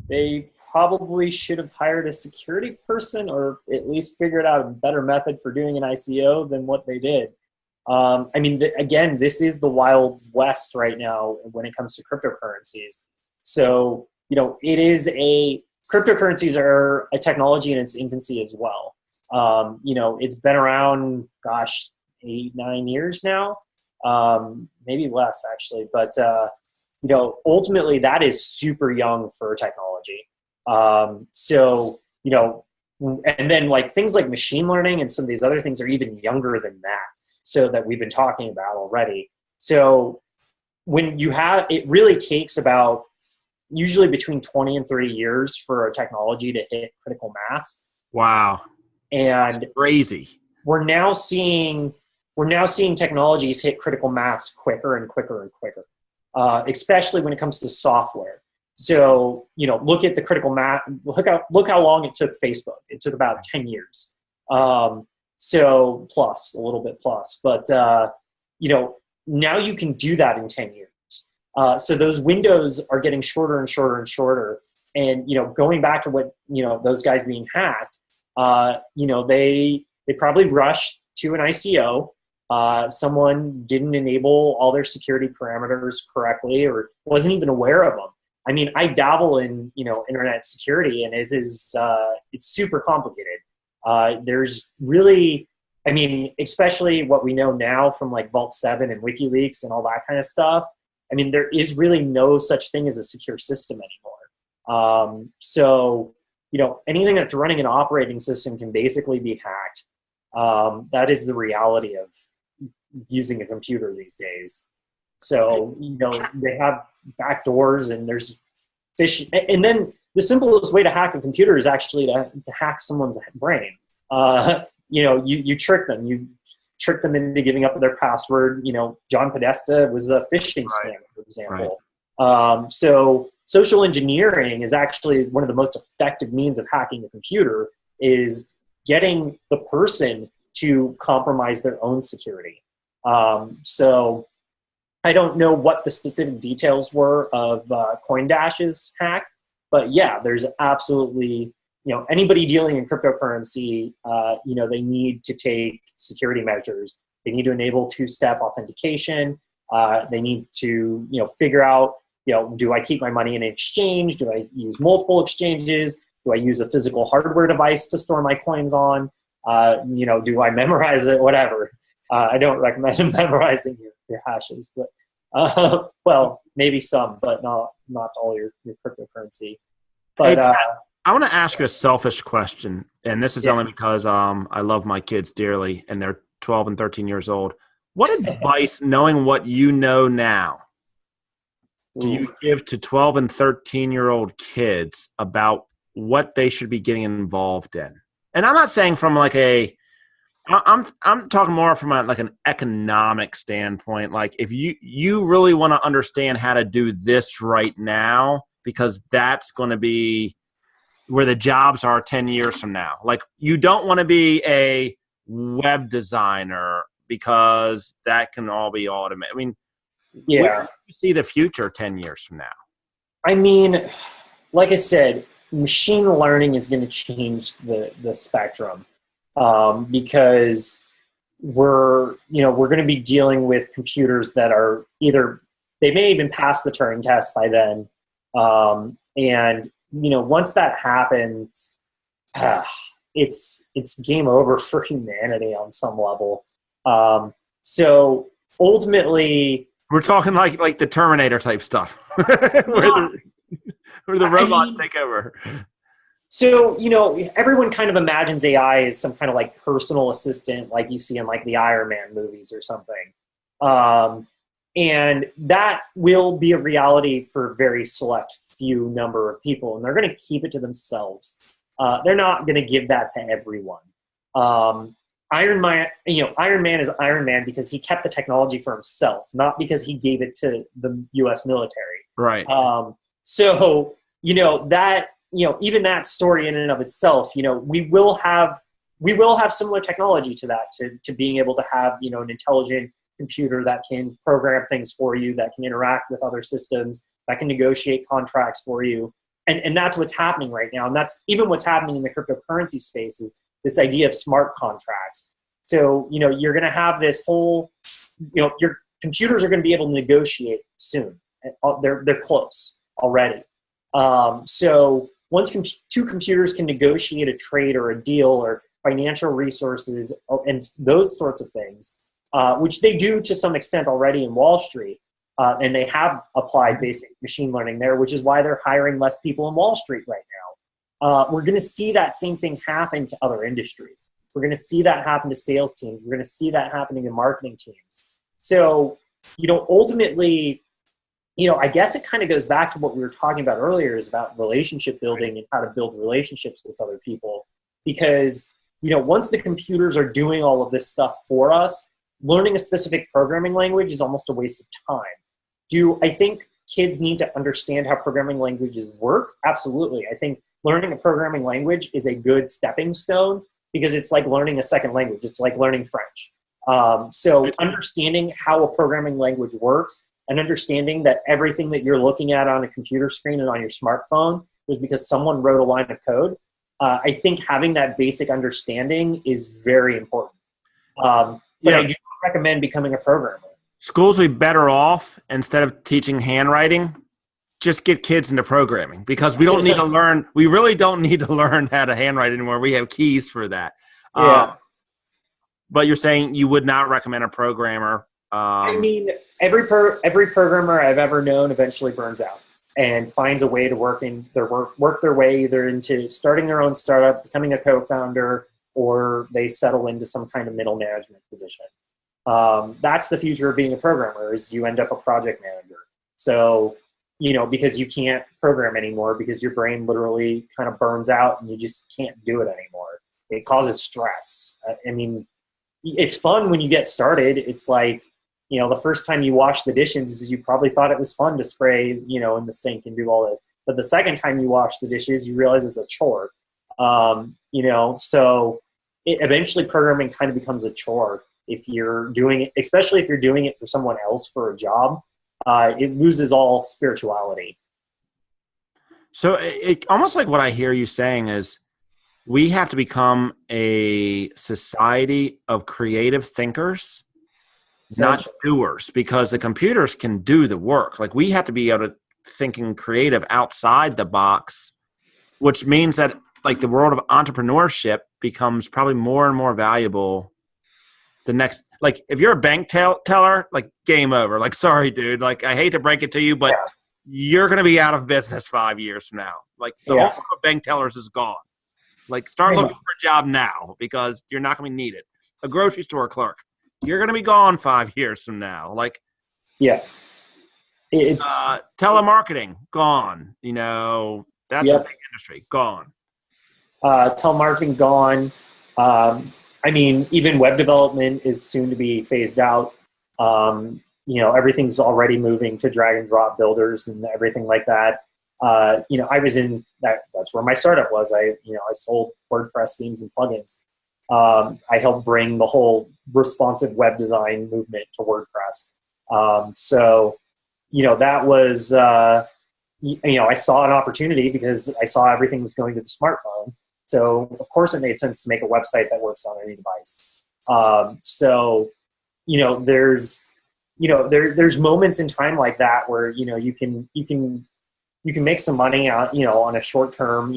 They probably should have hired a security person or at least figured out a better method for doing an ICO than what they did. Again, this is the Wild West right now when it comes to cryptocurrencies. So, cryptocurrencies are a technology in its infancy as well. It's been around, 8-9 years now, maybe less actually, but ultimately that is super young for technology. And then like things like machine learning and some of these other things are even younger than that. So that we've been talking about already. So when it really takes about usually between 20 and 30 years for a technology to hit critical mass. Wow. And that's crazy. We're now seeing technologies hit critical mass quicker and quicker and quicker, especially when it comes to software. So, look at the critical mass, look how long it took Facebook. It took about 10 years. So plus, a little bit plus, but, now you can do that in 10 years. So those windows are getting shorter and shorter and shorter. And, going back to what, those guys being hacked, they probably rushed to an ICO. Someone didn't enable all their security parameters correctly or wasn't even aware of them. I mean, I dabble in, internet security and it's super complicated. There's really, especially what we know now from like Vault 7 and WikiLeaks and all that kind of stuff. There is really no such thing as a secure system anymore. So, anything that's running an operating system can basically be hacked. That is the reality of using a computer these days. So, they have backdoors and there's phishing. And then the simplest way to hack a computer is actually to hack someone's brain. You trick them. You trick them into giving up their password. John Podesta was a phishing scam, for example. Right. So social engineering is actually one of the most effective means of hacking a computer is getting the person to compromise their own security. So I don't know what the specific details were of CoinDash's hack, but yeah, there's absolutely, anybody dealing in cryptocurrency, they need to take security measures. They need to enable two-step authentication. They need to, figure out, do I keep my money in an exchange? Do I use multiple exchanges? Do I use a physical hardware device to store my coins on? Do I memorize it? Whatever. I don't recommend memorizing your hashes, but well, maybe some, but not all your cryptocurrency. But hey, I want to ask you a selfish question, and this is only because I love my kids dearly, and they're 12 and 13 years old. What advice, knowing what you know now, do you give to 12 and 13-year-old kids about what they should be getting involved in? And I'm not saying from like I'm talking more from like an economic standpoint. Like if you really want to understand how to do this right now, because that's going to be where the jobs are 10 years from now. Like you don't want to be a web designer because that can all be automated. Where do you see the future 10 years from now? I mean, like I said, machine learning is going to change the spectrum, because we're going to be dealing with computers that are either, they may even pass the Turing test by then, and once that happens, it's game over for humanity on some level. So ultimately, we're talking like the Terminator type stuff, where the robots take over. So, everyone kind of imagines AI as some kind of like personal assistant, like you see in like the Iron Man movies or something. And that will be a reality for a very select few number of people, and they're going to keep it to themselves. They're not going to give that to everyone. Iron Man is Iron Man because he kept the technology for himself, not because he gave it to the U.S. military. Right. So, that, even that story in and of itself, we will have similar technology to that, to being able to have, an intelligent computer that can program things for you, that can interact with other systems, that can negotiate contracts for you. And that's what's happening right now. And that's even what's happening in the cryptocurrency space, is this idea of smart contracts. So, you're going to have this whole, your computers are going to be able to negotiate soon. They're close already. So once two computers can negotiate a trade or a deal or financial resources and those sorts of things, which they do to some extent already in Wall Street, and they have applied basic machine learning there, which is why they're hiring less people in Wall Street right now. We're going to see that same thing happen to other industries. We're going to see that happen to sales teams. We're going to see that happening to marketing teams. So, ultimately, I guess it kind of goes back to what we were talking about earlier, is about relationship building and how to build relationships with other people. Because, once the computers are doing all of this stuff for us, learning a specific programming language is almost a waste of time. Do I think kids need to understand how programming languages work? Absolutely. I think learning a programming language is a good stepping stone, because it's like learning a second language. It's like learning French. So understanding how a programming language works, and understanding that everything that you're looking at on a computer screen and on your smartphone is because someone wrote a line of code. I think having that basic understanding is very important. But I do recommend becoming a programmer. Schools would be better off, instead of teaching handwriting, just get kids into programming, because we don't need to learn. We really don't need to learn how to handwrite anymore. We have keys for that. Yeah. But you're saying you would not recommend a programmer. I mean, every programmer I've ever known eventually burns out and finds a way to work their way either into starting their own startup, becoming a co-founder, or they settle into some kind of middle management position. That's the future of being a programmer, is you end up a project manager. So, because you can't program anymore, because your brain literally kind of burns out and you just can't do it anymore. It causes stress. I mean, it's fun when you get started. It's like, the first time you wash the dishes, you probably thought it was fun to spray, in the sink and do all this. But the second time you wash the dishes, you realize it's a chore. So eventually programming kind of becomes a chore if you're doing it, especially if you're doing it for someone else for a job. It loses all spirituality. So it almost like what I hear you saying is, we have to become a society of creative thinkers, not doers, because the computers can do the work. Like, we have to be able to thinking creative outside the box, which means that like the world of entrepreneurship becomes probably more and more valuable. The next, like, if you're a bank teller, like, game over. Like, sorry, dude. Like, I hate to break it to you, but you're going to be out of business 5 years from now. Like, the whole world of bank tellers is gone. Like, start looking for a job now, because you're not going to be needed. A grocery store clerk, you're going to be gone 5 years from now. Like, it's telemarketing, gone. That's a big industry, gone. Telemarketing, gone. I mean, even web development is soon to be phased out. Everything's already moving to drag and drop builders and everything like that. I was in that's where my startup was. I sold WordPress themes and plugins. I helped bring the whole responsive web design movement to WordPress. So, that was, I saw an opportunity because I saw everything was going to the smartphone. So of course it made sense to make a website that works on any device. There's moments in time like that where, you can make some money on a short term,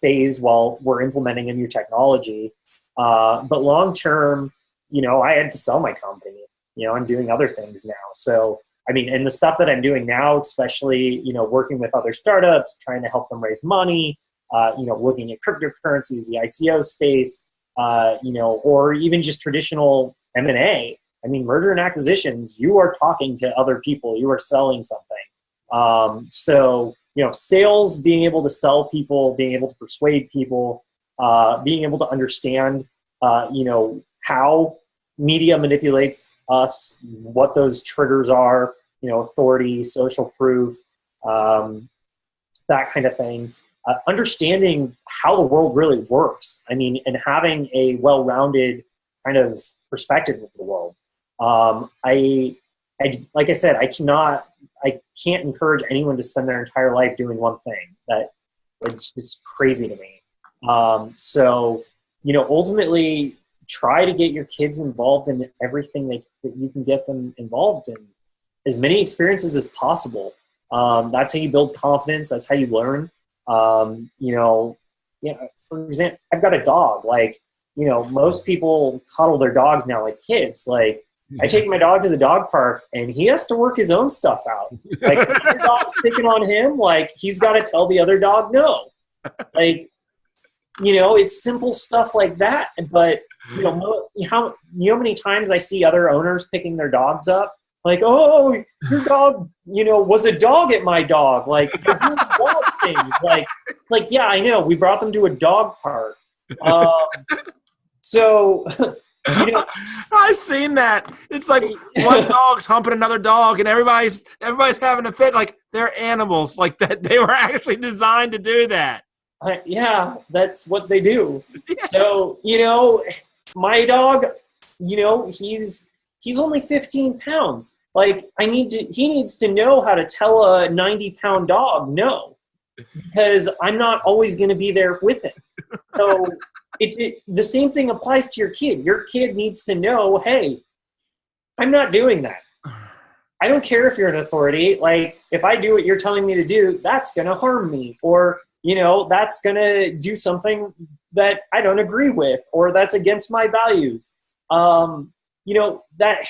phase while we're implementing a new technology. But long term, I had to sell my company. I'm doing other things now. So, and the stuff that I'm doing now, especially, working with other startups, trying to help them raise money, looking at cryptocurrencies, the ICO space, or even just traditional M&A. Merger and acquisitions, you are talking to other people, you are selling something. Sales, being able to sell people, being able to persuade people, being able to understand, how media manipulates us, what those triggers are, authority, social proof, that kind of thing. Understanding how the world really works. And having a well-rounded kind of perspective of the world. Like I said, I can't encourage anyone to spend their entire life doing one thing. It's just crazy to me. Ultimately try to get your kids involved in everything that you can get them involved in. As many experiences as possible. That's how you build confidence. That's how you learn. For example, I've got a dog. Most people cuddle their dogs now like kids. I take my dog to the dog park and he has to work his own stuff out. If the other dog's picking on him, he's got to tell the other dog no. It's simple stuff like that. But, how many times I see other owners picking their dogs up? Oh, your dog, was a dog at my dog. They're doing dog things. Yeah, I know. We brought them to a dog park. I've seen that. It's like one dog's humping another dog, and everybody's having a fit. They're animals. That they were actually designed to do that. Yeah, that's what they do. Yeah. So my dog, he's only 15 pounds. He needs to know how to tell a 90-pound dog no, because I'm not always going to be there with him. So the same thing applies to your kid. Your kid needs to know, hey, I'm not doing that. I don't care if you're an authority. If I do what you're telling me to do, that's going to harm me, or, that's going to do something that I don't agree with, or that's against my values. That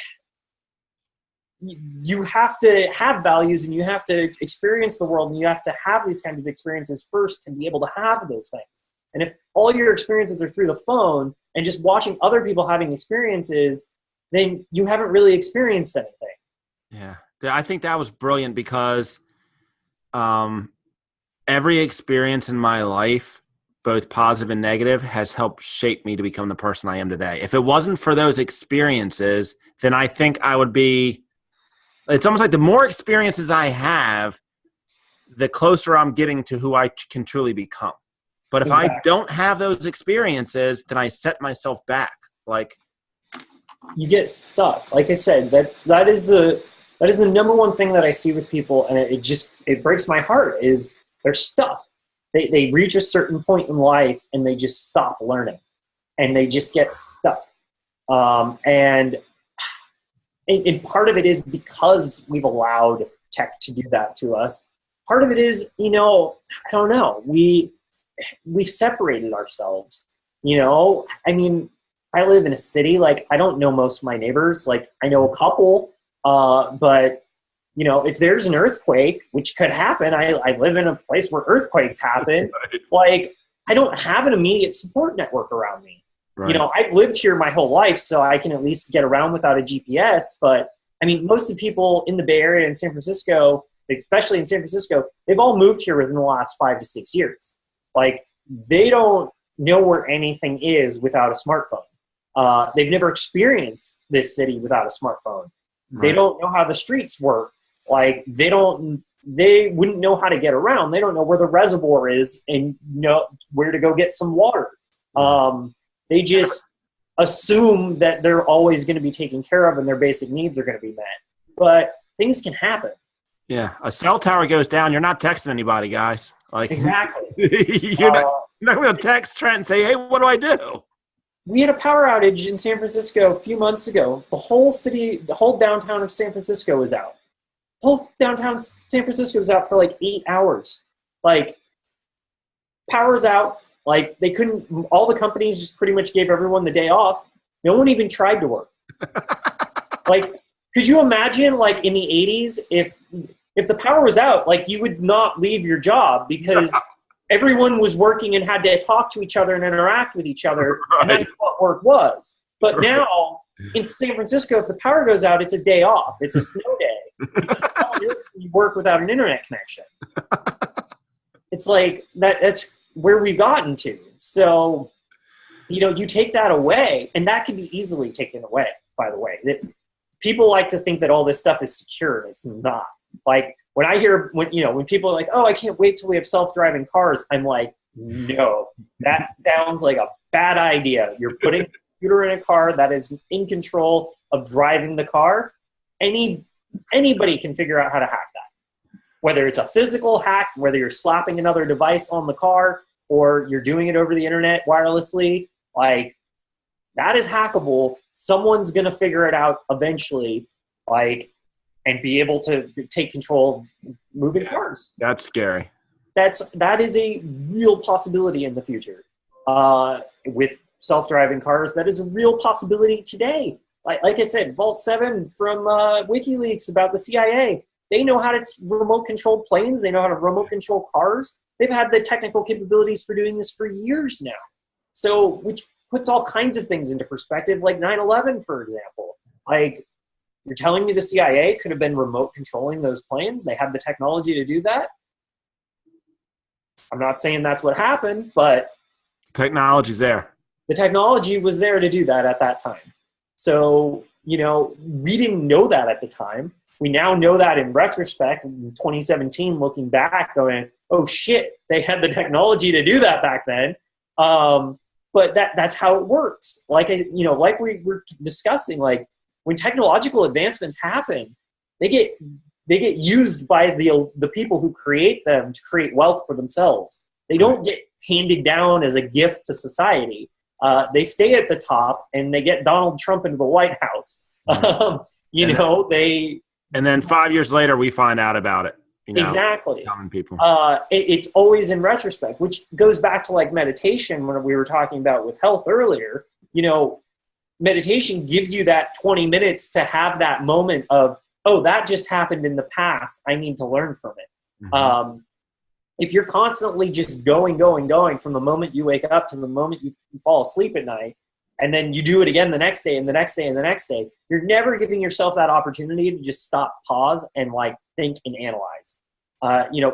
you have to have values, and you have to experience the world, and you have to have these kinds of experiences first to be able to have those things. And if all your experiences are through the phone and just watching other people having experiences, then you haven't really experienced anything. Yeah. I think that was brilliant because every experience in my life, both positive and negative, has helped shape me to become the person I am today. If it wasn't for those experiences, then I think I would be – it's almost like the more experiences I have, the closer I'm getting to who I can truly become. But if I don't have those experiences, then I set myself back. You get stuck. Like I said, that is the number one thing that I see with people, and it breaks my heart, is they're stuck. They reach a certain point in life and they just stop learning, and they just get stuck. And part of it is because we've allowed tech to do that to us. Part of it is, I don't know, we've separated ourselves. I live in a city. I don't know most of my neighbors. I know a couple, but if there's an earthquake, which could happen, I live in a place where earthquakes happen. Right. I don't have an immediate support network around me. Right. I've lived here my whole life, so I can at least get around without a GPS. But most of the people in the Bay Area and San Francisco, especially in San Francisco, they've all moved here within the last 5 to 6 years. They don't know where anything is without a smartphone. They've never experienced this city without a smartphone. Right. They don't know how the streets work. They wouldn't know how to get around. They don't know where the reservoir is and know where to go get some water. They just assume that they're always going to be taken care of and their basic needs are going to be met. But things can happen. Yeah, a cell tower goes down. You're not texting anybody, guys. Like Exactly. you're not going to text Trent and say, "Hey, what do I do?" We had a power outage in San Francisco a few months ago. The whole downtown of San Francisco was out. The whole downtown San Francisco was out for like 8 hours. Like, power's out. Like, they couldn't. All the companies just pretty much gave everyone the day off. No one even tried to work. Like, could you imagine, like, in the 80s, if the power was out, like, you would not leave your job because everyone was working and had to talk to each other and interact with each other, and that's what work was. But now, in San Francisco, if the power goes out, it's a day off. It's a snow day. You work without an internet connection. It's like, that's where we've gotten to. So, you take that away, and that can be easily taken away, by the way. People like to think that all this stuff is secure. It's not. Like, when I hear, when people are like, oh, I can't wait till we have self-driving cars, I'm like, no, that sounds like a bad idea. You're putting a computer in a car that is in control of driving the car. Anybody can figure out how to hack that. Whether it's a physical hack, whether you're slapping another device on the car, or you're doing it over the internet wirelessly, like, that is hackable. Someone's going to figure it out eventually, and be able to take control of moving cars. That's scary. That is a real possibility in the future. With self-driving cars, that is a real possibility today. Like I said, Vault 7 from WikiLeaks about the CIA. They know how to remote control planes. They know how to remote control cars. They've had the technical capabilities for doing this for years now. So, which puts all kinds of things into perspective, like 9/11, for example. Like, you're telling me the CIA could have been remote controlling those planes? They had the technology to do that? I'm not saying that's what happened, but technology's there. The technology was there to do that at that time. So, we didn't know that at the time. We now know that in retrospect, in 2017, looking back, going, oh shit, they had the technology to do that back then. But that's how it works. Like we were discussing, like, when technological advancements happen, they get used by the people who create them to create wealth for themselves. They don't get handed down as a gift to society. They stay at the top, and they get Donald Trump into the White House. And then 5 years later, we find out about it. Exactly. Common people. It's always in retrospect, which goes back to, like, meditation, when we were talking about with health earlier. Meditation gives you that 20 minutes to have that moment of, oh, that just happened in the past. I need to learn from it. Mm-hmm. If you're constantly just going from the moment you wake up to the moment you fall asleep at night, and then you do it again the next day and the next day and the next day, you're never giving yourself that opportunity to just stop, pause, and, like, think and analyze.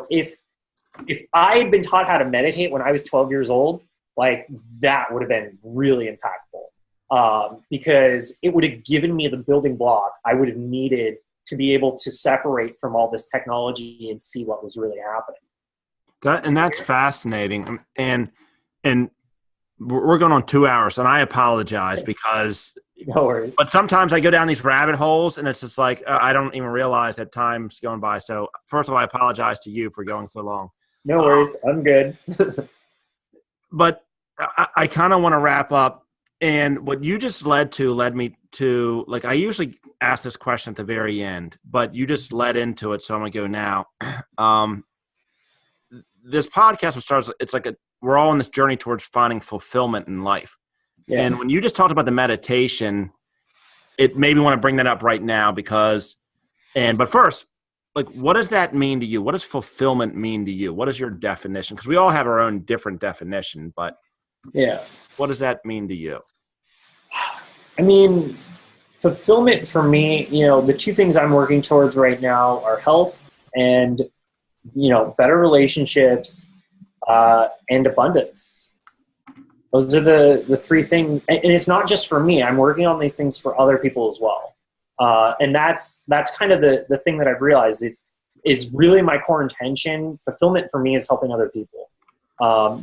If I had been taught how to meditate when I was 12 years old, like, that would have been really impactful. Because it would have given me the building block I would have needed to be able to separate from all this technology and see what was really happening. That's fascinating. And we're going on 2 hours, and I apologize because no worries. But sometimes I go down these rabbit holes, and it's just like I don't even realize that time's going by. So first of all, I apologize to you for going so long. No worries. I'm good. But I kind of want to wrap up. And what you just led me to, like, I usually ask this question at the very end, but you just led into it, so I'm going to go now. This podcast starts, it's like we're all on this journey towards finding fulfillment in life. Yeah. And when you just talked about the meditation, it made me want to bring that up right now but first, like, what does that mean to you? What does fulfillment mean to you? What is your definition? Because we all have our own different definition, but yeah. What does that mean to you? I mean, fulfillment for me, the two things I'm working towards right now are health and, better relationships and abundance. Those are the three things. And it's not just for me. I'm working on these things for other people as well. And that's kind of the thing that I've realized. It is really my core intention. Fulfillment for me is helping other people.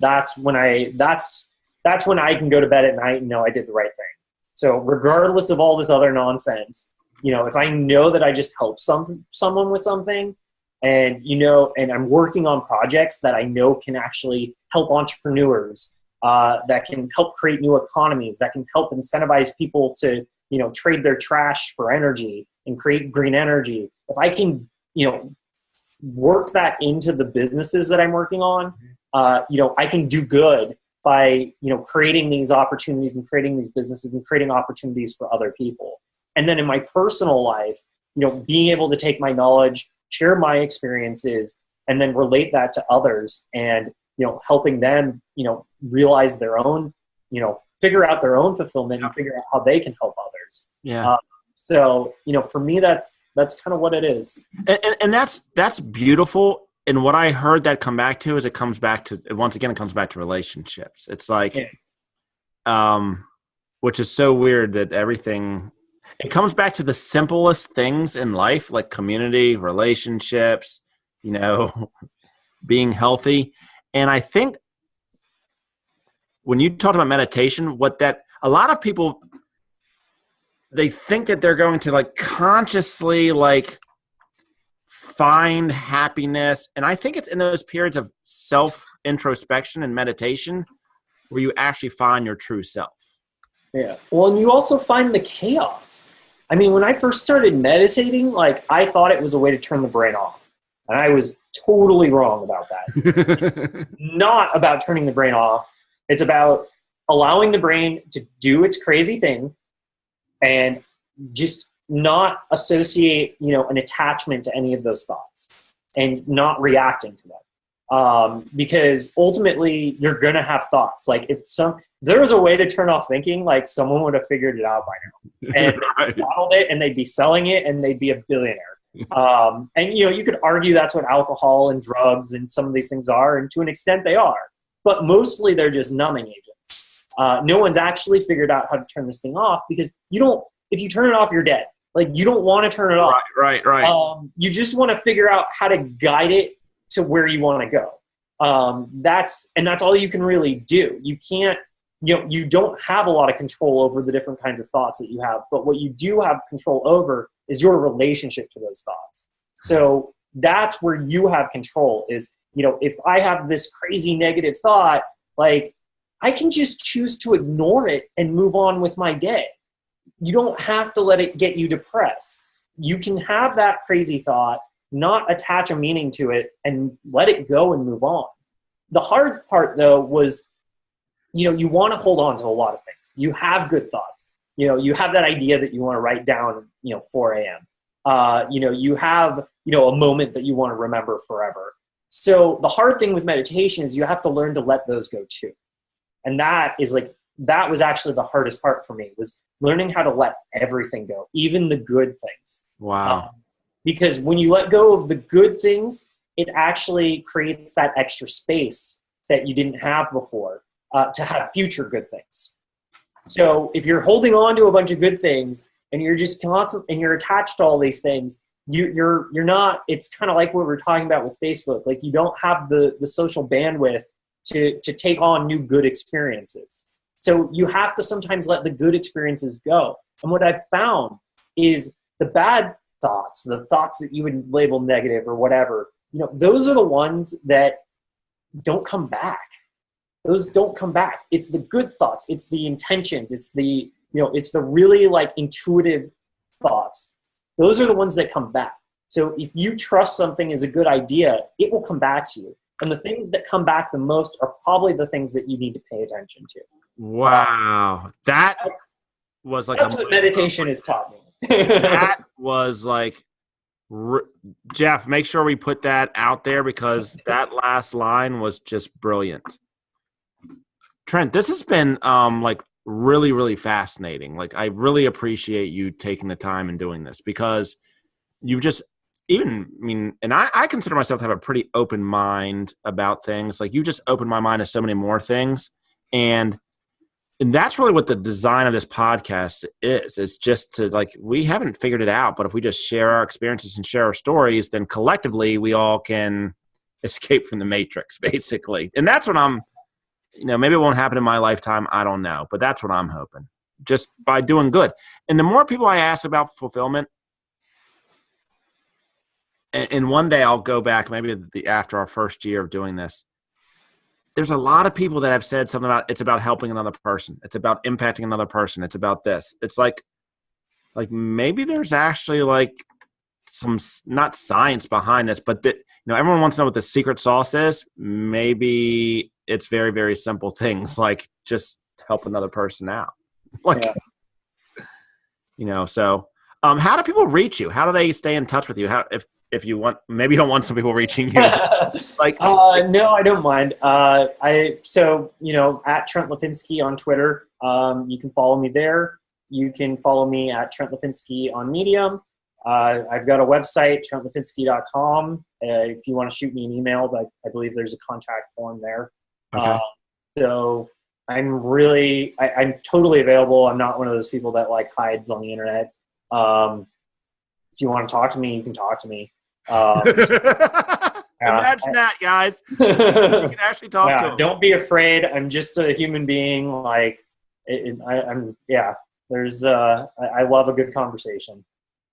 That's when I can go to bed at night and know I did the right thing. So regardless of all this other nonsense, if I know that I just helped someone with something, and, and I'm working on projects that I know can actually help entrepreneurs, that can help create new economies, that can help incentivize people to, trade their trash for energy and create green energy. If I can, work that into the businesses that I'm working on, I can do good by, creating these opportunities and creating these businesses and creating opportunities for other people. And then in my personal life, being able to take my knowledge, share my experiences, and then relate that to others, and, helping them, realize their own, figure out their own fulfillment and figure out how they can help others. Yeah. So, for me, that's kind of what it is. And that's beautiful. And what I heard that come back to is it comes back to relationships. It's like, which is so weird that it comes back to the simplest things in life, like community, relationships, being healthy. And I think when you talked about meditation, a lot of people, they think that they're going to like consciously like find happiness. And I think it's in those periods of self-introspection and meditation where you actually find your true self. Yeah. Well, and you also find the chaos. I mean, when I first started meditating, like I thought it was a way to turn the brain off. And I was totally wrong about that. Not about turning the brain off. It's about allowing the brain to do its crazy thing and just not associate, an attachment to any of those thoughts and not reacting to them. Because ultimately you're going to have thoughts. Like if there was a way to turn off thinking, like someone would have figured it out by now and right. Modeled it, and they'd be selling it and they'd be a billionaire. And you could argue that's what alcohol and drugs and some of these things are. And to an extent they are, but mostly they're just numbing agents. No one's actually figured out how to turn this thing off, because if you turn it off, you're dead. Like you don't want to turn it off. Right. You just want to figure out how to guide it to where you want to go. That's all you can really do. You can't, you don't have a lot of control over the different kinds of thoughts that you have, but what you do have control over is your relationship to those thoughts. So that's where you have control is, if I have this crazy negative thought, like I can just choose to ignore it and move on with my day. You don't have to let it get you depressed. You can have that crazy thought, not attach a meaning to it, and let it go and move on. The hard part, though, was, you want to hold on to a lot of things. You have good thoughts. You have that idea that you want to write down, 4 a.m. You have, a moment that you want to remember forever. So the hard thing with meditation is you have to learn to let those go too. And that was actually the hardest part for me, was learning how to let everything go, even the good things. Wow. Because when you let go of the good things, it actually creates that extra space that you didn't have before to have future good things. So if you're holding on to a bunch of good things and you're just constant and you're attached to all these things, you're not, it's kind of like what we're talking about with Facebook. Like you don't have the social bandwidth to take on new good experiences. So you have to sometimes let the good experiences go. And what I've found is the bad thoughts, the thoughts that you would label negative or whatever, those are the ones that don't come back. Those don't come back. It's the good thoughts. It's the intentions. It's the, it's the really like intuitive thoughts. Those are the ones that come back. So if you trust something is a good idea, it will come back to you. And the things that come back the most are probably the things that you need to pay attention to. Wow. That's what meditation has taught me. That was like, Jeff, make sure we put that out there, because that last line was just brilliant. Trent, this has been like really, really fascinating. Like I really appreciate you taking the time and doing this, because you've just and I consider myself to have a pretty open mind about things. Like you just opened my mind to so many more things. And that's really what the design of this podcast is. It's just to we haven't figured it out, but if we just share our experiences and share our stories, then collectively we all can escape from the matrix, basically. And that's what I'm, maybe it won't happen in my lifetime. I don't know, but that's what I'm hoping, just by doing good. And the more people I ask about fulfillment, and one day I'll go back, maybe after our first year of doing this. There's a lot of people that have said something about it's about helping another person. It's about impacting another person. It's about this. It's like maybe there's actually like some not science behind this, but that everyone wants to know what the secret sauce is. Maybe it's very, very simple things like just help another person out. Like, so how do people reach you? How do they stay in touch with you? How if you want, maybe you don't want some people reaching you. No, I don't mind. At Trent Lapinski on Twitter. You can follow me there. You can follow me at Trent Lapinski on Medium. I've got a website, trentlapinski.com. If you want to shoot me an email, but I believe there's a contact form there. Okay. So I'm totally available. I'm not one of those people that like hides on the internet. If you want to talk to me, you can talk to me. Imagine that, guys. You can actually talk to them. Don't be afraid. I'm just a human being. Like, There's I love a good conversation.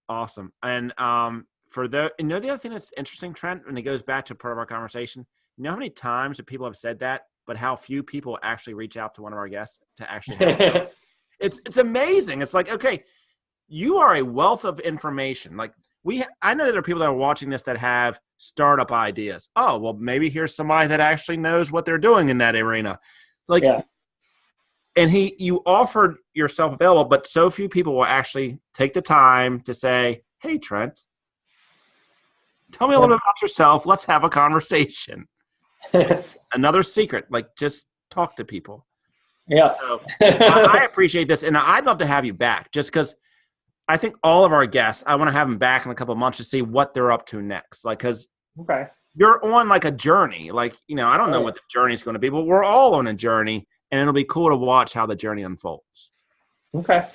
Awesome. And the other thing that's interesting, Trent, and it goes back to part of our conversation. You know how many times that people have said that, but how few people actually reach out to one of our guests to actually help them. It's amazing. It's like, okay, you are a wealth of information. Like I know that there are people that are watching this that have startup ideas. Oh, well, maybe here's somebody that actually knows what they're doing in that arena. And you offered yourself available, but so few people will actually take the time to say, hey, Trent, tell me a little bit about yourself. Let's have a conversation. Another secret, like just talk to people. Yeah. So, I appreciate this, and I'd love to have you back just because I think all of our guests, I want to have them back in a couple of months to see what they're up to next. Like, because you're on like a journey. Like, I don't know what the journey is going to be, but we're all on a journey, and it'll be cool to watch how the journey unfolds. Okay.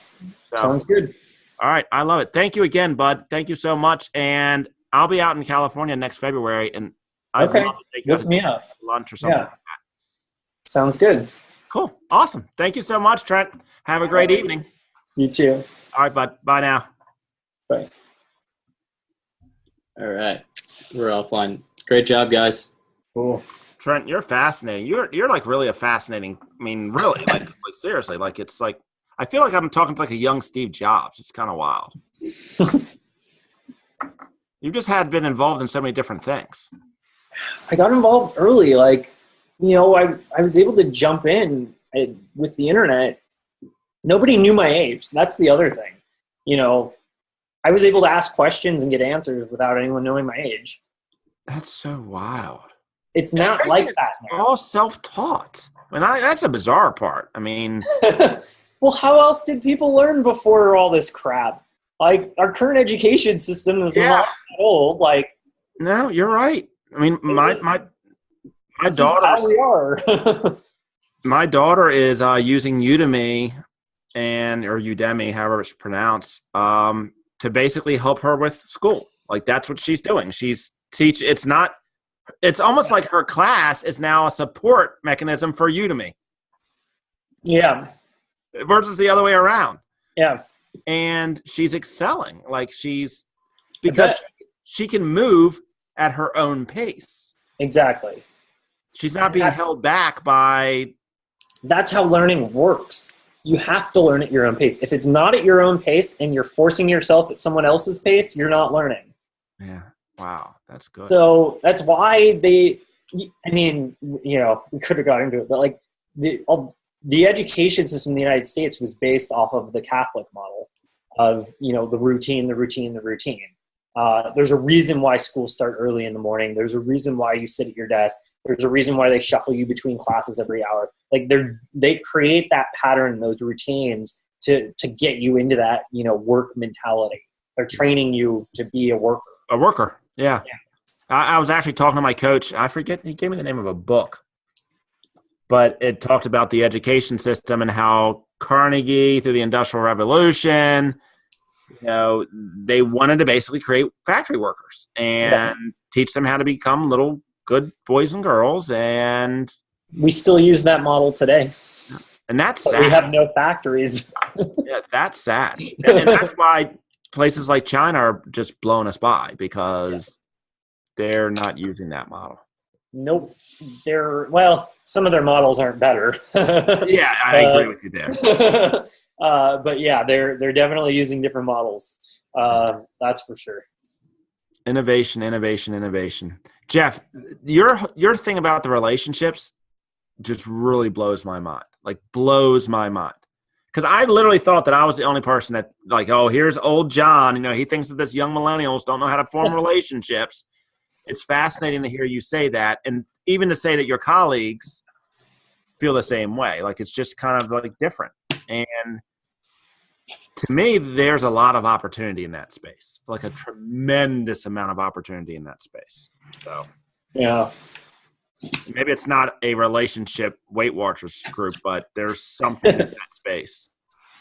Sounds good. All right. I love it. Thank you again, bud. Thank you so much. And I'll be out in California next February, and I'd love to take you to lunch or something like that. Sounds good. Cool. Awesome. Thank you so much, Trent. Have a great evening. You too. All right, bud. Bye now. Bye. All right. We're offline. Great job, guys. Cool. Trent, you're fascinating. You're like really a fascinating, really, like seriously, like it's like, I feel like I'm talking to like a young Steve Jobs. It's kind of wild. You just had been involved in so many different things. I got involved early. Like, I was able to jump in with the internet. Nobody knew my age. That's the other thing. I was able to ask questions and get answers without anyone knowing my age. That's so wild. It's not like that now. All self-taught. That's a bizarre part. Well, how else did people learn before all this crap? Like, our current education system is not that old. Like, no, you're right. My daughter. How we are. My daughter is using Udemy or Udemy, however it's pronounced, to basically help her with school. Like, that's what she's doing. She's it's almost like her class is now a support mechanism for Udemy. Yeah. Versus the other way around. Yeah. And she's excelling. Like, because she can move at her own pace. Exactly. She's not being held back by. That's how learning works. You have to learn at your own pace. If it's not at your own pace and you're forcing yourself at someone else's pace, you're not learning. Yeah. Wow. That's good. So that's why we could have got into it, but like the education system in the United States was based off of the Catholic model of, the routine. There's a reason why schools start early in the morning. There's a reason why you sit at your desk. There's a reason why they shuffle you between classes every hour. Like, they create that pattern, those routines to get you into that, work mentality. They're training you to be a worker. A worker. Yeah. I was actually talking to my coach. I forget, he gave me the name of a book, but it talked about the education system and how Carnegie, through the Industrial Revolution, they wanted to basically create factory workers and teach them how to become little good boys and girls. And we still use that model today. And that's sad. We have no factories. Yeah, that's sad. And that's why places like China are just blowing us by, because they're not using that model. Nope. Some of their models aren't better. Yeah, I agree with you there. But yeah, they're definitely using different models. That's for sure. Innovation. Jeff, your thing about the relationships just really blows my mind. Like, blows my mind. Because I literally thought that I was the only person that, like, oh, here's old John. You know, he thinks that this young millennials don't know how to form relationships. It's fascinating to hear you say that. And even to say that your colleagues feel the same way. Like, it's just kind of like different. And to me, there's a lot of opportunity in that space, like a tremendous amount of opportunity in that space. So, yeah, maybe it's not a relationship Weight Watchers group, but there's something in that space.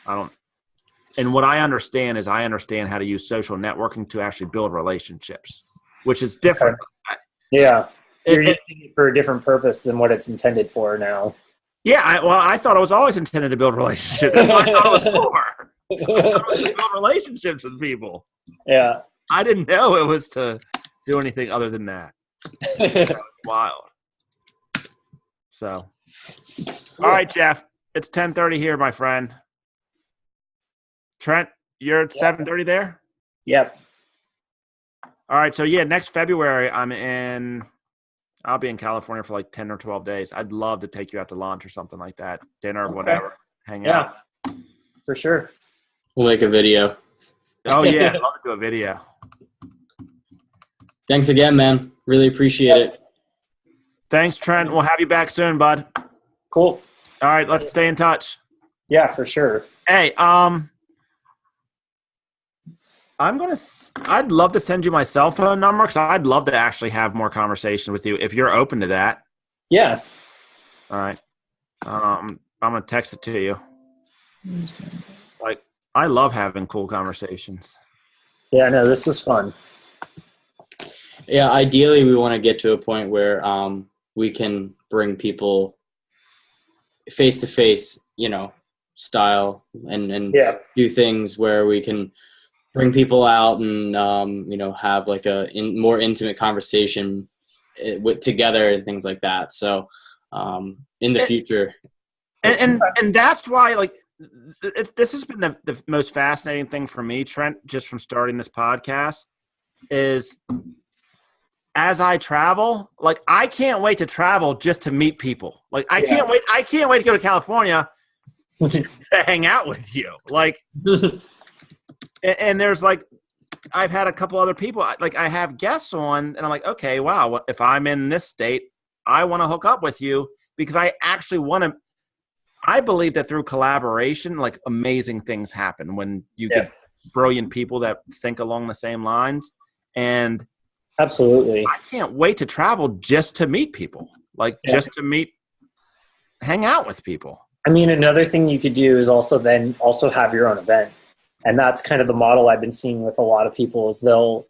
And what I understand is I understand how to use social networking to actually build relationships, which is different. Okay. Yeah. You're using it for a different purpose than what it's intended for now. Yeah. I thought it was always intended to build relationships. That's what I thought it was for. I thought it was to build relationships with people. Yeah. I didn't know it was to do anything other than that. That was wild. So, all right, Jeff, it's 10:30 here, my friend. Trent, you're at 7:30 there? Yep. All right, so yeah, next February I'll be in California for like 10 or 12 days. I'd love to take you out to lunch or something like that, dinner, whatever, hang out. Yeah, for sure. We'll make a video. Oh yeah, I'd love to do a video. Thanks again, man. Really appreciate it. Thanks, Trent. We'll have you back soon, bud. Cool. All right, let's stay in touch. Yeah, for sure. Hey, I'd love to send you my cell phone number because I'd love to actually have more conversation with you if you're open to that. Yeah. All right. I'm gonna text it to you. Like, I love having cool conversations. Yeah, no, this was fun. Yeah, ideally we want to get to a point where we can bring people face to face, style and do things where we can bring people out and have like a more intimate conversation together and things like that. So in the future, and that's why, like, this has been the most fascinating thing for me, Trent, just from starting this podcast, is as I travel, like, I can't wait to travel just to meet people. Like, I can't wait to go to California to hang out with you. Like, and there's like, I've had a couple other people, like, I have guests on, and I'm like, okay, wow, if I'm in this state, I want to hook up with you because I actually want to. I believe that through collaboration, like, amazing things happen when you get brilliant people that think along the same lines. And absolutely, I can't wait to travel just to meet people, like, just to hang out with people. I mean, another thing you could do is also have your own event. And that's kind of the model I've been seeing with a lot of people is they'll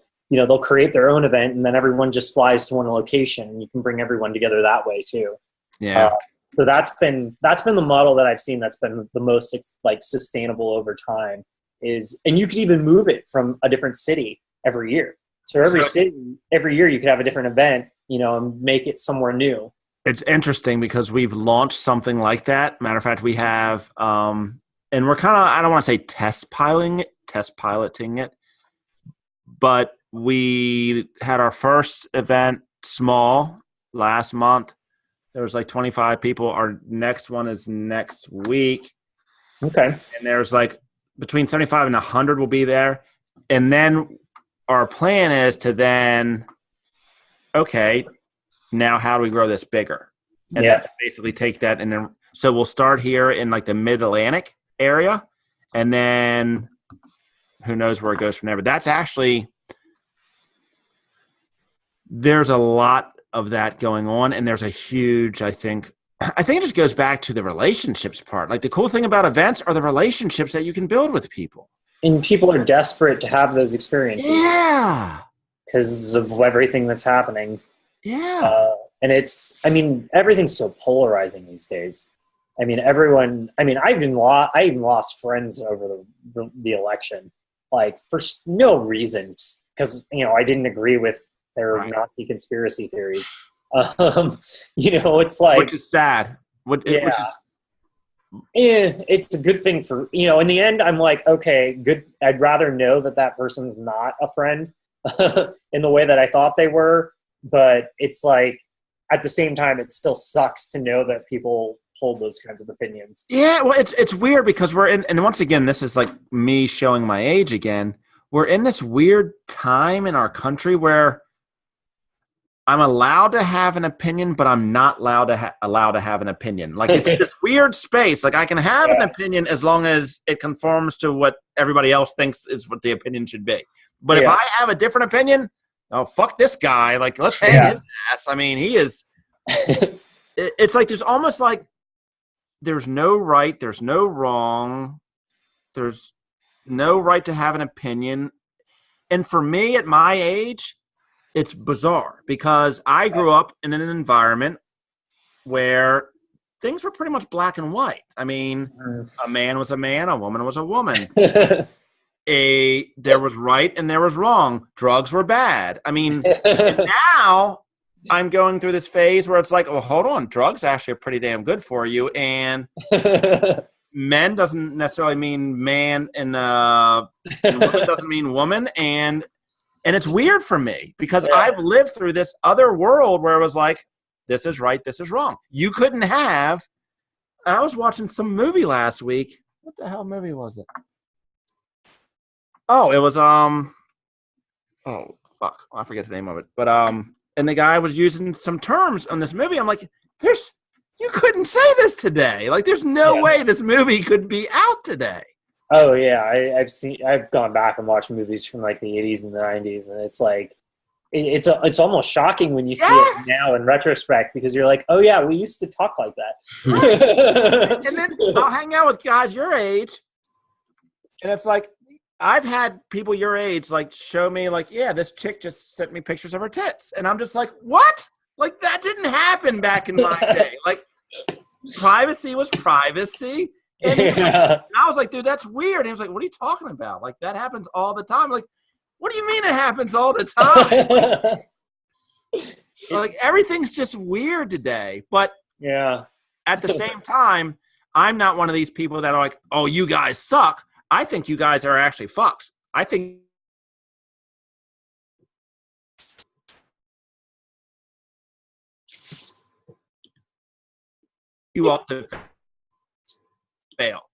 create their own event and then everyone just flies to one location and you can bring everyone together that way too. Yeah. So that's been the model that I've seen that's been the most like sustainable over time and you could even move it from a different city every year. So every year you could have a different event, and make it somewhere new. It's interesting because we've launched something like that. Matter of fact, we have, and we're kind of, I don't want to say test piloting it, but we had our first event small last month. There was like 25 people. Our next one is next week. Okay. And there's like between 75 and 100 will be there. And then our plan is to then, okay, now how do we grow this bigger? And then basically take that. And then, so we'll start here in like the mid-Atlantic area. And then who knows where it goes from there. But that's actually, there's a lot of that going on. And there's a huge, I think it just goes back to the relationships part. Like, the cool thing about events are the relationships that you can build with people. And people are desperate to have those experiences. Yeah. Because of everything that's happening. Yeah. And everything's so polarizing these days. I even lost friends over the election, like, for no reason, because, I didn't agree with they're Right. Nazi conspiracy theories. It's like, Which is sad. Which is it's a good thing for, in the end, I'm like, okay, good. I'd rather know that person's not a friend in the way that I thought they were. But it's like, at the same time, it still sucks to know that people hold those kinds of opinions. Yeah, well, it's weird because we're in, and once again, this is like me showing my age again. We're in this weird time in our country where I'm allowed to have an opinion, but I'm not allowed to have an opinion. Like it's this weird space. Like I can have an opinion as long as it conforms to what everybody else thinks is what the opinion should be. But if I have a different opinion, oh fuck this guy! Like let's hang his ass. I mean, he is. It's like there's almost like there's no right, there's no wrong, there's no right to have an opinion. And for me, at my age, it's bizarre because I grew up in an environment where things were pretty much black and white. I mean, a man was a man, a woman was a woman. There was right and there was wrong. Drugs were bad. I mean, and now I'm going through this phase where it's like, oh, hold on, drugs actually are pretty damn good for you. And men doesn't necessarily mean man, and woman doesn't mean woman. And it's weird for me because I've lived through this other world where it was like, this is right, this is wrong. You couldn't have. I was watching some movie last week. What the hell movie was it? Oh, it was oh fuck, I forget the name of it. But and the guy was using some terms on this movie. I'm like, you couldn't say this today. Like, there's no way this movie could be out today. Oh yeah, I've gone back and watched movies from like the 80s and the 90s, and it's like it's almost shocking when you see it now in retrospect because you're like, oh yeah, we used to talk like that. Right. And then I'll hang out with guys your age, and it's like I've had people your age like show me like, yeah, this chick just sent me pictures of her tits, and I'm just like, what? Like that didn't happen back in my day. Like privacy was privacy. And I was like, dude, that's weird. And he was like, what are you talking about? Like, that happens all the time. Like, what do you mean it happens all the time? Like, everything's just weird today. But at the same time, I'm not one of these people that are like, oh, you guys suck. I think you guys are actually fucks. I think you ought to fail.